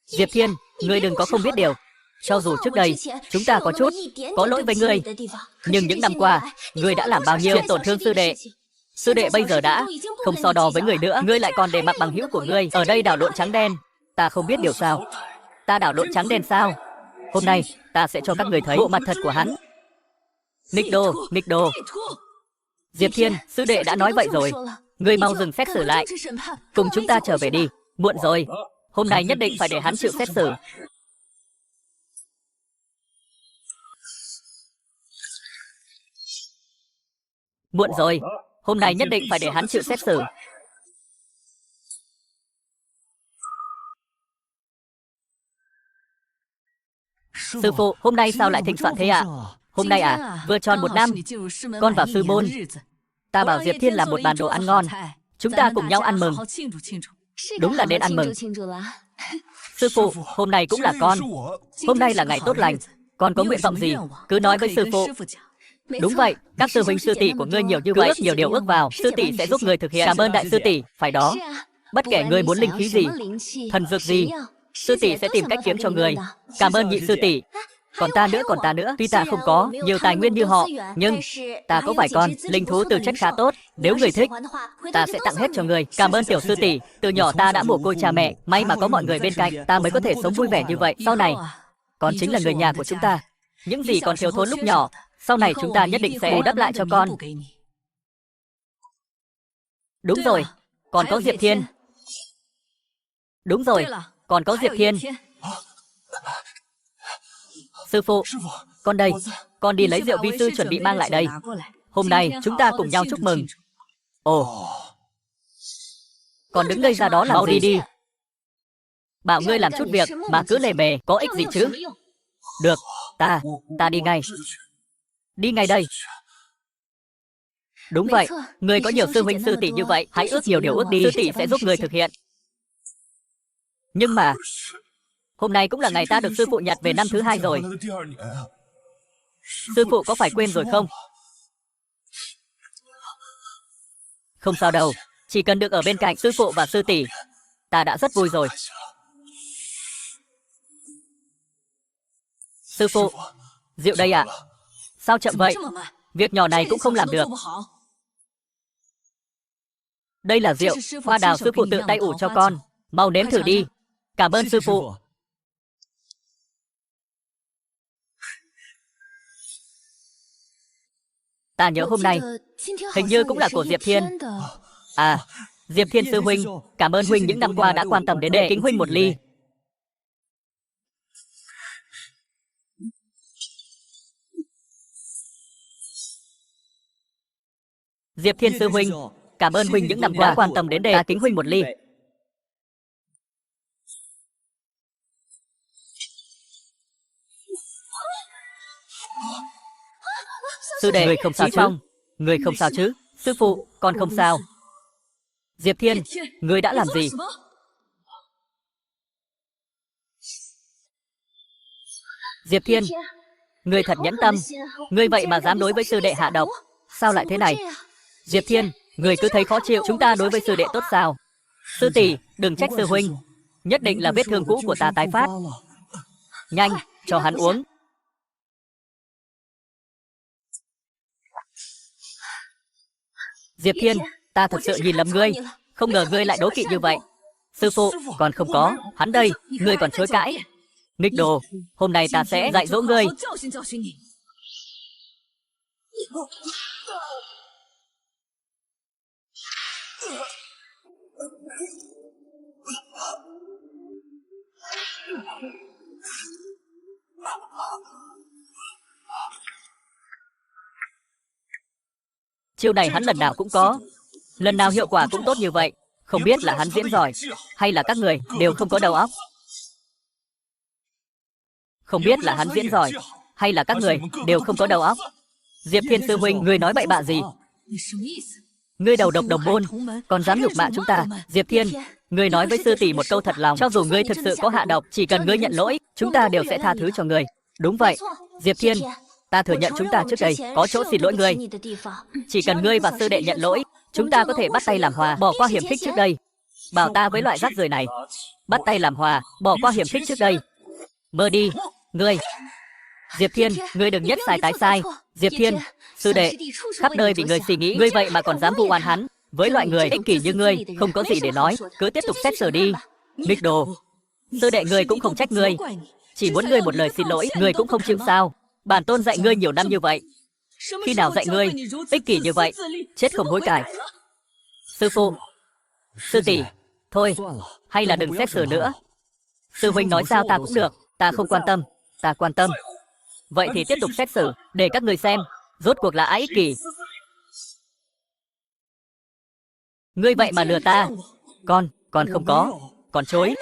Diệp Thiên, ngươi đừng có không biết điều. Cho dù trước đây chúng ta có chút có lỗi với ngươi, nhưng những năm qua ngươi đã làm bao nhiêu tổn thương sư đệ. Sư đệ bây giờ đã không so đo với người nữa, ngươi lại còn để mặt bằng hữu của ngươi ở đây đảo lộn trắng đen. Ta không biết điều sao? Ta đảo lộn trắng đen sao? Hôm nay ta sẽ cho các người thấy bộ mặt thật của hắn. Nghịch đồ, nghịch đồ. Diệp Thiên, sư đệ đã nói vậy rồi, ngươi mau dừng xét xử lại, cùng chúng ta trở về đi. Muộn rồi, hôm nay nhất định phải để hắn chịu xét xử. Muộn rồi, hôm nay nhất định phải để hắn chịu xét xử. Sư phụ, hôm nay sao lại thịnh soạn thế ạ? Hôm nay vừa tròn 1 năm, con vào sư môn. Ta bảo Diệp Thiên làm một bàn đồ ăn ngon, chúng ta cùng nhau ăn mừng. Đúng là nên ăn mừng. Sư phụ, hôm nay cũng là con. Hôm nay là ngày tốt lành. Con có nguyện vọng gì, cứ nói với sư phụ. Đúng vậy, các sư huynh sư tỷ của ngươi nhiều như vậy, ước nhiều điều ước vào, sư tỷ sẽ giúp ngươi thực hiện. Cảm ơn đại sư tỷ, phải đó. Bất kể ngươi muốn linh khí gì, thần dược gì, sư tỷ sẽ tìm cách kiếm cho ngươi. Cảm ơn nhị sư tỷ. Còn ta nữa, tuy ta không có nhiều tài nguyên như họ, nhưng ta có vài con linh thú tư chất khá tốt. Nếu người thích, ta sẽ tặng hết cho người. Cảm ơn tiểu sư tỷ. Từ nhỏ ta đã mồ côi cha mẹ, may mà có mọi người bên cạnh, ta mới có thể sống vui vẻ như vậy. Sau này, con chính là người nhà của chúng ta. Những gì còn thiếu thốn lúc nhỏ, sau này chúng ta nhất định sẽ bù đắp lại cho con. Đúng rồi, còn có Diệp Thiên. Đúng rồi, còn có Diệp Thiên. Sư phụ, con đây, con đi lấy rượu vi sư chuẩn bị mang lại đây. Hôm nay chúng ta cùng nhau chúc mừng. Ồ, còn đứng ngây ra đó làm gì? Đi. Bảo ngươi làm chút việc mà cứ lề mề, có ích gì chứ? Được, ta đi ngay. Đi ngay đây. Đúng vậy, ngươi có nhiều sư huynh sư tỷ như vậy, hãy ước nhiều điều ước đi, sư tỷ sẽ giúp ngươi thực hiện. Nhưng mà hôm nay cũng là ngày ta được sư phụ nhặt về năm thứ 2 rồi. Sư phụ có phải quên rồi không? Không sao đâu, chỉ cần được ở bên cạnh sư phụ và sư tỷ, ta đã rất vui rồi. Sư phụ, rượu đây ạ. Sao chậm vậy? Việc nhỏ này cũng không làm được. Đây là rượu, hoa đào sư phụ tự tay ủ cho con. Mau nếm thử đi. Cảm ơn sư phụ. Ta nhớ hôm nay, hình như cũng là của Diệp Thiên. Diệp Thiên sư huynh, cảm ơn huynh những năm qua đã quan tâm đến đệ, kính huynh một ly. Diệp Thiên sư huynh, cảm ơn huynh những năm qua đã quan tâm đến đệ, ta kính huynh một ly. Sư đệ, người không sao chứ? Người không sao chứ? Sư phụ, con không sao. Diệp Thiên, người đã làm gì? Diệp Thiên, người thật nhẫn tâm. Người vậy mà dám đối với sư đệ hạ độc. Sao lại thế này? Diệp Thiên, người cứ thấy khó chịu. Chúng ta đối với sư đệ tốt sao? Sư tỷ, đừng trách sư huynh. Nhất định là vết thương cũ của ta tái phát. Nhanh, cho hắn uống. Diệp Thiên, ta thật sự nhìn lầm ngươi. Không ngờ ngươi lại đố kỵ như vậy. Sư phụ, còn không có. Hắn đây, ngươi còn chối cãi. Nghịch đồ, hôm nay ta sẽ dạy dỗ ngươi. Chiêu này hắn lần nào cũng có. Lần nào hiệu quả cũng tốt như vậy. Không biết là hắn diễn giỏi, hay là các người đều không có đầu óc. Không biết là hắn diễn giỏi, hay là các người đều không có đầu óc. Diệp Thiên sư huynh, ngươi nói bậy bạ gì? Ngươi đầu độc đồng môn, còn dám nhục mạ chúng ta. Diệp Thiên, ngươi nói với sư tỷ một câu thật lòng. Cho dù ngươi thực sự có hạ độc, chỉ cần ngươi nhận lỗi, chúng ta đều sẽ tha thứ cho ngươi. Đúng vậy, Diệp Thiên, ta thừa nhận chúng ta trước đây có chỗ xin lỗi ngươi. Chỉ cần ngươi và sư đệ nhận lỗi, chúng ta có thể bắt tay làm hòa, bỏ qua hiểm khích trước đây. Bảo ta với loại rác rưởi này, bắt tay làm hòa, bỏ qua hiểm khích trước đây. Mơ đi, ngươi. Diệp Thiên, ngươi đừng nhất sai tái sai. Diệp Thiên, sư đệ, khắp nơi vì ngươi suy nghĩ, ngươi vậy mà còn dám vu oan hắn. Với loại người ích kỷ như ngươi, không có gì để nói, cứ tiếp tục xét xử đi. Nghịch đồ, sư đệ ngươi cũng không trách ngươi, chỉ muốn ngươi một lời xin lỗi, ngươi cũng không chịu sao? Bản tôn dạy ngươi nhiều năm như vậy, khi nào dạy ngươi ích kỷ như vậy, chết không hối cải. Sư phụ, sư tỷ, thôi, hay là đừng xét xử nữa. Sư huynh nói sao ta cũng được, ta không quan tâm, ta quan tâm. Vậy thì tiếp tục xét xử, để các người xem, rốt cuộc là ai ích kỷ. Ngươi vậy mà lừa ta. Con không có, còn chối.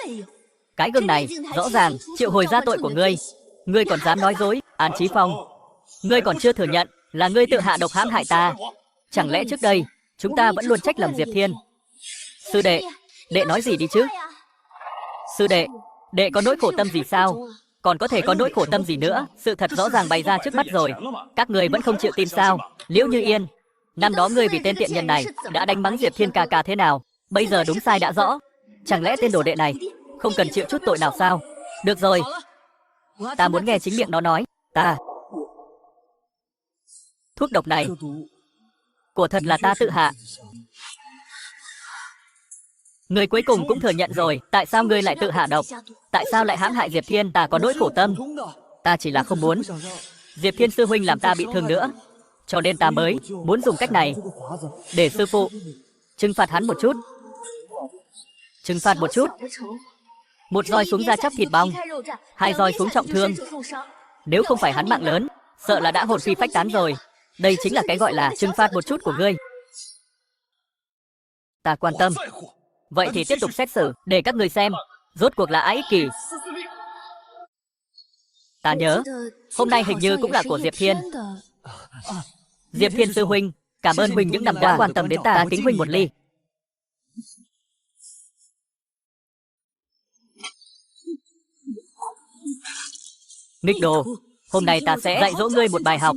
Cái gương này, rõ ràng, triệu hồi ra tội của ngươi. Ngươi còn dám nói dối, An Chí Phong. Ngươi còn chưa thừa nhận là ngươi tự hạ độc hãm hại ta. Chẳng lẽ trước đây chúng ta vẫn luôn trách lầm Diệp Thiên? Sư đệ, đệ nói gì đi chứ? Sư đệ, đệ có nỗi khổ tâm gì sao? Còn có thể có nỗi khổ tâm gì nữa? Sự thật rõ ràng bày ra trước mắt rồi. Các người vẫn không chịu tin sao? Liễu Như Yên, năm đó ngươi vì tên tiện nhân này đã đánh mắng Diệp Thiên ca ca thế nào? Bây giờ đúng sai đã rõ. Chẳng lẽ tên đồ đệ này không cần chịu chút tội nào sao? Được rồi, ta muốn nghe chính miệng nó nói. Ta thuốc độc này của thật là ta tự hạ. Ngươi cuối cùng cũng thừa nhận rồi. Tại sao ngươi lại tự hạ độc? Tại sao lại hãm hại Diệp Thiên? Ta có nỗi khổ tâm. Ta chỉ là không muốn Diệp Thiên sư huynh làm ta bị thương nữa, cho nên ta mới muốn dùng cách này để sư phụ trừng phạt hắn một chút. Trừng phạt một chút. Một roi xuống da chóc thịt bong, hai roi xuống trọng thương. Nếu không phải hắn mạng lớn, sợ là đã hồn phi phách tán rồi. Đây chính là cái gọi là trừng phạt một chút của ngươi. Ta quan tâm. Vậy thì tiếp tục xét xử, để các người xem rốt cuộc là ai ích kỷ. Ta nhớ, hôm nay hình như cũng là của Diệp Thiên. Diệp Thiên sư huynh, cảm ơn huynh những năm qua quan tâm đến ta. Ta kính huynh một ly. Nghịch đồ, hôm nay ta sẽ dạy dỗ ngươi một bài học.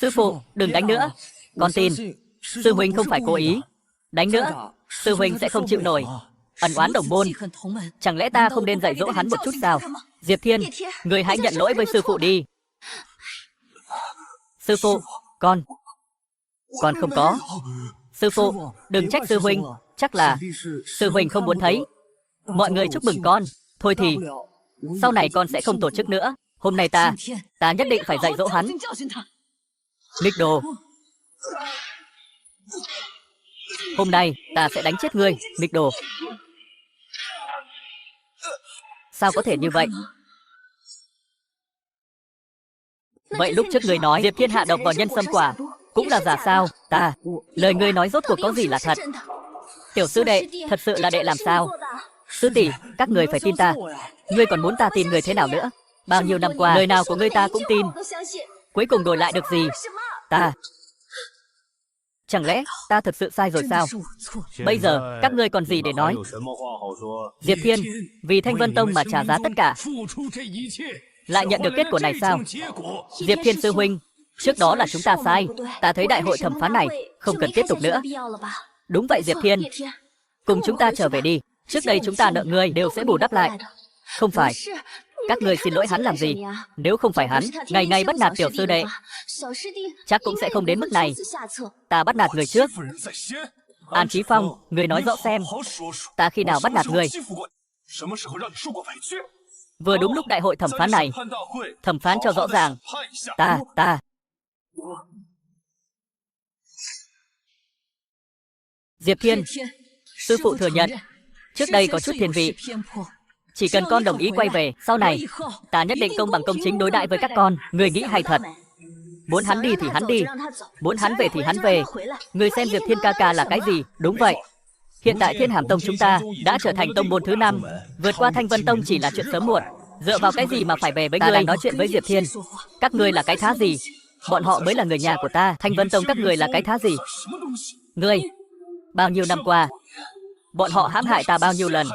Sư phụ, đừng đánh nữa. Con tin sư huynh không phải cố ý. Đánh nữa, sư huynh sẽ không chịu nổi. Ẩn oán đồng môn, chẳng lẽ ta không nên dạy dỗ hắn một chút sao? Diệp Thiên, người hãy nhận lỗi với sư phụ đi. Sư phụ, con không có. Sư phụ, đừng trách sư huynh. Chắc là sư huynh không muốn thấy mọi người chúc mừng con. Thôi thì sau này con sẽ không tổ chức nữa. Hôm nay ta nhất định phải dạy dỗ hắn. Nghịch đồ, hôm nay ta sẽ đánh chết ngươi. Nghịch đồ, sao có thể như vậy? Vậy lúc trước ngươi nói Diệp Thiên hạ độc vào nhân sâm quả cũng là giả sao? Lời ngươi nói rốt cuộc có gì là thật? Tiểu sư đệ, thật sự là đệ làm sao? Sư tỷ, các người phải tin ta. Ngươi còn muốn ta tin người thế nào nữa? Bao nhiêu năm qua, lời nào của ngươi ta cũng tin. Cuối cùng đổi lại được gì? Chẳng lẽ ta thật sự sai rồi sao? Bây giờ các ngươi còn gì để nói? Diệp Thiên vì Thanh Vân Tông mà trả giá tất cả, lại nhận được kết quả này sao? Diệp Thiên sư huynh, trước đó là chúng ta sai. Ta thấy đại hội thẩm phán này không cần tiếp tục nữa. Đúng vậy Diệp Thiên, cùng chúng ta trở về đi. Trước đây chúng ta nợ ngươi đều sẽ bù đắp lại. Không phải. Các ngươi xin lỗi hắn làm gì? Nếu không phải hắn ngày ngày bắt nạt tiểu sư đệ, chắc cũng sẽ không đến mức này. Ta bắt nạt người trước. An Chí Phong, người nói rõ xem, ta khi nào bắt nạt người? Vừa đúng lúc đại hội thẩm phán này, thẩm phán cho rõ ràng. Ta Diệp Thiên, sư phụ thừa nhận trước đây có chút thiên vị. Chỉ cần con đồng ý quay về, sau này ta nhất định công bằng công chính đối đãi với các con. Người nghĩ hay thật. Muốn hắn đi thì hắn đi, muốn hắn về thì hắn về. Người xem Diệp Thiên ca ca là cái gì? Đúng vậy. Hiện tại Thiên Hàm Tông chúng ta đã trở thành tông môn thứ 5, vượt qua Thanh Vân Tông chỉ là chuyện sớm muộn. Dựa vào cái gì mà phải về với ngươi? Ta đang nói chuyện với Diệp Thiên. Các ngươi là cái thá gì? Bọn họ mới là người nhà của ta. Thanh Vân Tông các ngươi là cái thá gì? Ngươi, bao nhiêu năm qua, bọn họ hãm hại ta bao nhiêu lần,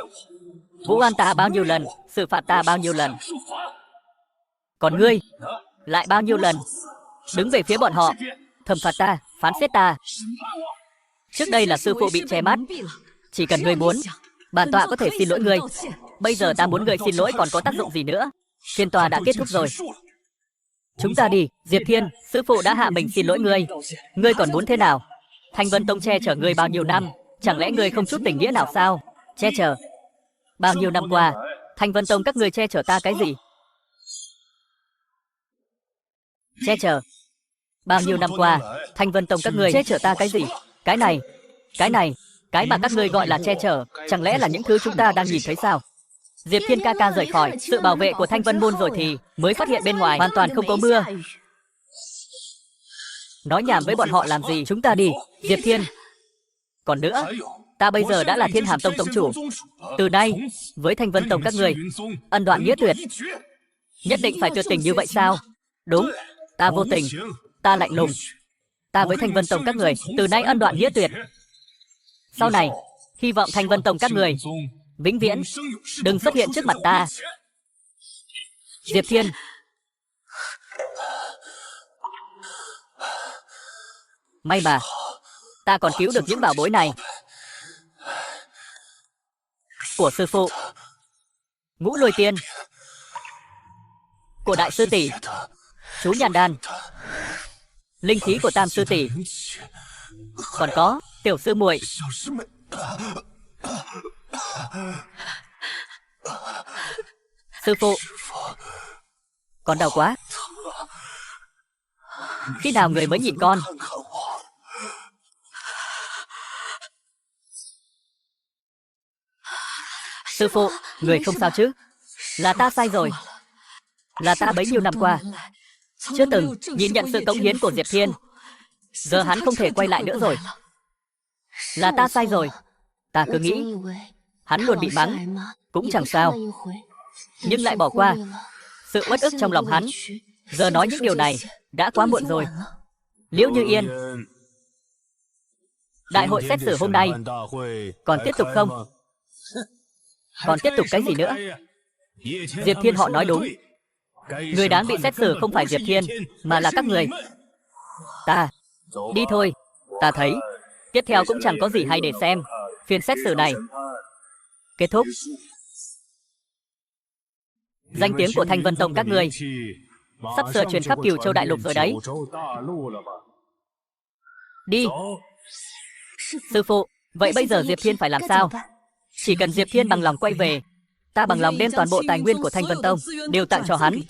vu oan ta bao nhiêu lần, xử phạt ta bao nhiêu lần. Còn ngươi, lại bao nhiêu lần đứng về phía bọn họ, thẩm phạt ta, phán xét ta. Trước đây là sư phụ bị che mắt. Chỉ cần ngươi muốn, bản tọa có thể xin lỗi ngươi. Bây giờ ta muốn ngươi xin lỗi còn có tác dụng gì nữa? Phiên tòa đã kết thúc rồi. Chúng ta đi. Diệp Thiên, sư phụ đã hạ mình xin lỗi ngươi. Ngươi còn muốn thế nào? Thanh Vân Tông che chở ngươi bao nhiêu năm, chẳng lẽ ngươi không chút tình nghĩa nào sao? Che chở? Bao nhiêu năm qua, Thanh Vân Tông các ngươi che chở ta cái gì? Che chở? Bao nhiêu năm qua, Thanh Vân Tông các ngươi che chở ta cái gì? Cái này, cái mà các ngươi gọi là che chở, chẳng lẽ là những thứ chúng ta đang nhìn thấy sao? Diệp Thiên ca ca rời khỏi sự bảo vệ của Thanh Vân Môn rồi thì mới phát hiện bên ngoài hoàn toàn không có mưa. Nói nhảm với bọn họ làm gì? Chúng ta đi. Diệp Thiên. Còn nữa, Ta bây giờ đã là Thiên Hàm Tông tông chủ. Từ nay, với Thanh Vân Tông các người, ân đoạn nghĩa tuyệt. Nhất định phải tuyệt tình như vậy sao? Đúng, ta vô tình, ta lạnh lùng. Ta với Thanh Vân Tông các người, từ nay ân đoạn nghĩa tuyệt. Sau này, hy vọng Thanh Vân Tông các người vĩnh viễn đừng xuất hiện trước mặt ta. Diệp Thiên. May mà ta còn cứu được những bảo bối này của sư phụ. Ngũ Lôi Tiên, của đại sư tỷ, chú Nhàn Đan, linh khí của tam sư tỷ, còn có tiểu sư muội. Sư phụ, con đau quá. Khi nào người mới nhìn con? Sư phụ, người không sao chứ? Là ta sai rồi. Là ta bấy nhiêu năm qua chưa từng nhìn nhận sự cống hiến của Diệp Thiên. Giờ hắn không thể quay lại nữa rồi. Là ta sai rồi. Ta cứ nghĩ hắn luôn bị mắng cũng chẳng sao, nhưng lại bỏ qua. Sự uất ức trong lòng hắn, giờ nói những điều này đã quá muộn rồi. Liễu Như Yên, đại hội xét xử hôm nay còn tiếp tục không? Còn tiếp tục cái gì nữa? Diệp Thiên họ nói đúng. Người đáng bị xét xử không phải Diệp Thiên, mà là các người. Ta đi thôi. Ta thấy tiếp theo cũng chẳng có gì hay để xem. Phiên xét xử này kết thúc. Danh tiếng của Thanh Vân Tông các người sắp sửa truyền khắp Cửu Châu đại lục rồi đấy. Đi. Sư phụ, vậy bây giờ Diệp Thiên phải làm sao? Chỉ cần Diệp Thiên bằng lòng quay về, ta bằng lòng đem toàn bộ tài nguyên của Thanh Vân Tông đều tặng cho hắn.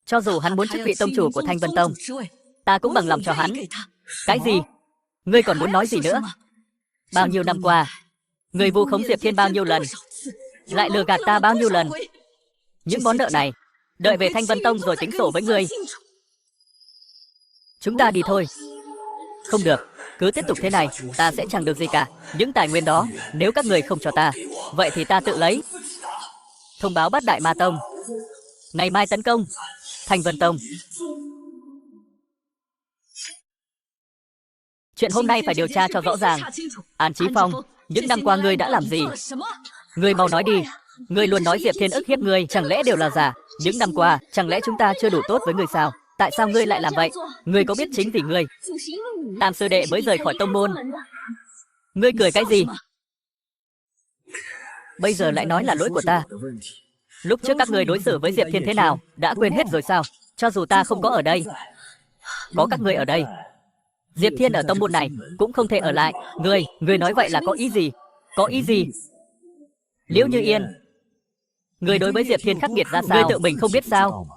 Cho dù hắn muốn chức vị tông chủ của Thanh Vân Tông, ta cũng bằng lòng cho hắn. Cái gì? Ngươi còn muốn nói gì nữa? Bao nhiêu năm qua, người vu khống Diệp Thiên bao nhiêu lần, lại lừa gạt ta bao nhiêu lần. Những món nợ này, đợi về Thanh Vân Tông rồi tính sổ với ngươi. Chúng ta đi thôi. Không được, cứ tiếp tục thế này, ta sẽ chẳng được gì cả. Những tài nguyên đó, nếu các người không cho ta, vậy thì ta tự lấy. Thông báo Bát Đại Ma Tông, ngày mai tấn công Thanh Vân Tông. Chuyện hôm nay phải điều tra cho rõ ràng. An Chí Phong, những năm qua ngươi đã làm gì? Ngươi mau nói đi. Ngươi luôn nói Diệp Thiên ức hiếp ngươi, chẳng lẽ đều là giả? Những năm qua, chẳng lẽ chúng ta chưa đủ tốt với ngươi sao? Tại sao ngươi lại làm vậy? Ngươi có biết chính vì ngươi Tam sư đệ mới rời khỏi tông môn. Ngươi cười cái gì? Bây giờ lại nói là lỗi của ta. Lúc trước các ngươi đối xử với Diệp Thiên thế nào, đã quên hết rồi sao? Cho dù ta không có ở đây, có các ngươi ở đây, Diệp Thiên ở tông môn này cũng không thể ở lại. Ngươi nói vậy là có ý gì? Có ý gì? Liễu Như Yên, ngươi đối với Diệp Thiên khắc nghiệt ra sao? Ngươi tự mình không biết sao?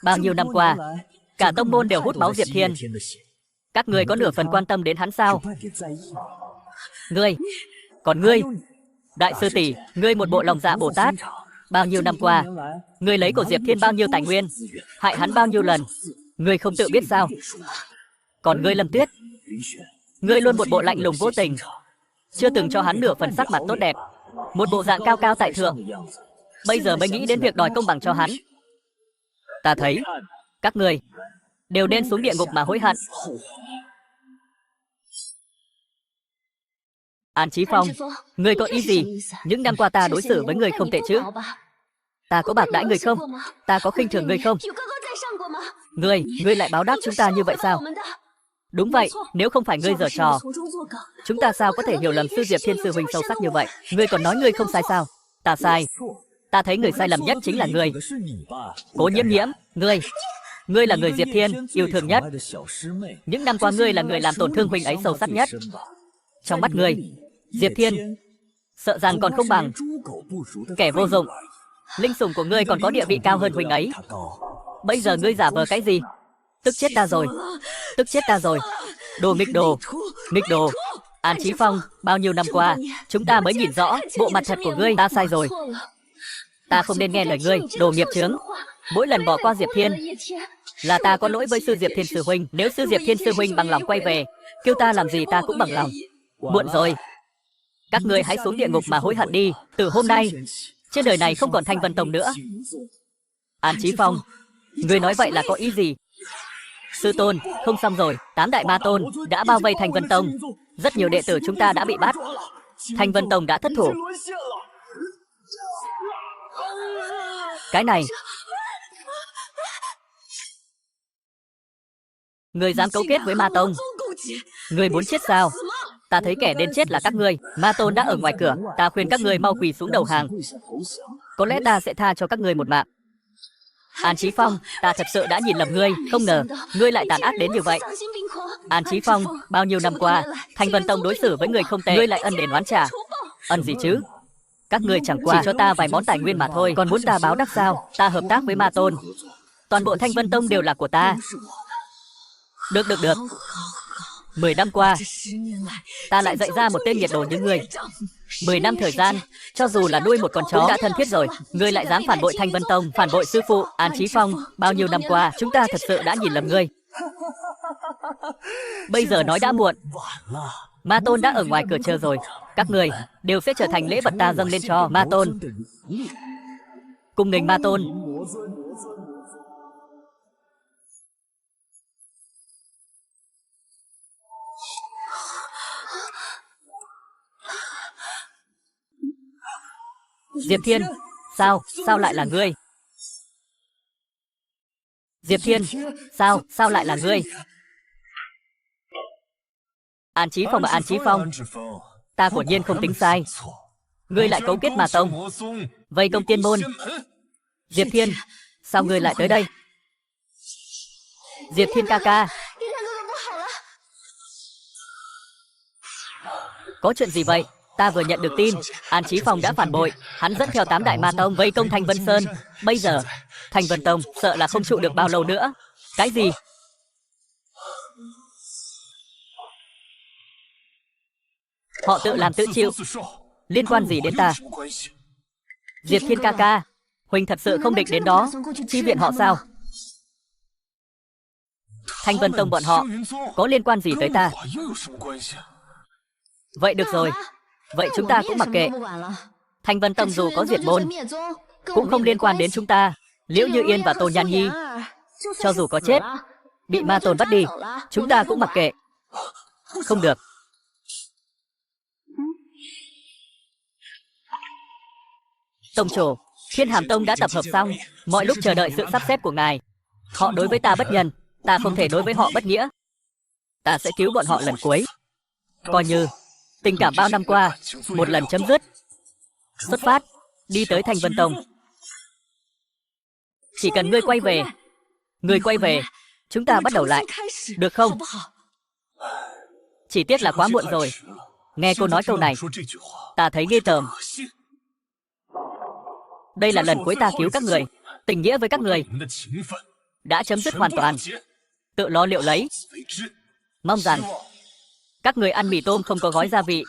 Bao nhiêu năm qua, cả tông môn đều hút máu Diệp Thiên. Các ngươi có nửa phần quan tâm đến hắn sao? Còn ngươi, đại sư tỷ, ngươi một bộ lòng dạ Bồ Tát. Bao nhiêu năm qua, ngươi lấy của Diệp Thiên bao nhiêu tài nguyên, hại hắn bao nhiêu lần, ngươi không tự biết sao? Còn ngươi Lâm Tuyết, ngươi luôn một bộ lạnh lùng vô tình, chưa từng cho hắn nửa phần sắc mặt tốt đẹp, một bộ dạng cao cao tại thượng. Bây giờ mới nghĩ đến việc đòi công bằng cho hắn. Ta thấy các ngươi đều nên xuống địa ngục mà hối hận. An Chí Phong, ngươi có ý gì? Những năm qua ta đối xử với ngươi không tệ chứ? Ta có bạc đãi ngươi không? Ta có khinh thường ngươi không? Ngươi lại báo đáp chúng ta như vậy sao? Đúng vậy, nếu không phải ngươi giở trò, chúng ta sao có thể hiểu lầm sư Diệp Thiên sư huynh sâu sắc như vậy? Ngươi còn nói ngươi không sai sao? Ta sai. Ta thấy người sai lầm nhất chính là ngươi. Cố Nhiễm Nhiễm, ngươi là người Diệp Thiên yêu thương nhất. Những năm qua ngươi là người làm tổn thương huynh ấy sâu sắc nhất. Trong mắt ngươi, Diệp Thiên sợ rằng còn không bằng kẻ vô dụng. Linh sủng của ngươi còn có địa vị cao hơn huynh ấy. Bây giờ ngươi giả vờ cái gì? Tức chết ta rồi. Tức chết ta rồi. Đồ nghịch đồ. Nghịch đồ. An Chí Phong, bao nhiêu năm qua, chúng ta mới nhìn rõ bộ mặt thật của ngươi. Ta sai rồi. Ta không nên nghe lời ngươi, đồ nghiệp chướng. Mỗi lần bỏ qua Diệp Thiên là ta có lỗi với sư Diệp Thiên sư huynh. Nếu sư Diệp Thiên sư huynh bằng lòng quay về, kêu ta làm gì ta cũng bằng lòng. Muộn rồi. Các ngươi hãy xuống địa ngục mà hối hận đi. Từ hôm nay, trên đời này không còn Thanh Vân Tông nữa. An Chí Phong, ngươi nói vậy là có ý gì? Sư tôn, không xong rồi. 8 đại ma tôn đã bao vây Thanh Vân Tông. Rất nhiều đệ tử chúng ta đã bị bắt. Thanh Vân Tông đã thất thủ. Cái này, ngươi dám cấu kết với Ma Tông? Ngươi muốn chết sao? Ta thấy kẻ đến chết là các ngươi. Ma Tôn đã ở ngoài cửa. Ta khuyên các ngươi mau quỳ xuống đầu hàng. Có lẽ ta sẽ tha cho các ngươi một mạng. An Chí Phong, ta thật sự đã nhìn lầm ngươi. Không ngờ, ngươi lại tàn ác đến như vậy. An Chí Phong, bao nhiêu năm qua, Thanh Vân Tông đối xử với người không tệ. Ngươi lại ân đền oán trả. Ân gì chứ? Các ngươi chẳng qua chỉ cho ta vài món tài nguyên mà thôi. Còn muốn ta báo đáp sao? Ta hợp tác với Ma Tôn. Toàn bộ Thanh Vân Tông đều là của ta. Được. 10 năm qua, ta lại dạy ra một tên nghiệt đồ như ngươi. 10 năm thời gian, cho dù là nuôi một con chó cũng đã thân thiết rồi. Ngươi lại dám phản bội Thanh Vân Tông, phản bội sư phụ. An Chí Phong, bao nhiêu năm qua, chúng ta thật sự đã nhìn lầm ngươi. Bây giờ nói đã muộn. Ma Tôn đã ở ngoài cửa chờ rồi. Các người đều sẽ trở thành lễ vật ta dâng lên cho Ma Tôn. Cung nghênh Ma Tôn. Diệp Thiên, sao lại là ngươi? Diệp Thiên, sao lại là ngươi? An Chí Phong và An Chí Phong, ta quả nhiên không tính sai. Ngươi lại cấu kết Ma Tông, vây công tiên môn. Diệp Thiên, sao ngươi lại tới đây? Diệp Thiên ca ca, có chuyện gì vậy? Ta vừa nhận được tin, An Chí Phong đã phản bội. Hắn dẫn theo 8 đại ma tông vây công Thanh Vân Sơn. Bây giờ, Thanh Vân Tông sợ là không trụ được bao lâu nữa. Cái gì? Họ tự làm tự chịu. Liên quan gì đến ta? Diệp Thiên ca ca, huynh thật sự không định đến đó chi viện họ sao? Thanh Vân Tông bọn họ có liên quan gì tới ta? Vậy được rồi, vậy chúng ta cũng mặc kệ. Thanh Vân Tông dù có diệt môn cũng không liên quan đến chúng ta. Liễu Như Yên và Tô Nhan Nhi cho dù có chết, bị ma tồn bắt đi, chúng ta cũng mặc kệ. Không được. Tông chủ, Thiên Hàm Tông đã tập hợp xong, mọi lúc chờ đợi sự sắp xếp của ngài. Họ đối với ta bất nhân, ta không thể đối với họ bất nghĩa. Ta sẽ cứu bọn họ lần cuối, coi như tình cảm bao năm qua một lần chấm dứt. Xuất phát, đi tới Thanh Vân Tông. Chỉ cần ngươi quay về, chúng ta bắt đầu lại, được không? Chỉ tiếc là quá muộn rồi. Nghe cô nói câu này, ta thấy ghê tởm. Đây là lần cuối ta cứu các người. Tình nghĩa với các người đã chấm dứt hoàn toàn. Tự lo liệu lấy. Mong rằng các người ăn mì tôm không có gói gia vị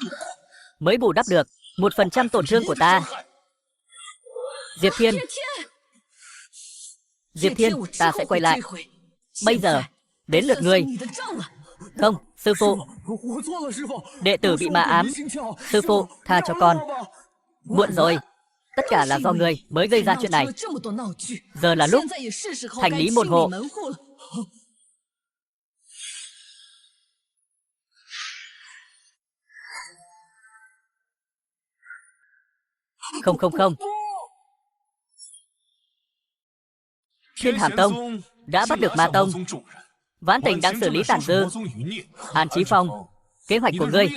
mới bù đắp được 1% tổn thương của ta. Diệp Thiên, ta sẽ quay lại. Bây giờ, đến lượt ngươi. Không, sư phụ. Đệ tử bị ma ám. Sư phụ, tha cho con. Muộn rồi. Tất cả là do ngươi mới gây ra chuyện này. Giờ là lúc thành lý môn hộ. Không. Thiên Hàm Tông đã bắt được Ma Tông. Vãn Tình đang xử lý tàn dư. An Chí Phong, kế hoạch của ngươi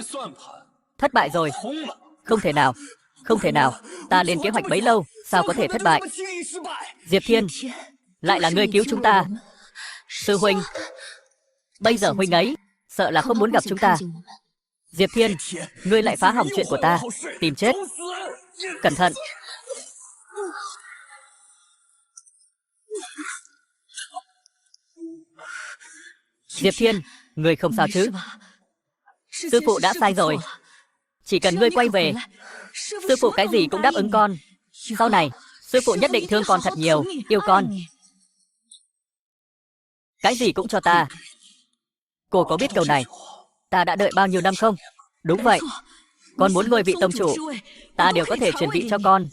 thất bại rồi. Không thể nào. Ta lên kế hoạch bấy lâu, sao có thể thất bại? Diệp Thiên, lại là ngươi cứu chúng ta. Sư huynh, bây giờ huynh ấy sợ là không muốn gặp chúng ta. Diệp Thiên, ngươi lại phá hỏng chuyện của ta. Tìm chết. Cẩn thận. Diệp Thiên, ngươi không sao chứ? Sư phụ đã sai rồi. Chỉ cần ngươi quay về, sư phụ cái gì cũng đáp ứng con. Sau này, sư phụ nhất định thương con thật nhiều, yêu con. Cái gì cũng cho ta. Cô có biết câu này ta đã đợi bao nhiêu năm không? Đúng vậy. Con muốn ngôi vị tông chủ, ta đều có thể truyền vị cho con.